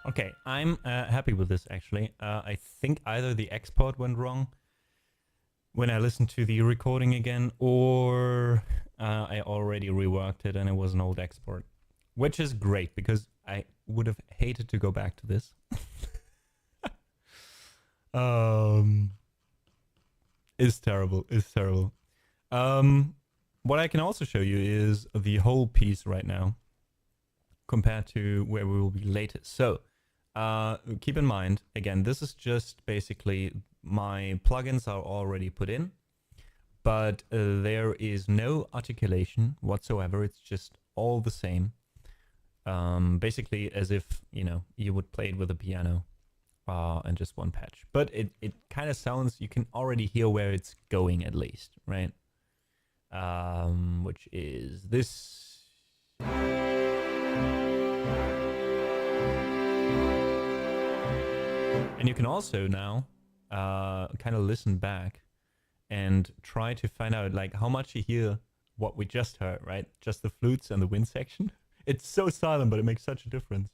Okay, I'm happy with this actually. I think either the export went wrong when I listened to the recording again, or I already reworked it and it was an old export. Which is great, because I would have hated to go back to this. It's terrible, it's terrible. What I can also show you is the whole piece right now, compared to where we will be later. So, keep in mind, again, this is just basically my plugins are already put in, but there is no articulation whatsoever. It's just all the same. Basically as if, you know, you would play it with a piano and just one patch. But it kind of sounds, you can already hear where it's going at least, right? Which is this. And you can also now kind of listen back and try to find out like how much you hear what we just heard, right? Just the flutes and the wind section. It's so silent, but it makes such a difference.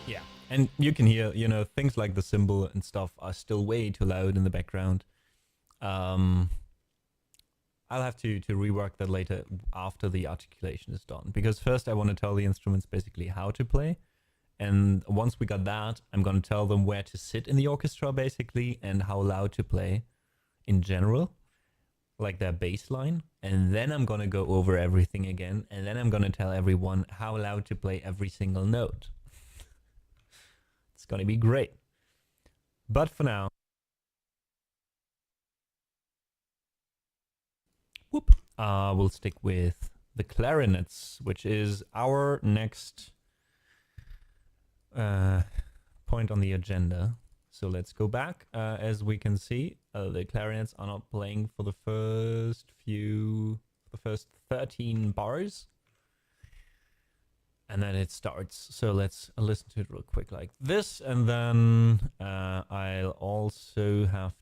Yeah, and you can hear, you know, things like the cymbal and stuff are still way too loud in the background. I'll have to rework that later after the articulation is done, because first I want to tell the instruments basically how to play, and once we got that, I'm going to tell them where to sit in the orchestra basically and how loud to play in general, like their bass line, and then I'm going to go over everything again, and then I'm going to tell everyone how loud to play every single note. It's going to be great. But for now, we'll stick with the clarinets, which is our next point on the agenda. So let's go back. As we can see, the clarinets are not playing for the first 13 bars. And then it starts. So let's listen to it real quick like this. And then I'll also have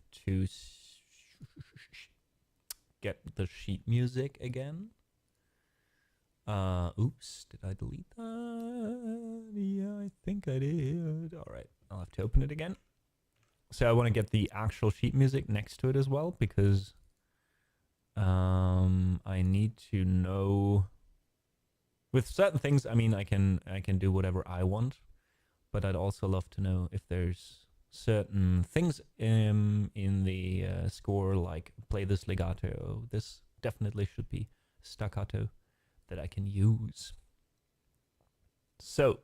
the sheet music again. Oops, did I delete that? Yeah, I think I did. All right, I'll have to open it again. So I want to get the actual sheet music next to it as well, because I need to know with certain things. I mean, I can do whatever I want, but I'd also love to know if there's certain things in the score, like play this legato. This definitely should be staccato, that I can use. So,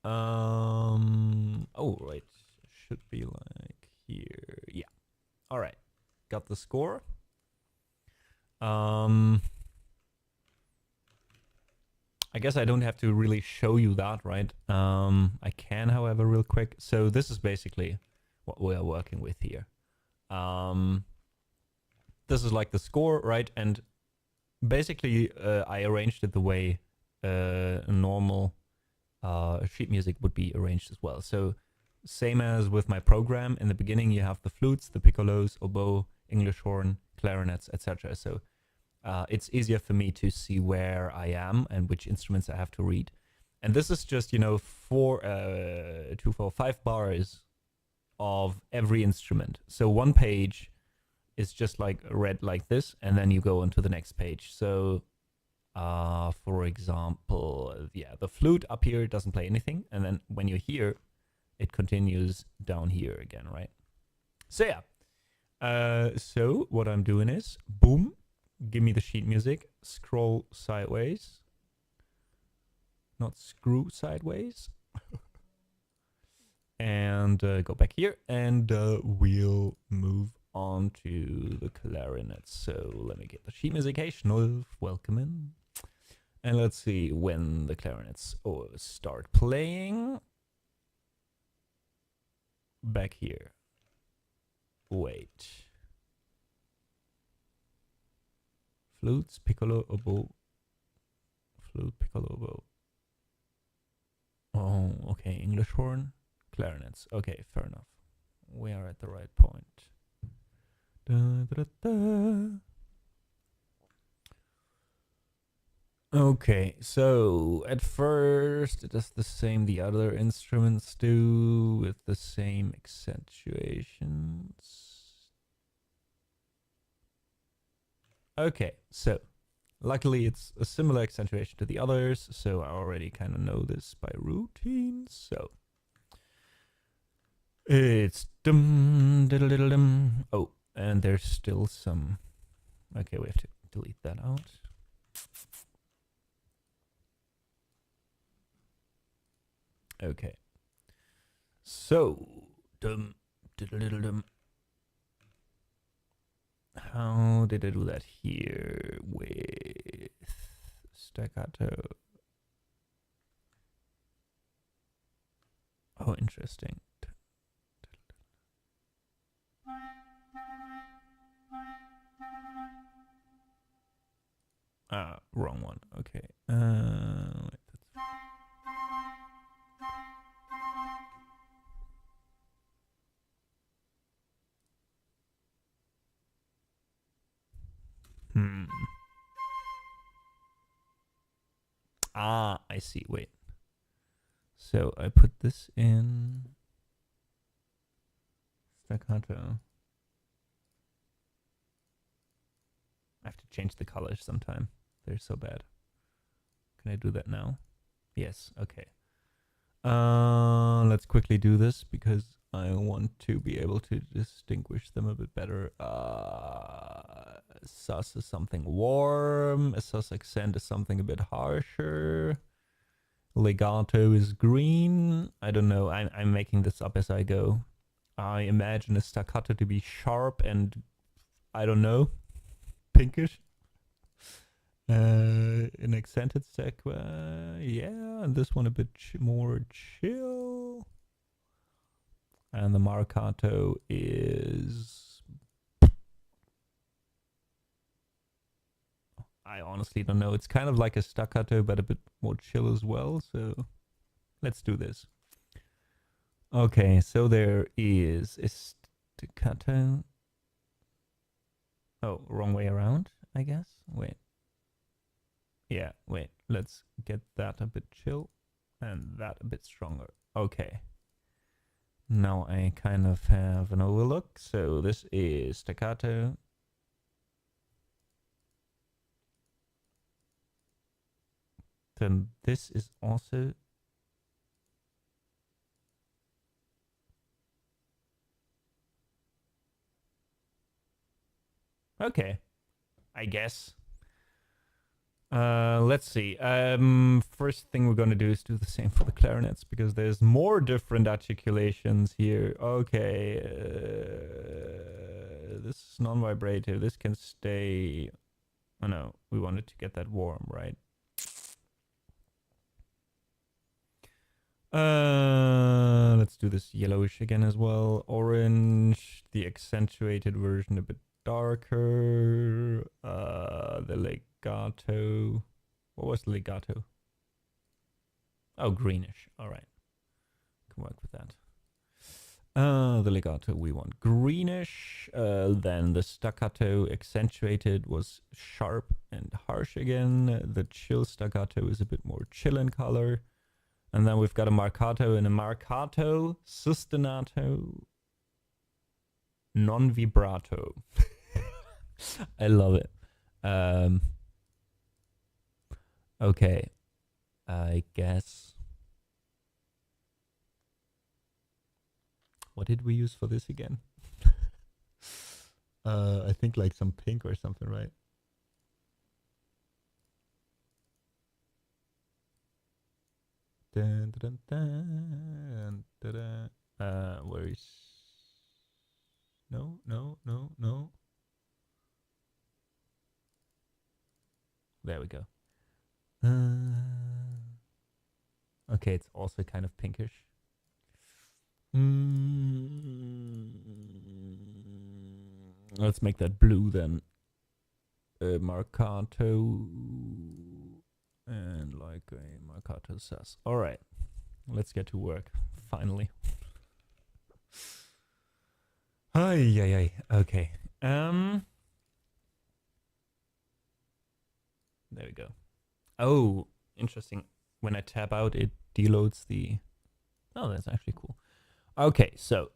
oh right, should be like here. Yeah. All right, got the score. I guess I don't have to really show you that, right? I can, however, real quick. So this is basically what we are working with here. This is like the score, right? And basically, I arranged it the way normal sheet music would be arranged as well. So same as with my program, in the beginning you have the flutes, the piccolos, oboe, English horn, clarinets, etc. So it's easier for me to see where I am and which instruments I have to read. And this is just, you know, 2, 4, 5 bars of every instrument. So one page is just like read like this, and then you go on to the next page. So for example, yeah, the flute up here doesn't play anything, and then when you're here, it continues down here again, right? So yeah, so what I'm doing is, boom, give me the sheet music, scroll sideways, not screw sideways, and go back here, and we'll move on to the clarinets. So let me get the sheet musication welcome in, and let's see when the clarinets start playing. Back here. Wait. Flutes, piccolo, oboe. Flute, piccolo, oboe. Oh, okay. English horn, clarinets. Okay, fair enough. We are at the right point. Da, da, da. Okay, so at first it does the same the other instruments do, with the same accentuations. Okay, so luckily it's a similar accentuation to the others, so I already kind of know this by routine. So it's dum diddle diddle dum. Oh, and there's still some. Okay, we have to delete that out. Okay, so dum diddle diddle dum. How did I do that here with staccato? Oh, interesting. Wrong one. Okay. Wait, I see. Wait. So I put this in staccato. I have to change the colors sometime. They're so bad. Can I do that now? Yes. Okay. Let's quickly do this because I want to be able to distinguish them a bit better. Sus is something warm. A sus accent is something a bit harsher. Legato is green. I don't know. I'm making this up as I go. I imagine a staccato to be sharp and, I don't know, pinkish. An accented yeah, and this one a bit more chill. And the marcato is, I honestly don't know. It's kind of like a staccato, but a bit more chill as well. So let's do this. Okay, so there is a staccato. Oh, wrong way around. I guess. Wait. Yeah, wait. Let's get that a bit chill and that a bit stronger. Okay. Now I kind of have an overlook. So this is staccato. Then this is also... Okay, I guess. Let's see. First thing we're gonna do is do the same for the clarinets because there's more different articulations here. Okay, this is non-vibrative. This can stay. Oh no, we wanted to get that warm, right? Let's do this yellowish again as well. Orange, the accentuated version a bit darker. The legato. What was the legato? Oh, greenish. All right. Can work with that. The legato we want greenish. Then the staccato accentuated was sharp and harsh again. The chill staccato is a bit more chill in color. And then we've got a marcato and a marcato, sostenido, non-vibrato. I love it. Okay, I guess. What did we use for this again? I think like some pink or something, right? Dun, dun, dun, dun, dun. Where is... No. There we go. Okay, it's also kind of pinkish. Let's make that blue then. Marcato. And like a marcato sus. All right, let's get to work. Finally. Ay. Okay. There we go. Oh, interesting. When I tap out, it deloads the... Oh, that's actually cool. Okay, so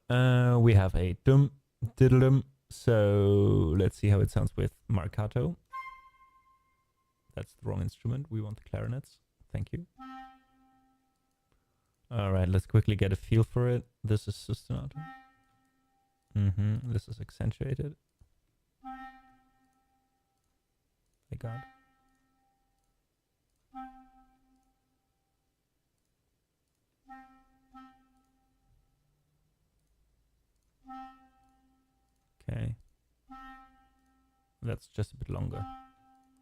we have a dum diddle-dum. So let's see how it sounds with marcato. That's the wrong instrument. We want the clarinets. Thank you. All right, let's quickly get a feel for it. This is sostenido. This is accentuated. Thank God. Okay. That's just a bit longer.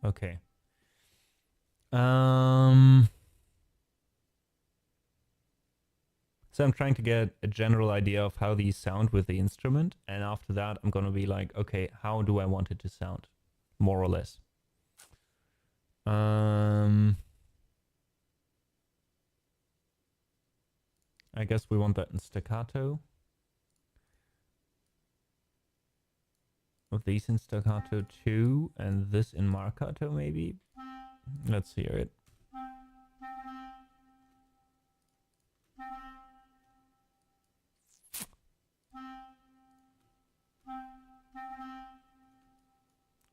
Okay. So I'm trying to get a general idea of how these sound with the instrument. And after that, I'm going to be like, okay, how do I want it to sound? More or less. I guess we want that in staccato. With these in staccato too, and this in marcato maybe. Let's hear it.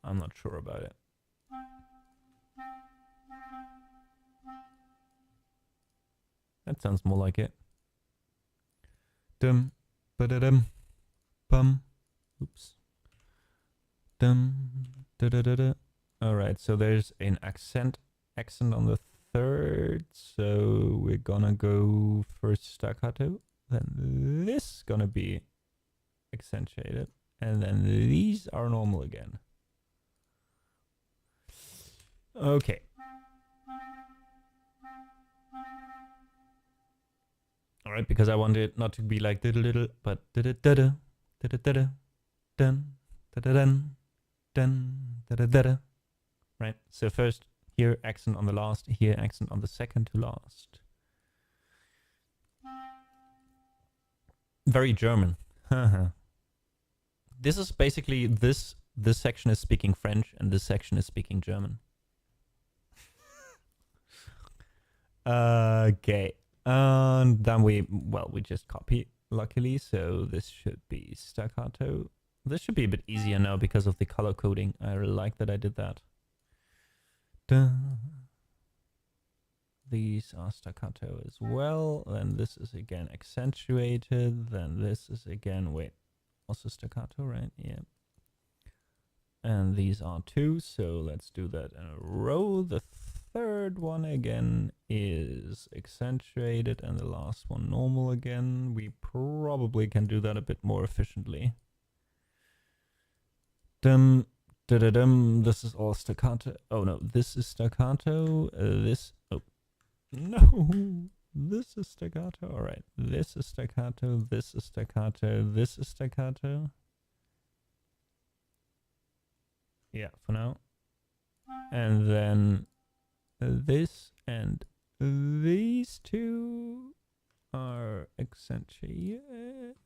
I'm not sure about it. That sounds more like it. Dum, ba-da-dum, bum. Oops. Dum, da-da-da-da. All right, so there's an accent on the third. So we're gonna go first staccato, then this gonna be accentuated, and then these are normal again. Okay. All right, because I want it not to be like diddle, but da-da-da-da, da-da-da-da, dun, da-da-dun, dun, da-da-da-da. Right, so first here accent on the last, here accent on the second to last. Very German. This is basically this this section is speaking French and this section is speaking German. Okay. And then we just copy, luckily. So this should be staccato. This should be a bit easier now because of the color coding. I really like that I did that. Dun. These are staccato as well. Then this is again accentuated. Then this is again, also staccato, right? Yeah. And these are too. So let's do that in a row. The third one again is accentuated and the last one normal again. We probably can do that a bit more efficiently. Dum, da da dum. This is all staccato. Oh no, this is staccato. No, this is staccato. All right, this is staccato. This is staccato. This is staccato. Yeah, for now. And then this and these two are accentuated.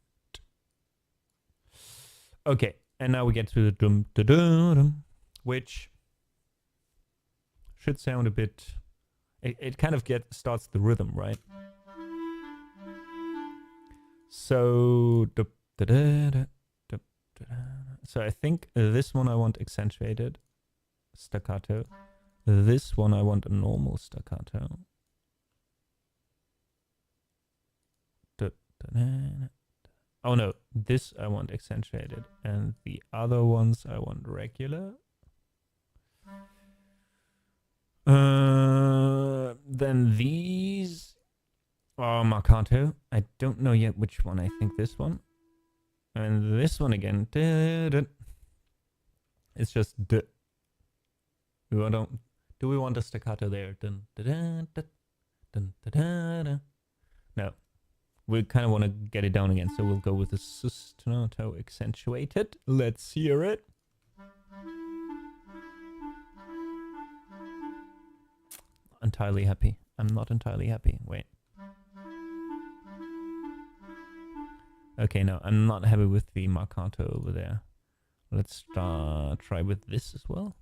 Okay, and now we get to the dum da dum, which should sound a bit. It kind of starts the rhythm, right? So so I think this one I want accentuated staccato. This one I want a normal staccato. Oh no, this I want accentuated, and the other ones I want regular. Then these are marcato. I don't know yet which one. I think this one. And this one again. It's just d. Do we want a staccato there? No. We kind of want to get it down again, so we'll go with the sustato accentuated. Let's hear it. Entirely happy. I'm not entirely happy. Wait. Okay, no, I'm not happy with the marcato over there. Let's try with this as well.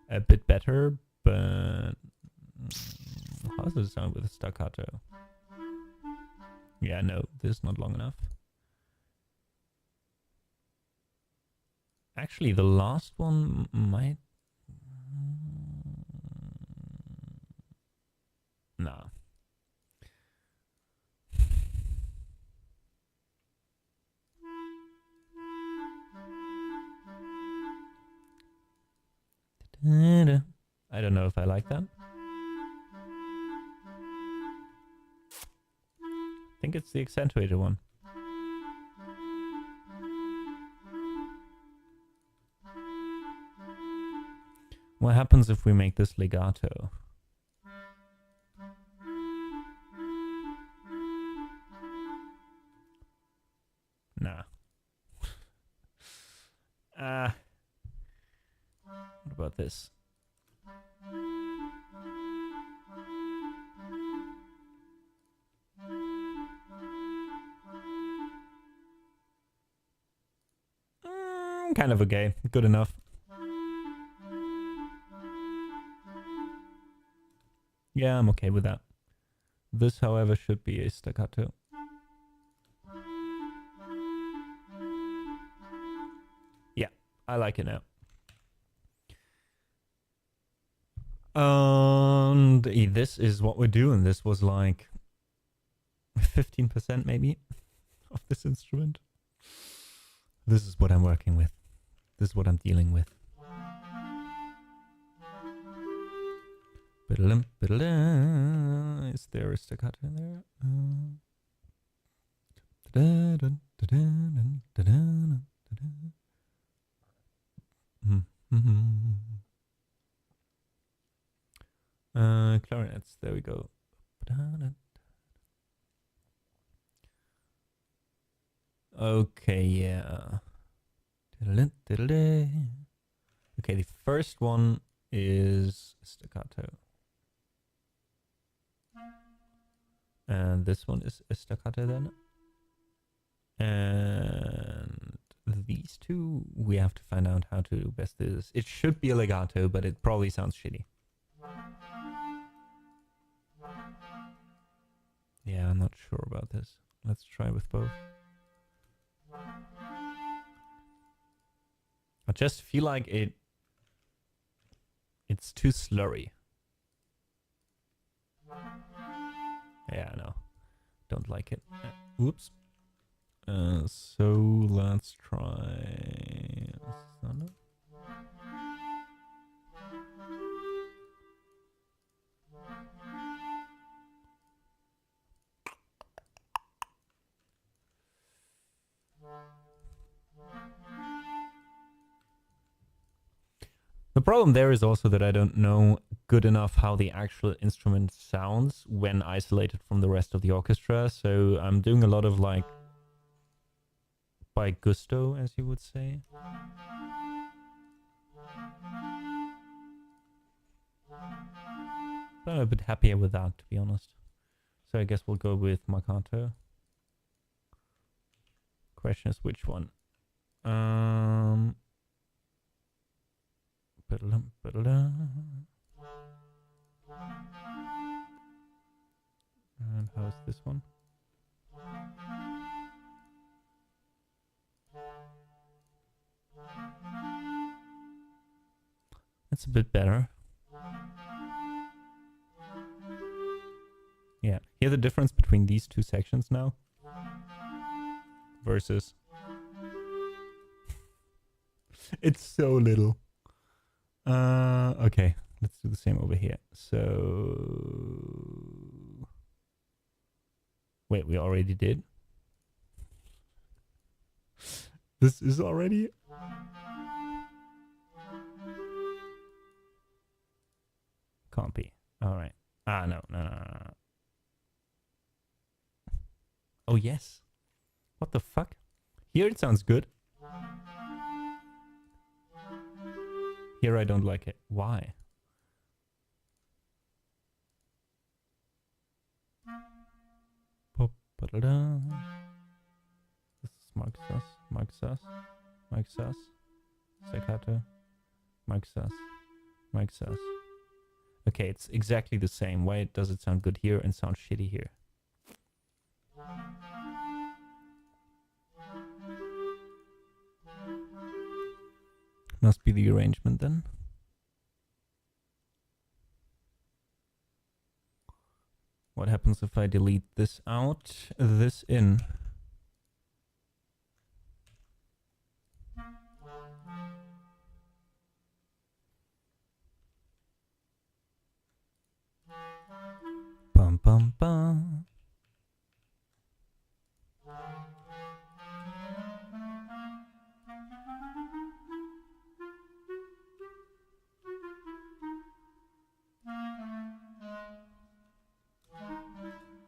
A bit better, but how does it sound with a staccato? Yeah, no, this is not long enough. Actually, the last one might... Nah. I don't know if I like that. I think it's the accentuated one. What happens if we make this legato? Nah. What about this? Kind of okay. Good enough. Yeah, I'm okay with that. This, however, should be a staccato. Yeah, I like it now. And this is what we're doing. This was like 15% maybe of this instrument. This is what I'm working with. This is what I'm dealing with. Is there a staccato in there? Clarinets, there we go. Okay, yeah. Okay, the first one is staccato. And this one is a staccato then. And these two, we have to find out how to do best this. It should be a legato, but it probably sounds shitty. Yeah, I'm not sure about this. Let's try with both. I just feel like it's too slurry. Yeah, I know. Don't like it. Oops. So let's try thunder. The problem there is also that I don't know good enough how the actual instrument sounds when isolated from the rest of the orchestra, so I'm doing a lot of like by gusto, as you would say. But I'm a bit happier with that, to be honest. So I guess we'll go with Marcato. Question is which one? And how's this one? It's a bit better. Yeah, hear the difference between these two sections now versus it's so little. Okay, let's do the same over here. So wait, we already did. This is already. Can't be. All right. Ah, no. Oh, yes. What the fuck? Here it sounds good. Here I don't like it. Why? Pop, ba-da-da. This is Mark Sus. Staccato. Mark Sus. Okay, it's exactly the same. Why does it sound good here and sound shitty here? Must be the arrangement then. What happens if I delete this out, this in? Bum bum bum.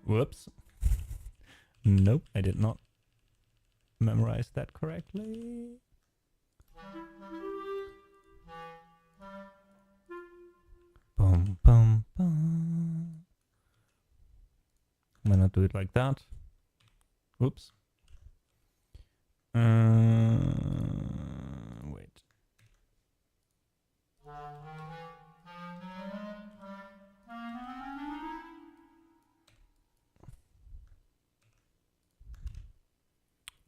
Whoops. Nope, I did not memorize that correctly. Bum bum bum. Why not do it like that? Whoops. Wait.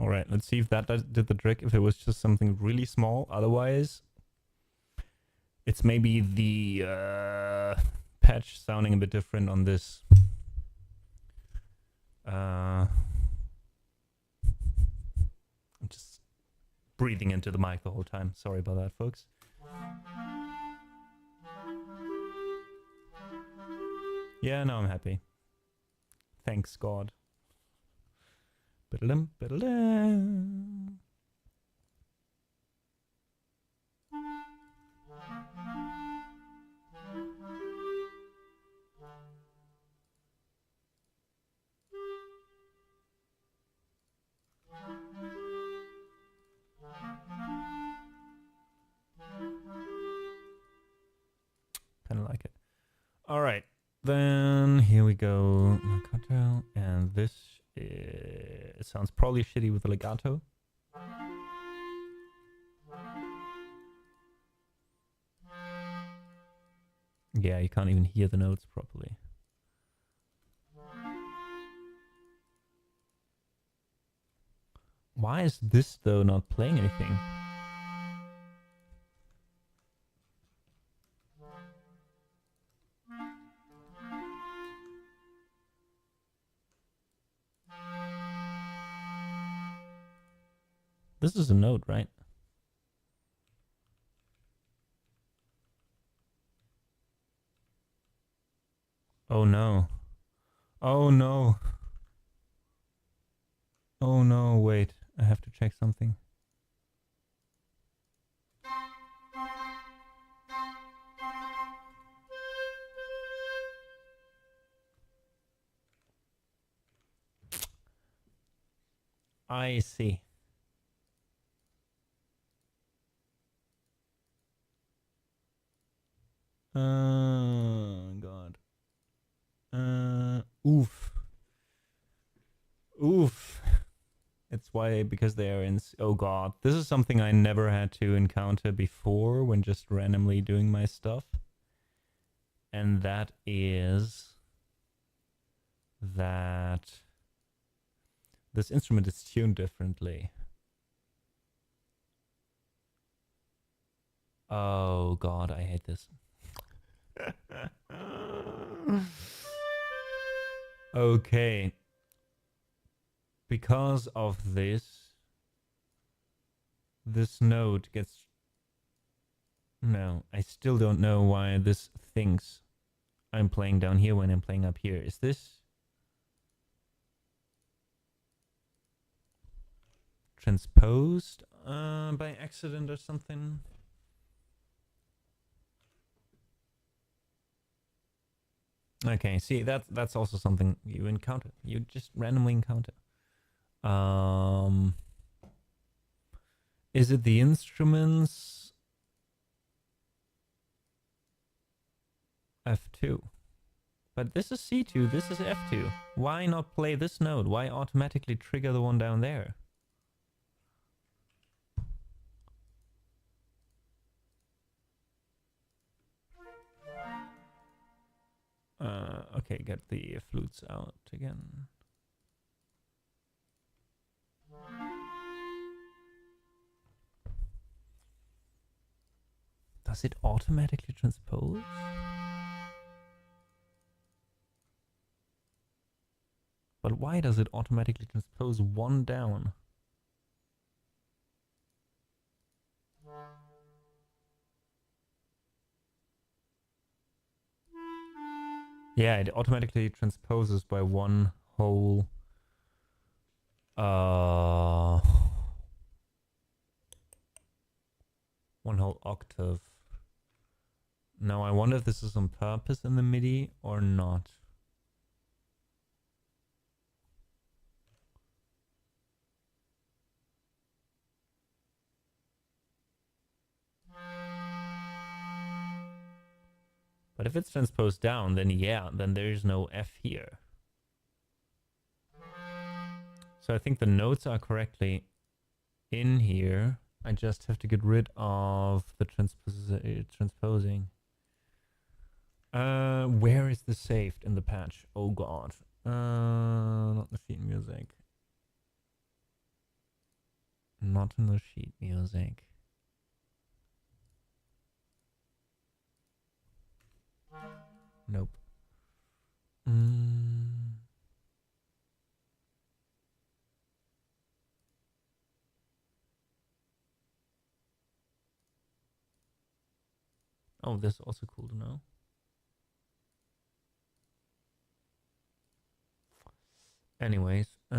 All right, let's see if that did the trick, if it was just something really small. Otherwise, it's maybe the patch sounding a bit different on this. I'm just breathing into the mic the whole time. Sorry about that, folks. Yeah, no, I'm happy. Thanks, God. Ba-da-dum, ba-da-dum. Kind of like it. All right, then here we go. Marcato, and this is it sounds probably shitty with the legato. Yeah, you can't even hear the notes properly. Why is this, though, not playing anything? This is a note, right? Oh no. Oh no. Oh no, wait. I have to check something. I see. God. Oof. Oof. It's why, because they are in... Oh god. This is something I never had to encounter before when just randomly doing my stuff. And that is... that... this instrument is tuned differently. Oh god, I hate this. Okay. Because of this note gets... No, I still don't know why this thinks I'm playing down here when I'm playing up here. Is this transposed by accident or something? Okay, see, that's also something you encounter. You just randomly encounter. Is it the instruments? F2. But this is C2, this is F2. Why not play this note? Why automatically trigger the one down there? Okay, get the flutes out again. Does it automatically transpose? But why does it automatically transpose one down? Yeah, it automatically transposes by one whole... one whole octave. Now I wonder if this is on purpose in the MIDI or not. But if it's transposed down, then yeah, then there's no F here. So I think the notes are correctly in here. I just have to get rid of the transposing. Where is this saved in the patch? Oh god. Not the sheet music. Not in the sheet music. Nope. Oh, this is also cool to know. Anyways, I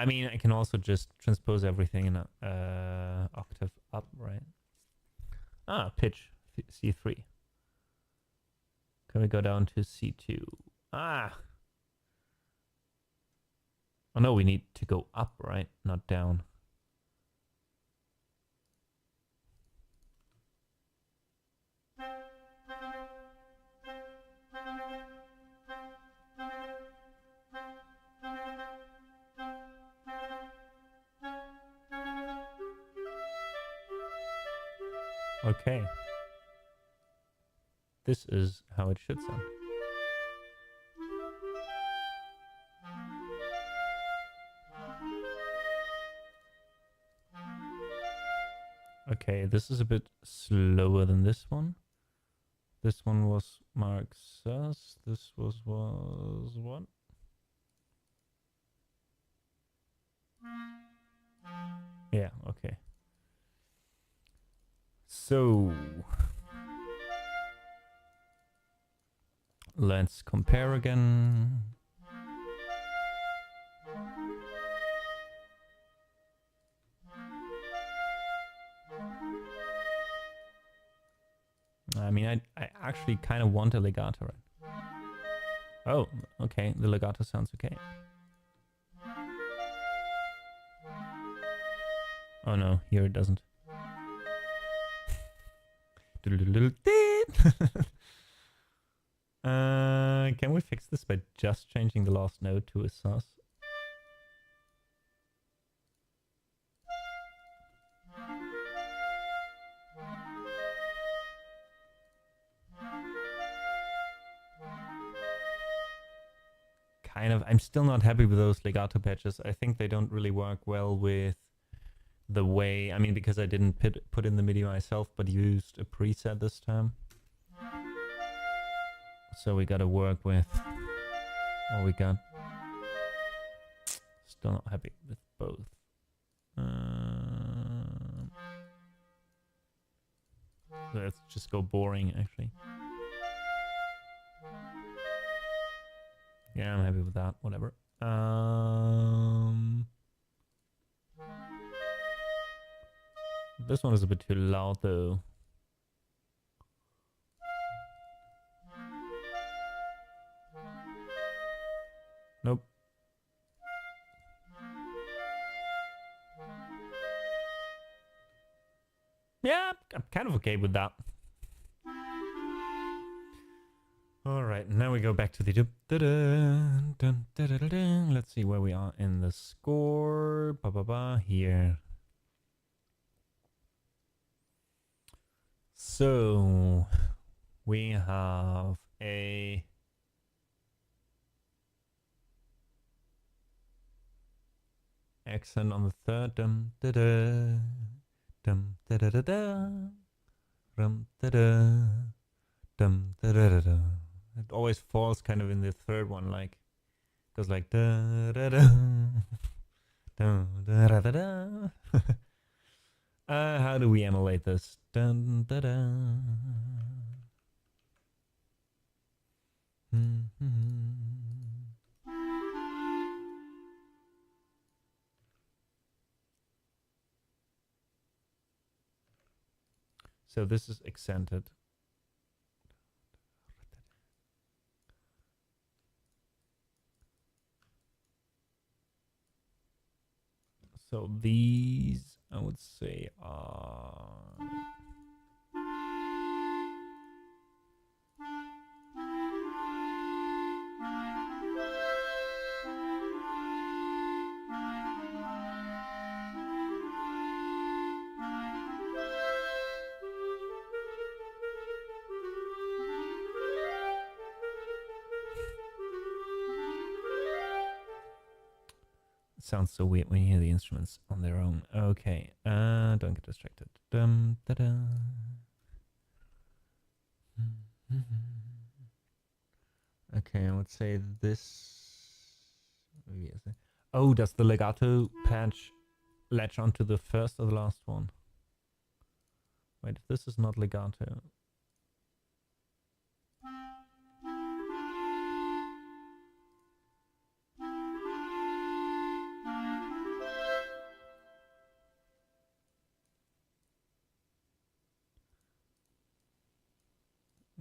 mean, I can also just transpose everything in a octave up, right? Ah, pitch C3. Can we go down to C2? Ah! Oh no, we need to go up, right? Not down. Okay. This is how it should sound. Okay, this is a bit slower than this one. This one was Mark Sus. This was what? Yeah, okay. So let's compare again. I mean, I actually kind of want a legato, right? Oh, okay, the legato sounds okay. Oh no, here it doesn't. Can we fix this by just changing the last note to a sus? Kind of. I'm still not happy with those legato patches. I think they don't really work well with the way, I mean, because I didn't put in the MIDI myself, but used a preset this time. So we gotta work with what we got. Still not happy with both. Let's just go boring, actually. Yeah, I'm happy with that. Whatever. This one is a bit too loud, though. Nope. Yeah, I'm kind of okay with that. All right, now we go back to the let's see where we are in the score. Here. So we have a accent on the third. It always falls kind of in the third one, like goes like da da da da da da da da. How do we emulate this? Dun, da, da. So this is accented. So these, I would say, are... Sounds so weird when you hear the instruments on their own. Okay, don't get distracted. Dum, da, da. Okay, I would say this. Oh, does the legato patch latch onto the first or the last one? Wait, if this is not legato.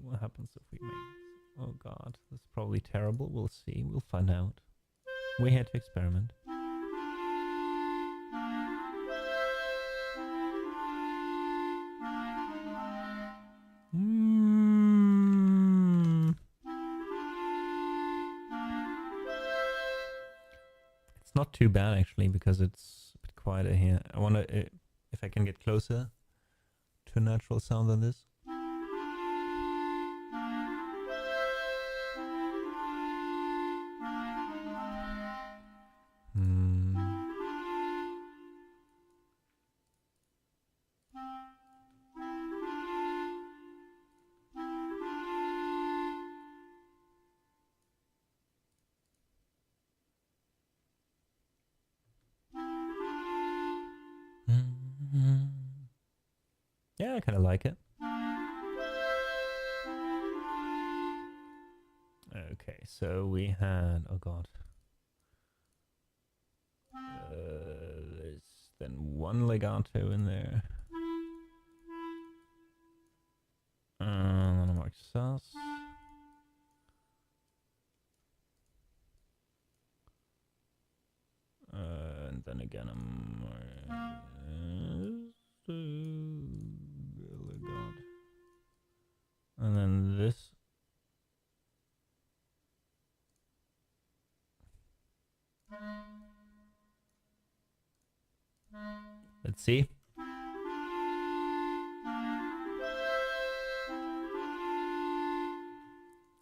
What happens if we make this? Oh god, this is probably terrible. We'll see. We'll find out. We had to experiment. It's not too bad actually, because it's a bit quieter here. I wonder if I can get closer to a natural sound than this. Yeah, I kind of like it. Okay, so we had, oh god. There's then one legato in there. Then a mark sus. And then again legato. And then this. Let's see.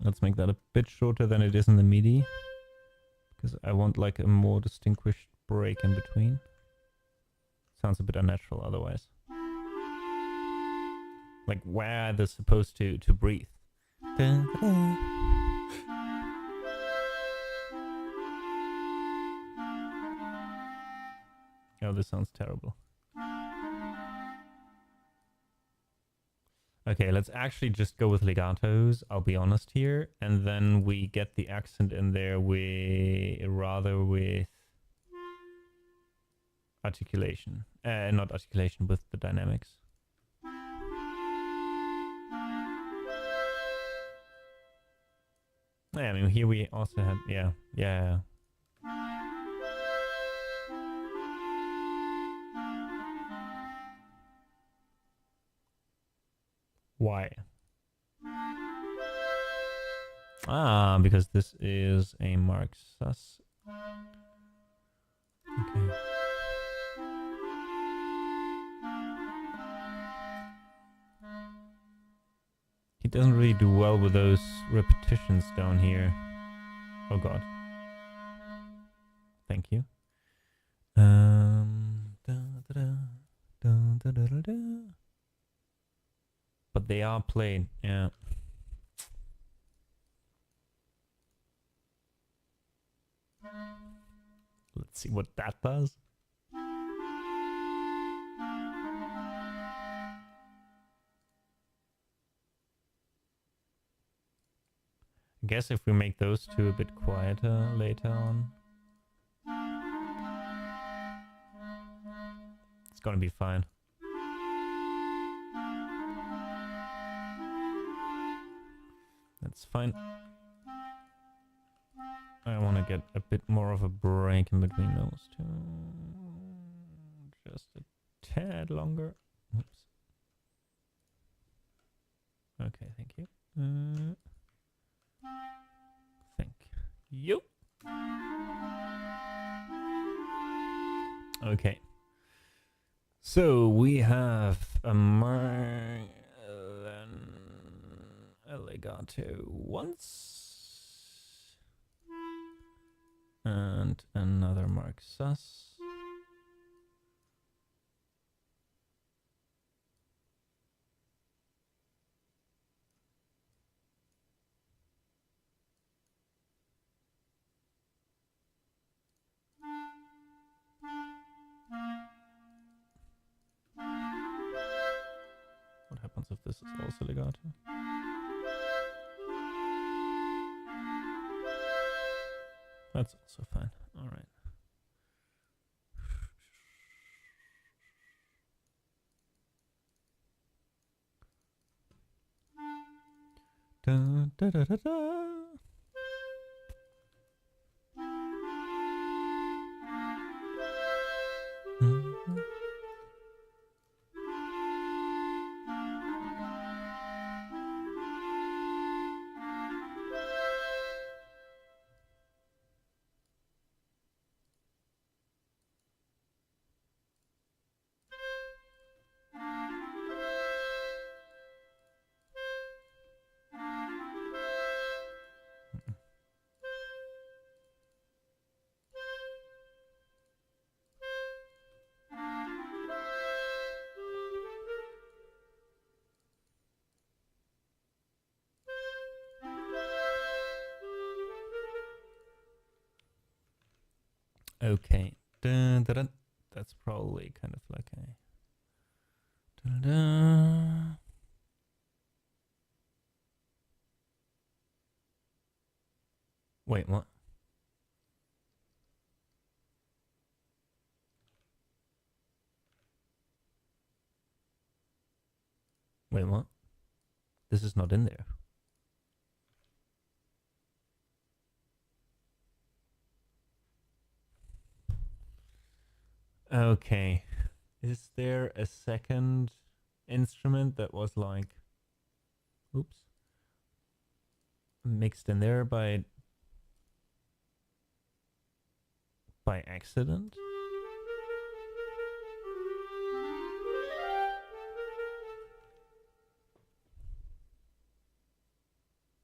Let's make that a bit shorter than it is in the MIDI, because I want like a more distinguished break in between. Sounds a bit unnatural otherwise. Like where they're supposed to breathe. Oh, this sounds terrible. Okay, let's actually just go with legatos, I'll be honest here. And then we get the accent in there with articulation. Not articulation, with the dynamics. Yeah, I mean, here we also had, yeah. Why? Ah, because this is a mark sus. Okay. He doesn't really do well with those repetitions down here. Oh god. Thank you. But they are played, yeah. Let's see what that does. I guess if we make those two a bit quieter later on, it's gonna be fine. That's fine. I want to get a bit more of a break in between those two. Just a tad longer. Oops. Okay, thank you. Thank you. Okay. So we have a legato once and another mark sus. What happens if this is also legato? That's also fine. All right. Da, da, da, da, da. Okay. Dun, dun, dun. That's probably kind of like a... Dun, dun. Wait, what? Wait, what? This is not in there. Okay. Is there a second instrument that was like... Oops. Mixed in there by accident?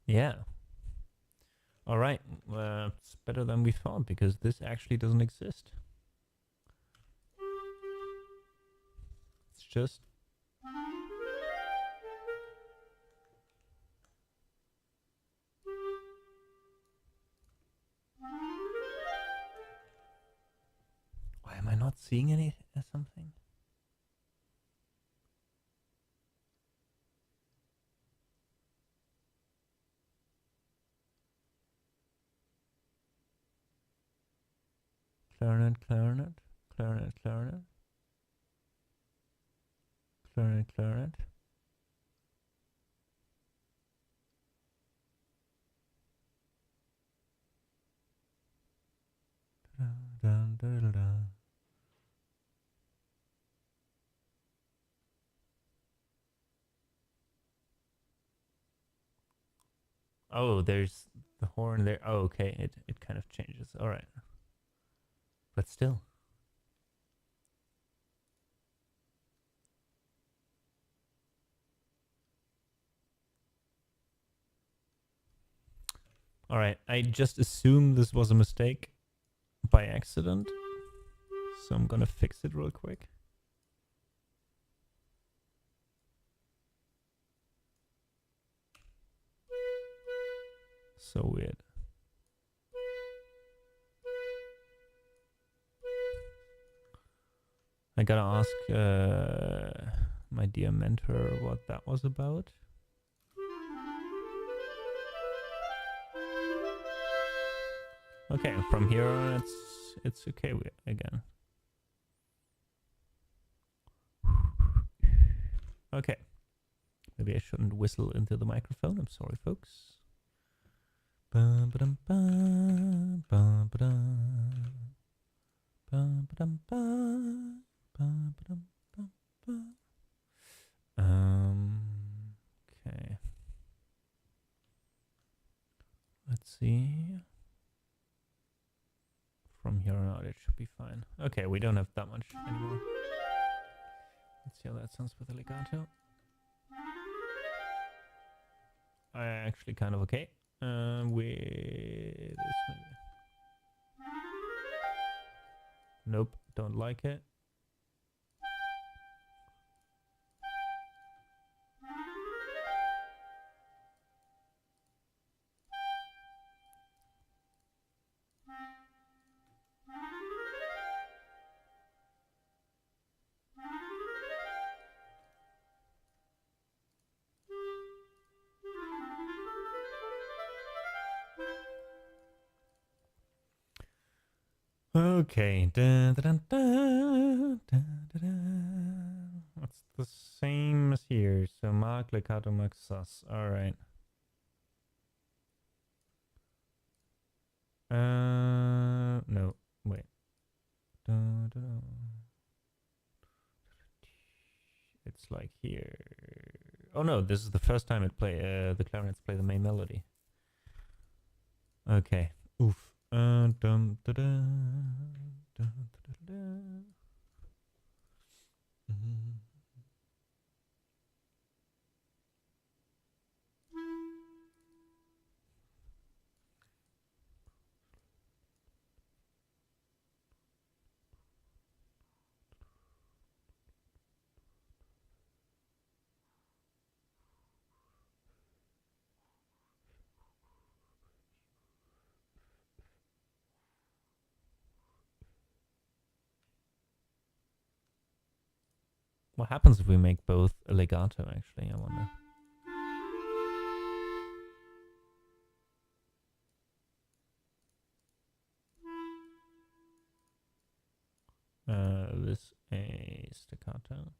Yeah. All right. It's better than we thought because this actually doesn't exist. It's just... Why am I not seeing any something? Clarinet, clarinet, clarinet, clarinet, clarinet, clarinet. Dun, dun, dun, dun. Oh, there's the horn there. Oh, okay. It kind of changes. All right. But still. All right. I just assumed this was a mistake by accident. So I'm gonna fix it real quick. So weird. I gotta ask my dear mentor what that was about. Okay, from here on it's okay again. Okay. Maybe I shouldn't whistle into the microphone. I'm sorry, folks. Bum, ba-dum, bum, bum, ba-dum. Bum, ba-dum, bum, bum, ba-dum, bum, bum. Okay. Let's see. From here on out, it should be fine. Okay, we don't have that much anymore. Let's see how that sounds with the legato. Actually, kind of okay. With this maybe. Nope, don't like it. Okay. Dun, dun, dun, dun, dun, dun. It's the same as here. So Mark, legato, Mark, sus. All right. No. Wait. Dun, dun, dun. It's like here. Oh no, this is the first time the clarinets play the main melody. Okay. Oof. Dum, dum, dum, dum, dum, dum. What happens if we make both a legato, actually, I wonder. This a staccato.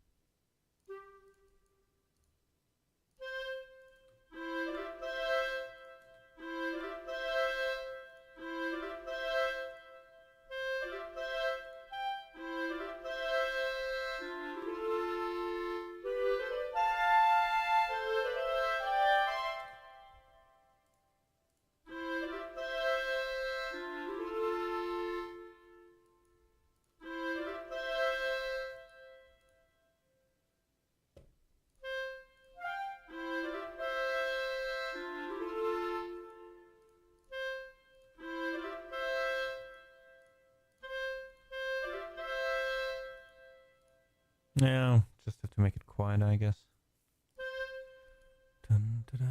Yeah, just have to make it quiet, I guess. Dun, da, da.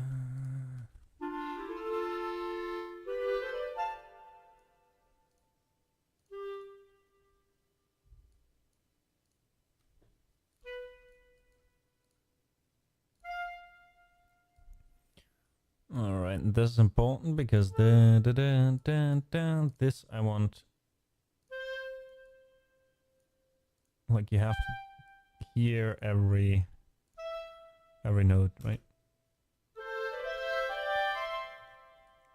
All right, this is important because this I want. Like you have to hear every note, right?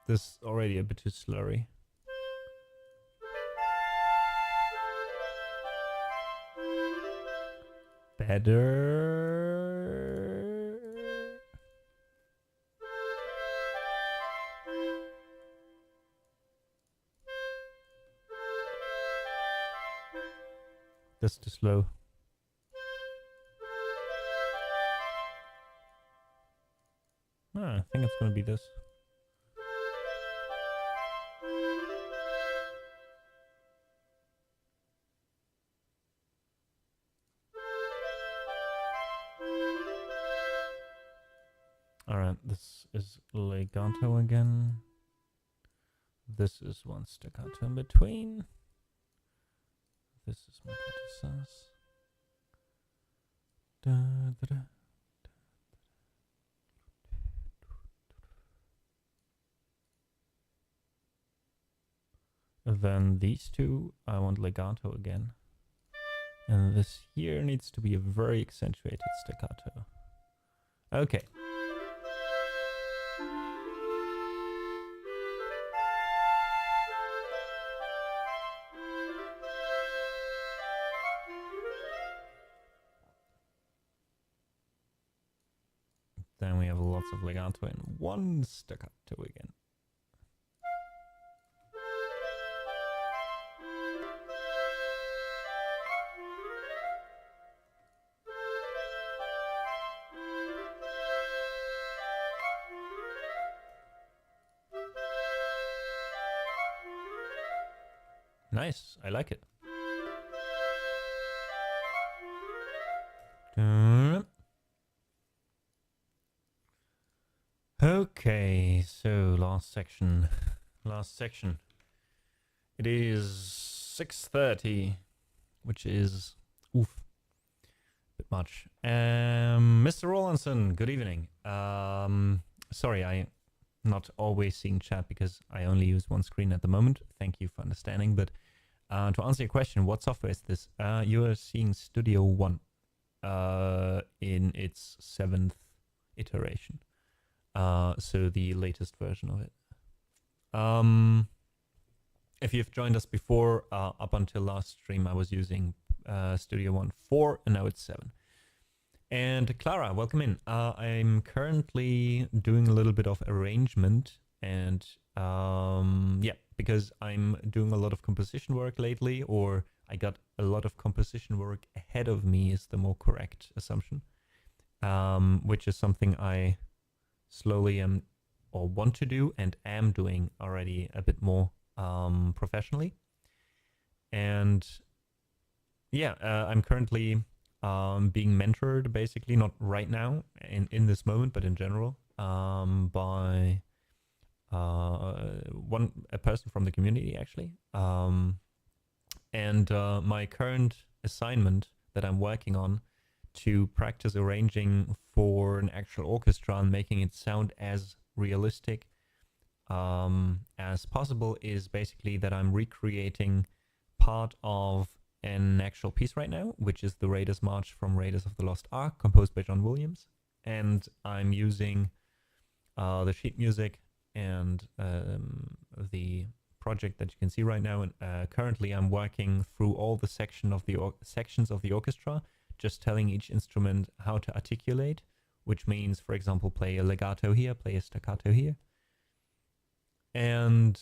This is already a bit too slurry. Better. That's too slow. I think it's gonna be this. Alright, this is legato again. This is one staccato in between. This is my sus. Da, da, da. Then these two, I want legato again. And this here needs to be a very accentuated staccato. Okay. Then we have lots of legato and one staccato again. Nice, I like it. Okay, so last section. It is 6:30, which is a bit much. Mr. Rawlinson, good evening. Sorry, I'm not always seeing chat because I only use one screen at the moment. Thank you for understanding. But to answer your question, what software is this? You are seeing Studio One in its 7th iteration. So the latest version of it. If you've joined us before, up until last stream, I was using Studio One 4, and now it's 7. And Clara, welcome in. I'm currently doing a little bit of arrangement, and yeah, because I'm doing a lot of composition work lately, or I got a lot of composition work ahead of me is the more correct assumption, which is something I slowly am or want to do and am doing already a bit more professionally. And yeah, I'm currently being mentored, basically, not right now in this moment, but in general, by a person from the community, actually. And my current assignment that I'm working on to practice arranging for an actual orchestra and making it sound as realistic as possible is basically that I'm recreating part of an actual piece right now, which is the Raiders March from Raiders of the Lost Ark, composed by John Williams. And I'm using the sheet music and the project that you can see right now. And currently I'm working through all the sections of the orchestra, just telling each instrument how to articulate, which means, for example, play a legato here, play a staccato here. And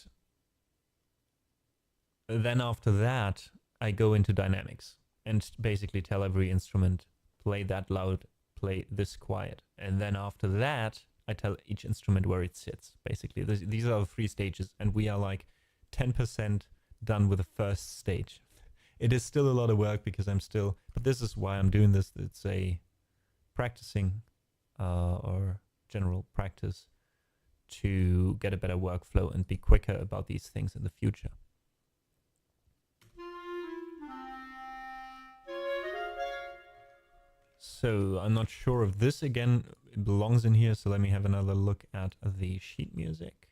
then after that, I go into dynamics and basically tell every instrument, play that loud, play this quiet. And then after that, I tell each instrument where it sits, basically. These are the 3 stages, and we are like 10% done with the first stage. It is still a lot of work because but this is why I'm doing this. It's a practicing or general practice to get a better workflow and be quicker about these things in the future. So I'm not sure if this again belongs in here, so let me have another look at the sheet music.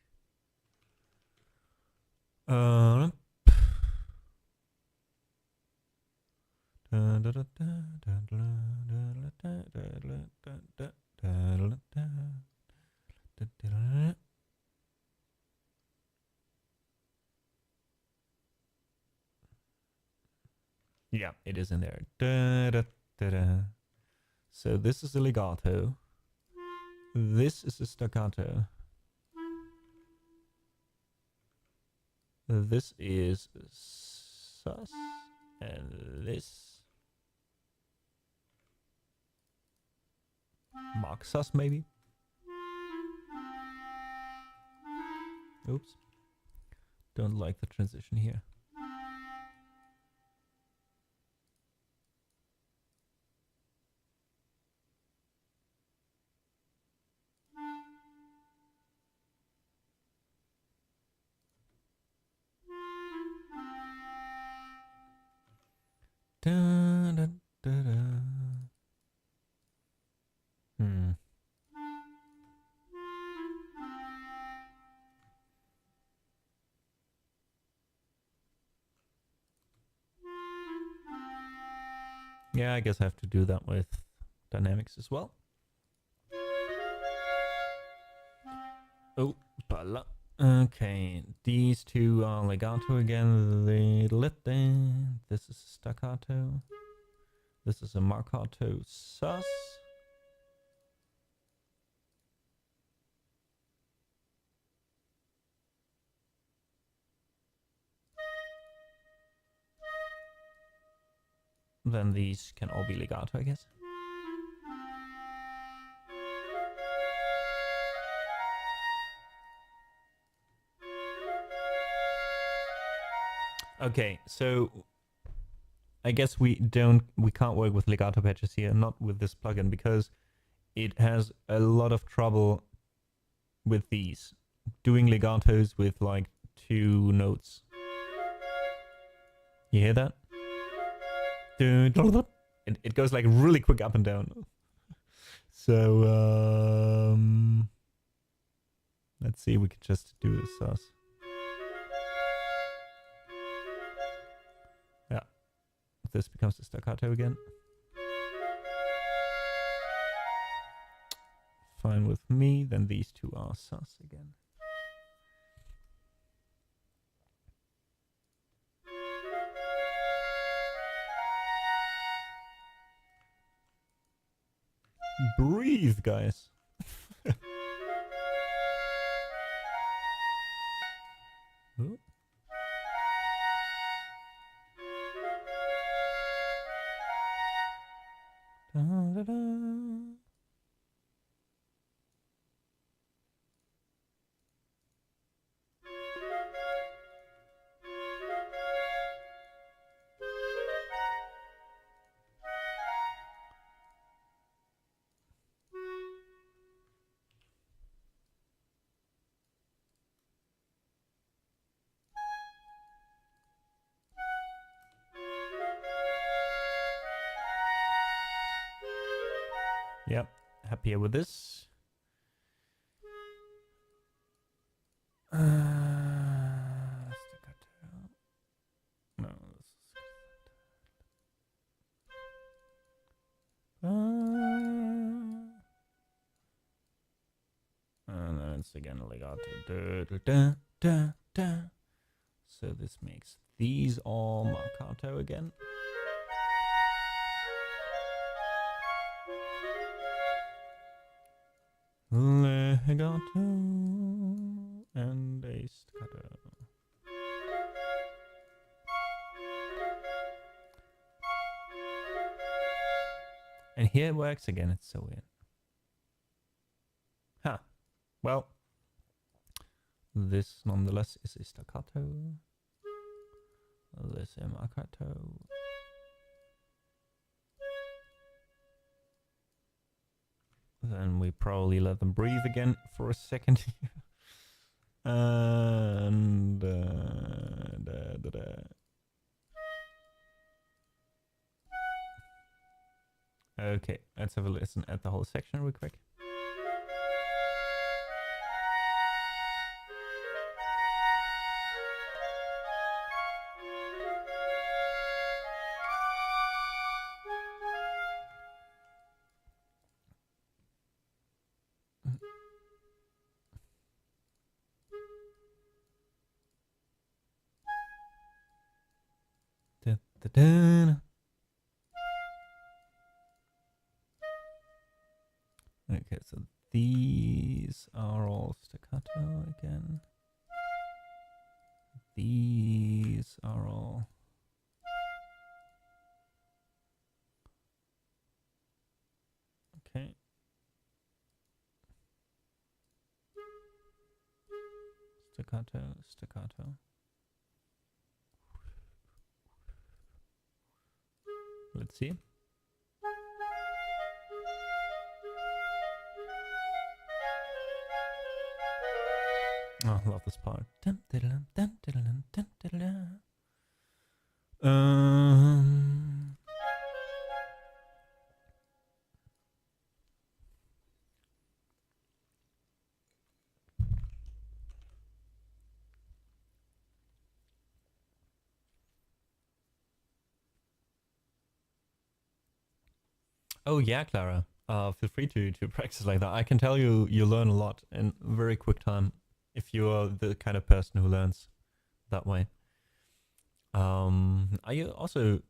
Yeah, it is in there. So this is a legato. This is a staccato. This is sus. And this. Mark sus, maybe? Oops. Don't like the transition here. Da, da, da, da. Yeah, I guess I have to do that with dynamics as well. Oh, bala. Okay, these 2 are legato again. This is staccato. This is a marcato sus. Then these can all be legato, I guess. Okay, so I guess we can't work with legato patches here, not with this plugin, because it has a lot of trouble with these. Doing legatos with like 2 notes. You hear that? It goes like really quick up and down. So let's see, we could just do the sus. Yeah, this becomes the staccato again. Fine with me. Then these 2 are sus again. Breathe, guys. Oh. Da, da, da. Yep, happier with this. Staccato. No. And then it's again legato. Da, da, da, da, da. So this makes these all marcato again. Legato and a staccato. And here it works again. It's so weird. Huh. Well, this nonetheless is a staccato. This is a marcato. Then we probably let them breathe again for a second. And da, da, da. Okay, let's have a listen at the whole section real quick. Da, da, da. Okay, so these are all staccato again. These are all okay. Staccato, staccato. Let's see. Oh, I love this part. Oh yeah, Clara. Feel free to practice like that. I can tell you learn a lot in very quick time if you are the kind of person who learns that way. Are you also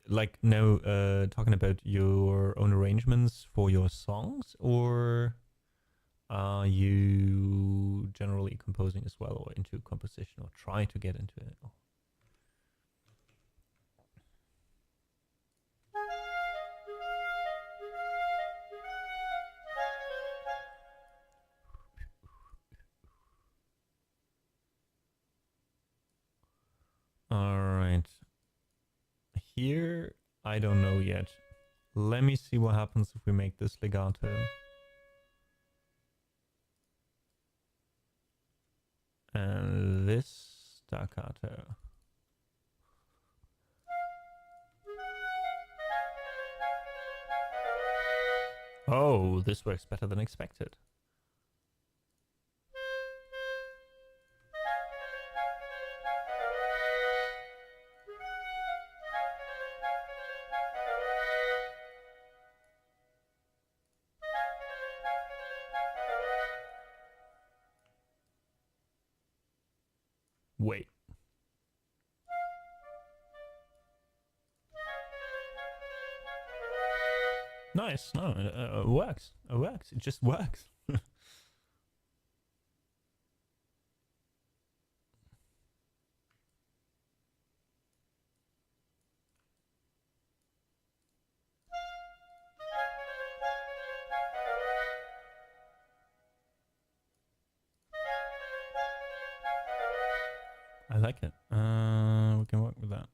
like talking about your own arrangements for your songs, or are you generally composing as well, or into composition, or try to get into it? Alright. Here, I don't know yet. Let me see what happens if we make this legato. And this staccato. Oh, this works better than expected. Wait. Nice. No, it works. It works. It just works. I like it. We can work with that.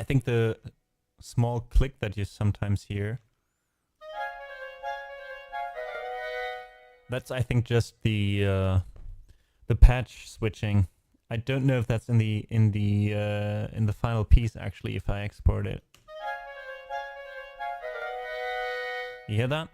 think the small click that you sometimes hear, that's I think just the patch switching. I don't know if that's in the final piece actually if I export it. You hear that?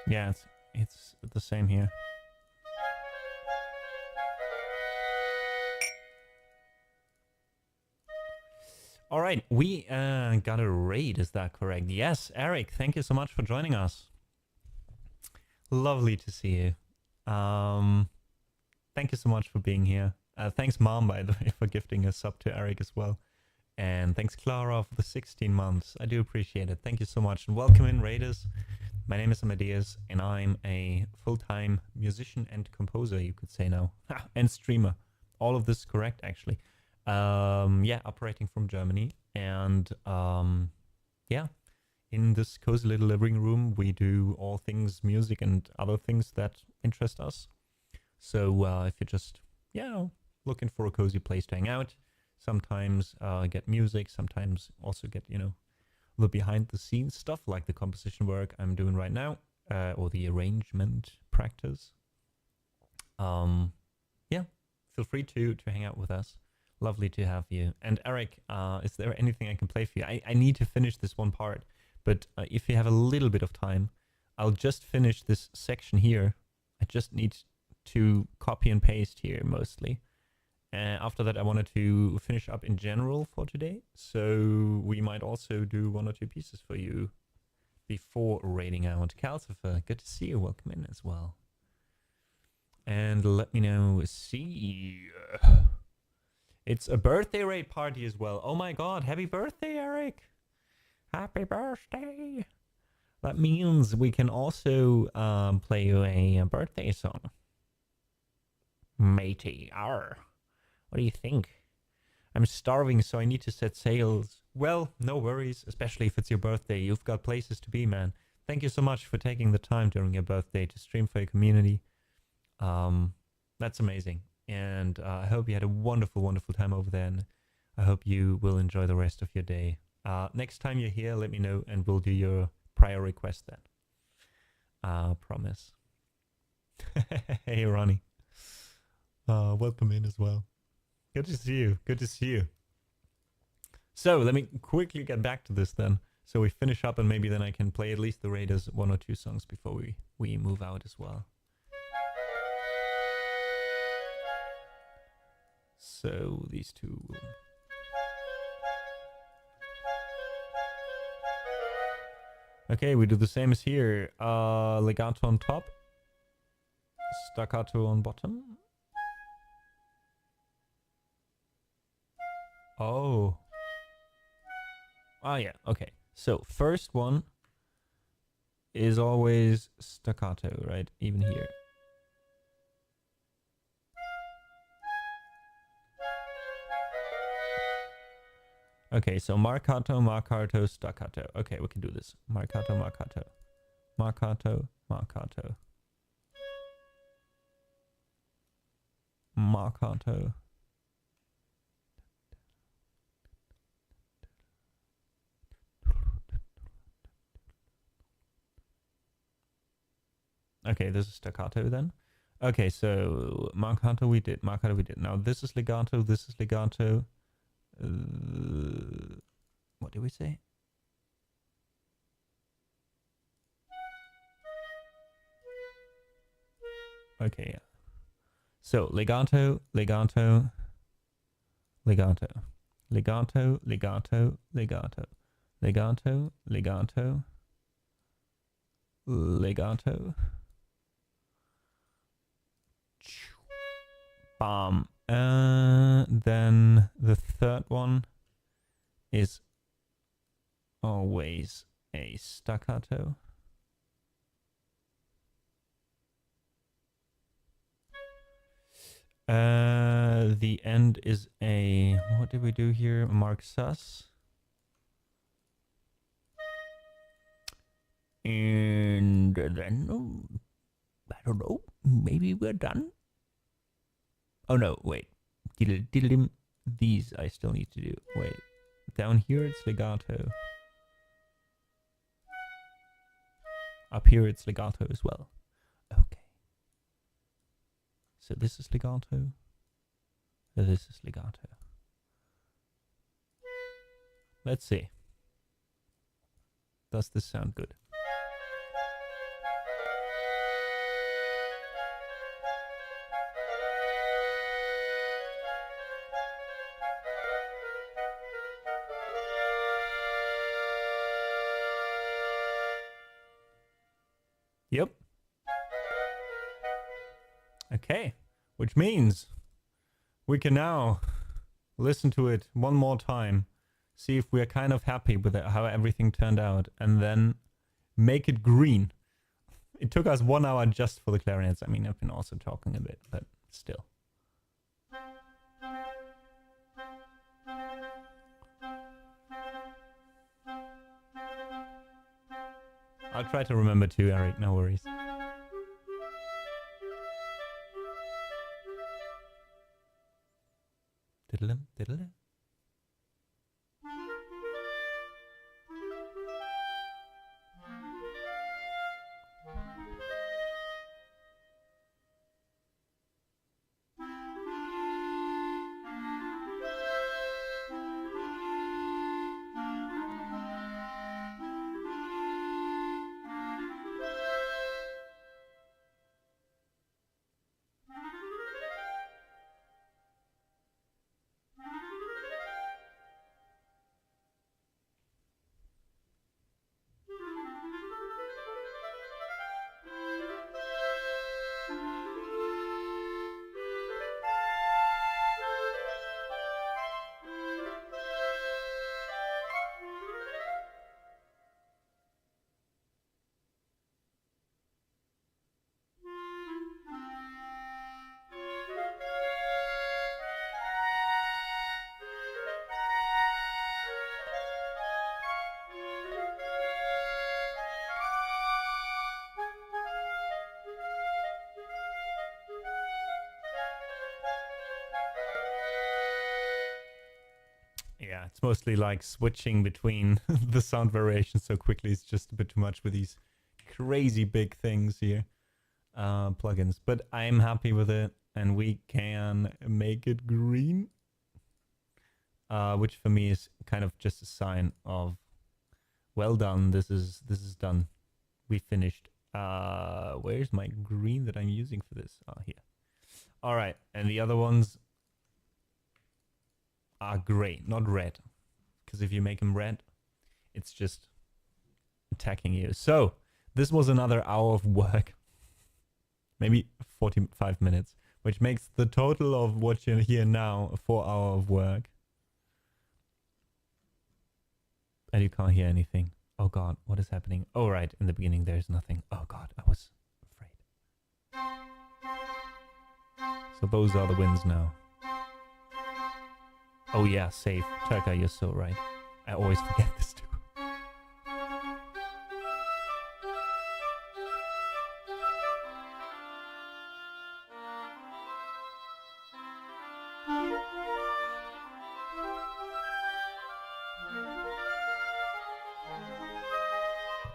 Yeah, it's the same here. All right, we got a raid, is that correct? Yes, Eric, thank you so much for joining us. Lovely to see you. Thank you so much for being here. Thanks, Mom, by the way, for gifting a sub to Eric as well. And thanks, Clara, for the 16 months. I do appreciate it. Thank you so much. And welcome in, Raiders. My name is Amadeus, and I'm a full-time musician and composer, you could say now, and streamer. All of this correct, actually. Yeah, operating from Germany. And yeah, in this cozy little living room, we do all things music and other things that interest us. So if you're just, looking for a cozy place to hang out, sometimes get music, sometimes also get, the behind the scenes stuff like the composition work I'm doing right now, or the arrangement practice. Yeah, feel free to hang out with us. Lovely to have you. And Eric, is there anything I can play for you? I need to finish this one part, but if you have a little bit of time, I'll just finish this section here. I just need to copy and paste here mostly. After that, I wanted to finish up in general for today. So we might also do 1 or 2 pieces for you before raiding out. Calcifer, good to see you. Welcome in as well. And let me know. See, it's a birthday raid party as well. Oh my God. Happy birthday, Eric. Happy birthday. That means we can also play you a birthday song. Matey, arr. What do you think? I'm starving, so I need to set sails. Well, no worries, especially if it's your birthday. You've got places to be, man. Thank you so much for taking the time during your birthday to stream for your community. That's amazing. And I hope you had a wonderful, wonderful time over there. And I hope you will enjoy the rest of your day. Next time you're here, let me know, and we'll do your prior request then. Promise. Hey, Ronnie. Welcome in as well. Good to see you. Good to see you. So let me quickly get back to this then. So we finish up, and maybe then I can play at least the Raiders 1 or 2 songs before we move out as well. So these two will... Okay, we do the same as here. Legato on top. Staccato on bottom. Oh. Oh yeah, okay. So first one is always staccato, right? Even here. Okay, so marcato, marcato, staccato. Okay, we can do this. Marcato, marcato. Marcato, marcato. Marcato. Okay, this is staccato then. Okay, so marcato we did. Marcato we did. Now this is legato. This is legato. What did we say? Okay, yeah. So legato, legato, legato, legato, legato, legato, legato, legato, legato. Bam. Then the third one is always a staccato. The end is a, what did we do here? Mark sus. And then, I don't know, maybe we're done? Oh no, wait. These I still need to do. Wait, down here it's legato. Up here it's legato as well. Okay. So this is legato. This is legato. Let's see. Does this sound good? Yep. Okay. Which means we can now listen to it one more time, see if we're kind of happy with it, how everything turned out, and then make it green. It took us 1 hour just for the clarinets. I mean, I've been also talking a bit, but still. I'll try to remember too, Eric, no worries. Diddle-em, diddle-em. Yeah, it's mostly like switching between the sound variations so quickly. It's just a bit too much with these crazy big things here, plugins. But I'm happy with it, and we can make it green, which for me is kind of just a sign of well done. This is done. We finished. Where's my green that I'm using for this? Oh, here. All right, and the other ones are gray, not red, because if you make them red, it's just attacking you. So this was another hour of work, maybe 45 minutes, which makes the total of what you hear now a 4 hour of work. And you can't hear anything. Oh god, what is happening? Oh right, in the beginning there's nothing. Oh god, I was afraid. So those are the wins now. Oh yeah, safe. Turka, you're so right. I always forget this too.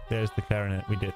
There's the clarinet we did.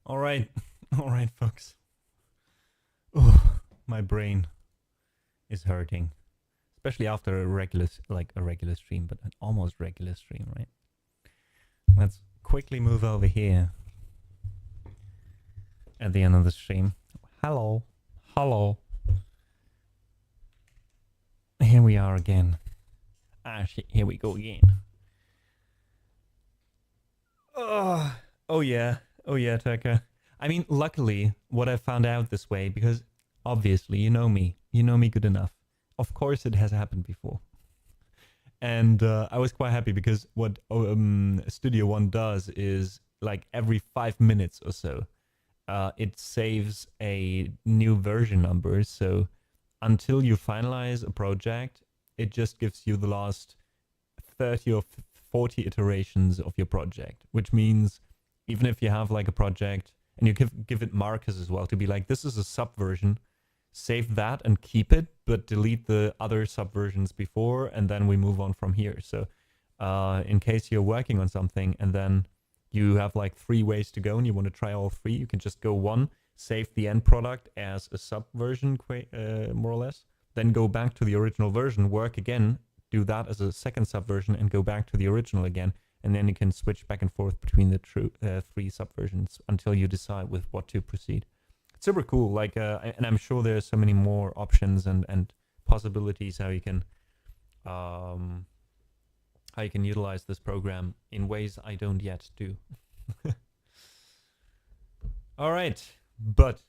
All right, all right, folks. Oh, my brain is hurting, especially after a regular stream, but an almost regular stream, right? Let's quickly move over here at the end of the stream. Hello, hello. Here we are again. Ah, shit, here we go again. Oh yeah, Tucker. I mean, luckily, what I found out this way, because obviously, you know me good enough. Of course, it has happened before. And I was quite happy because what Studio One does is, like, every 5 minutes or so, it saves a new version number. So until you finalize a project, it just gives you the last 30 or 40 iterations of your project, which means even if you have like a project and you give it markers as well to be like, this is a subversion, save that and keep it, but delete the other subversions before, and then we move on from here. So in case you're working on something and then you have like 3 ways to go and you want to try all 3, you can just go 1, save the end product as a subversion, more or less, then go back to the original version, work again, do that as a second subversion, and go back to the original again, and then you can switch back and forth between the 3 subversions until you decide with what to proceed. It's super cool, like, and I'm sure there's so many more options and possibilities how you can utilize this program in ways I don't yet do. All right, but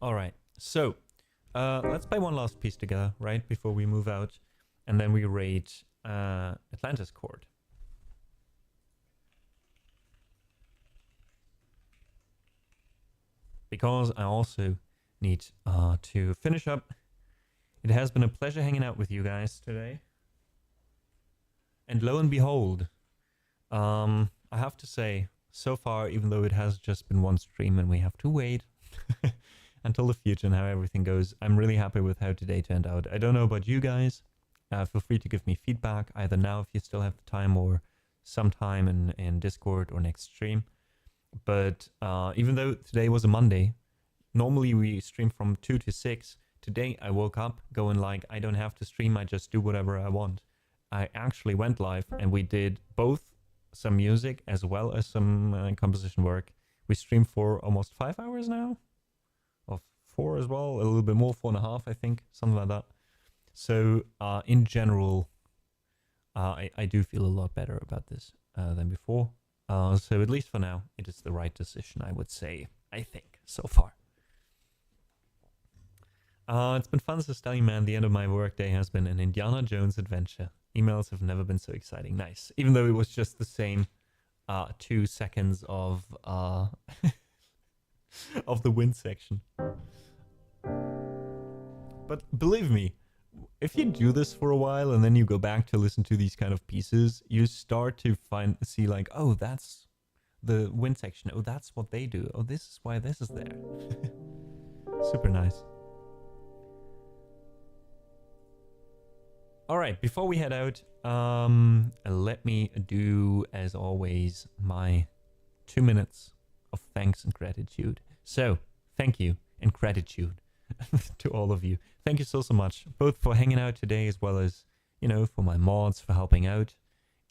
all right, so let's play one last piece together, right, before we move out, and then we rate Atlantis chord. Because I also need to finish up. It has been a pleasure hanging out with you guys today. And lo and behold, I have to say, so far, even though it has just been one stream and we have to wait until the future and how everything goes, I'm really happy with how today turned out. I don't know about you guys. Feel free to give me feedback, either now if you still have the time or sometime in Discord or next stream. But even though today was a Monday, normally we stream from 2 to 6. Today I woke up going like, I don't have to stream, I just do whatever I want. I actually went live and we did both some music as well as some composition work. We streamed for almost 5 hours now, or 4 as well, a little bit more, 4.5 I think, something like that. So in general, I do feel a lot better about this than before. So at least for now, it is the right decision, I would say, I think, so far. It's been fun, says Stelly Man. The end of my workday has been an Indiana Jones adventure. Emails have never been so exciting. Nice. Even though it was just the same 2 seconds of of the wind section. But believe me, if you do this for a while and then you go back to listen to these kind of pieces, you start to see like, oh, that's the wind section. Oh, that's what they do. Oh, this is why this is there. Super nice. All right, before we head out, let me do, as always, my 2 minutes of thanks and gratitude. So, thank you and gratitude to all of you. Thank you so much, both for hanging out today as well as, you know, for my mods, for helping out.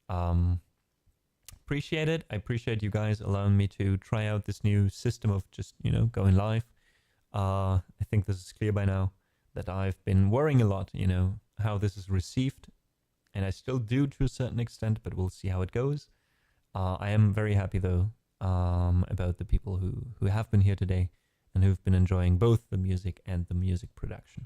Appreciate it. I appreciate you guys allowing me to try out this new system of just, you know, going live. I think this is clear by now that I've been worrying a lot, you know, how this is received, and I still do to a certain extent, but we'll see how it goes. I am very happy though about the people who have been here today and who've been enjoying both the music and the music production.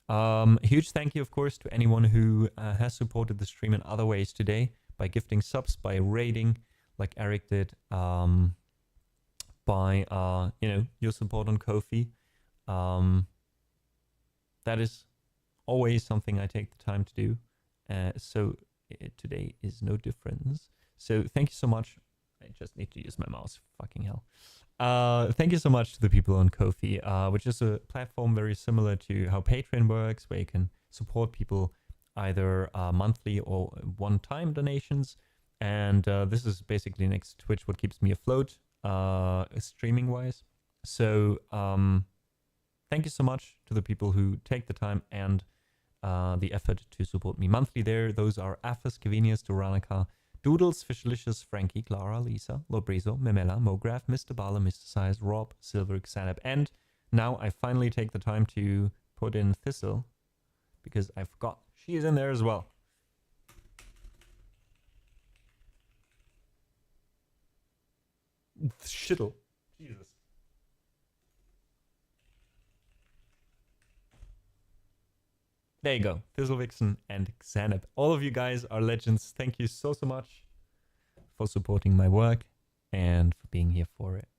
A huge thank you, of course, to anyone who has supported the stream in other ways today, by gifting subs, by rating, like Eric did, by your support on Ko-fi. That is always something I take the time to do. So today is no difference. So thank you so much. I just need to use my mouse. Fucking hell. Thank you so much to the people on Ko-fi, which is a platform very similar to how Patreon works, where you can support people either monthly or one-time donations. And this is basically next to Twitch what keeps me afloat, streaming-wise. So thank you so much to the people who take the time and the effort to support me monthly there. Those are Aphis, Kavinius, Duranica, Doodles, Fishlicious, Frankie, Clara, Lisa, Lobrizo, Memela, Mograph, Mr. Bala, Mr. Size, Rob, Silver, 𝙤𝙤𝙤𝙦. And now I finally take the time to put in Thistle, because I forgot she is in there as well. Shittle. Jesus. There you go. Thistlevixen and 𝙤𝙤𝙤𝙦. All of you guys are legends. Thank you so much for supporting my work and for being here for it.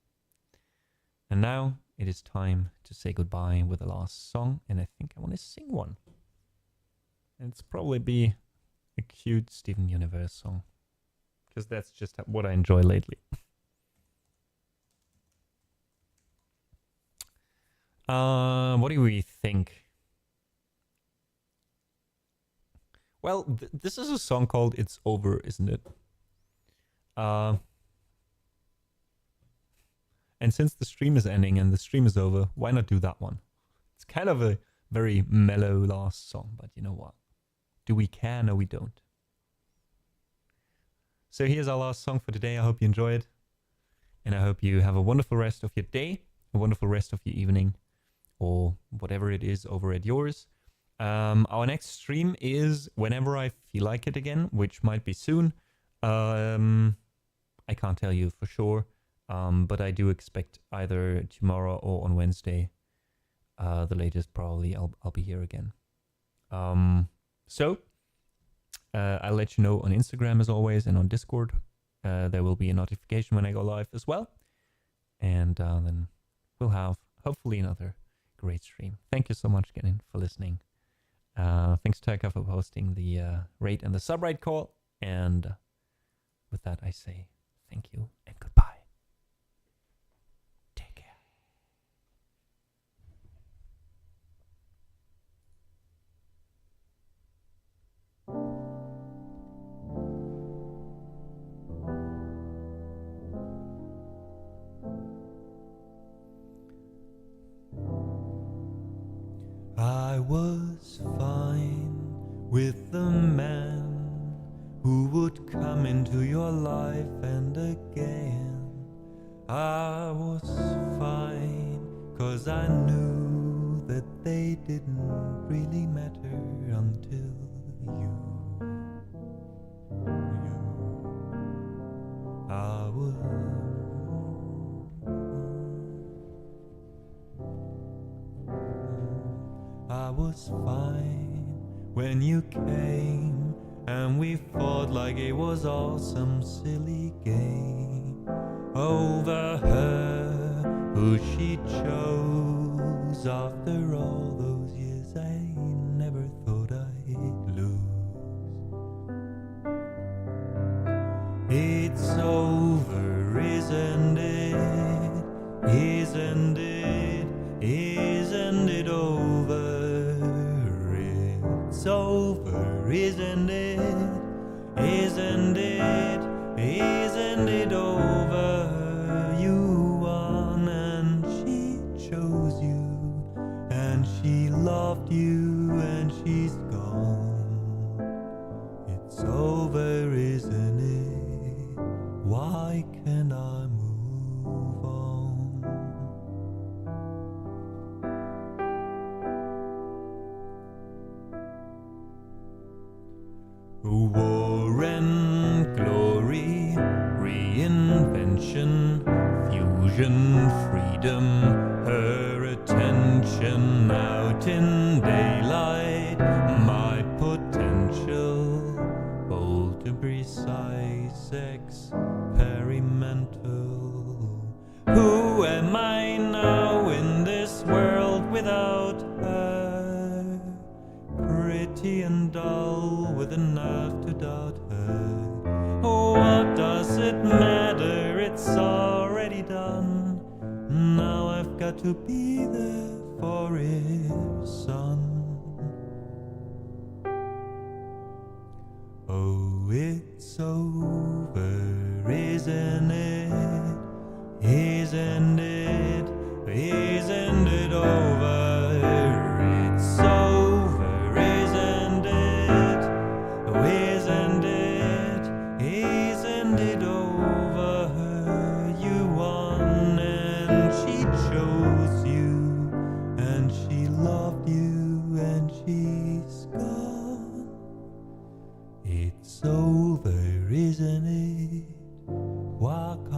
And now it is time to say goodbye with the last song. And I think I want to sing one. And it's probably be a cute Steven Universe song, because that's just what I enjoy lately. What do we think? Well, this is a song called It's Over, isn't it? And since the stream is ending and the stream is over, why not do that one? It's kind of a very mellow last song, but you know what? Do we care? No, we don't. So here's our last song for today. I hope you enjoy it. And I hope you have a wonderful rest of your day, a wonderful rest of your evening, or whatever it is over at yours. Our next stream is whenever I feel like it again, which might be soon. I can't tell you for sure, but I do expect either tomorrow or on Wednesday. The latest probably I'll be here again. So I'll let you know on Instagram as always, and on Discord. There will be a notification when I go live as well. And then we'll have hopefully another great stream. Thank you so much again for listening. Thanks Turka for posting the rate and the subrate call. And with that I say thank you and goodbye. Take care. I was fine with the man who would come into your life, and again I was fine, 'cause I knew that they didn't really matter until I was fine when you came, and we fought like it was all some silly game over her, who she chose. After all those years I never thought I'd lose. It's over, isn't it? Isn't it? Isn't it over? It's over, isn't it? Isn't it? Isn't it over? You won and she chose you, and she loved you, and she's gone. It's over, isn't it? Why can't I move on? War and glory, reinvention, fusion, freedom, her attention out in daylight, my potential, bold to precise, experimental. Who Who am I now in this world without her? Pretty and dull with a nerve to doubt her. Oh, what does it matter? It's already done. Now I've got to be there for his son. Oh, it's over, isn't it? Isn't it? Isn't it over? It's over, isn't it? Oh, isn't it? Isn't it over? You won and she chose you, and she loved you, and she's gone. It's over, isn't it? Walk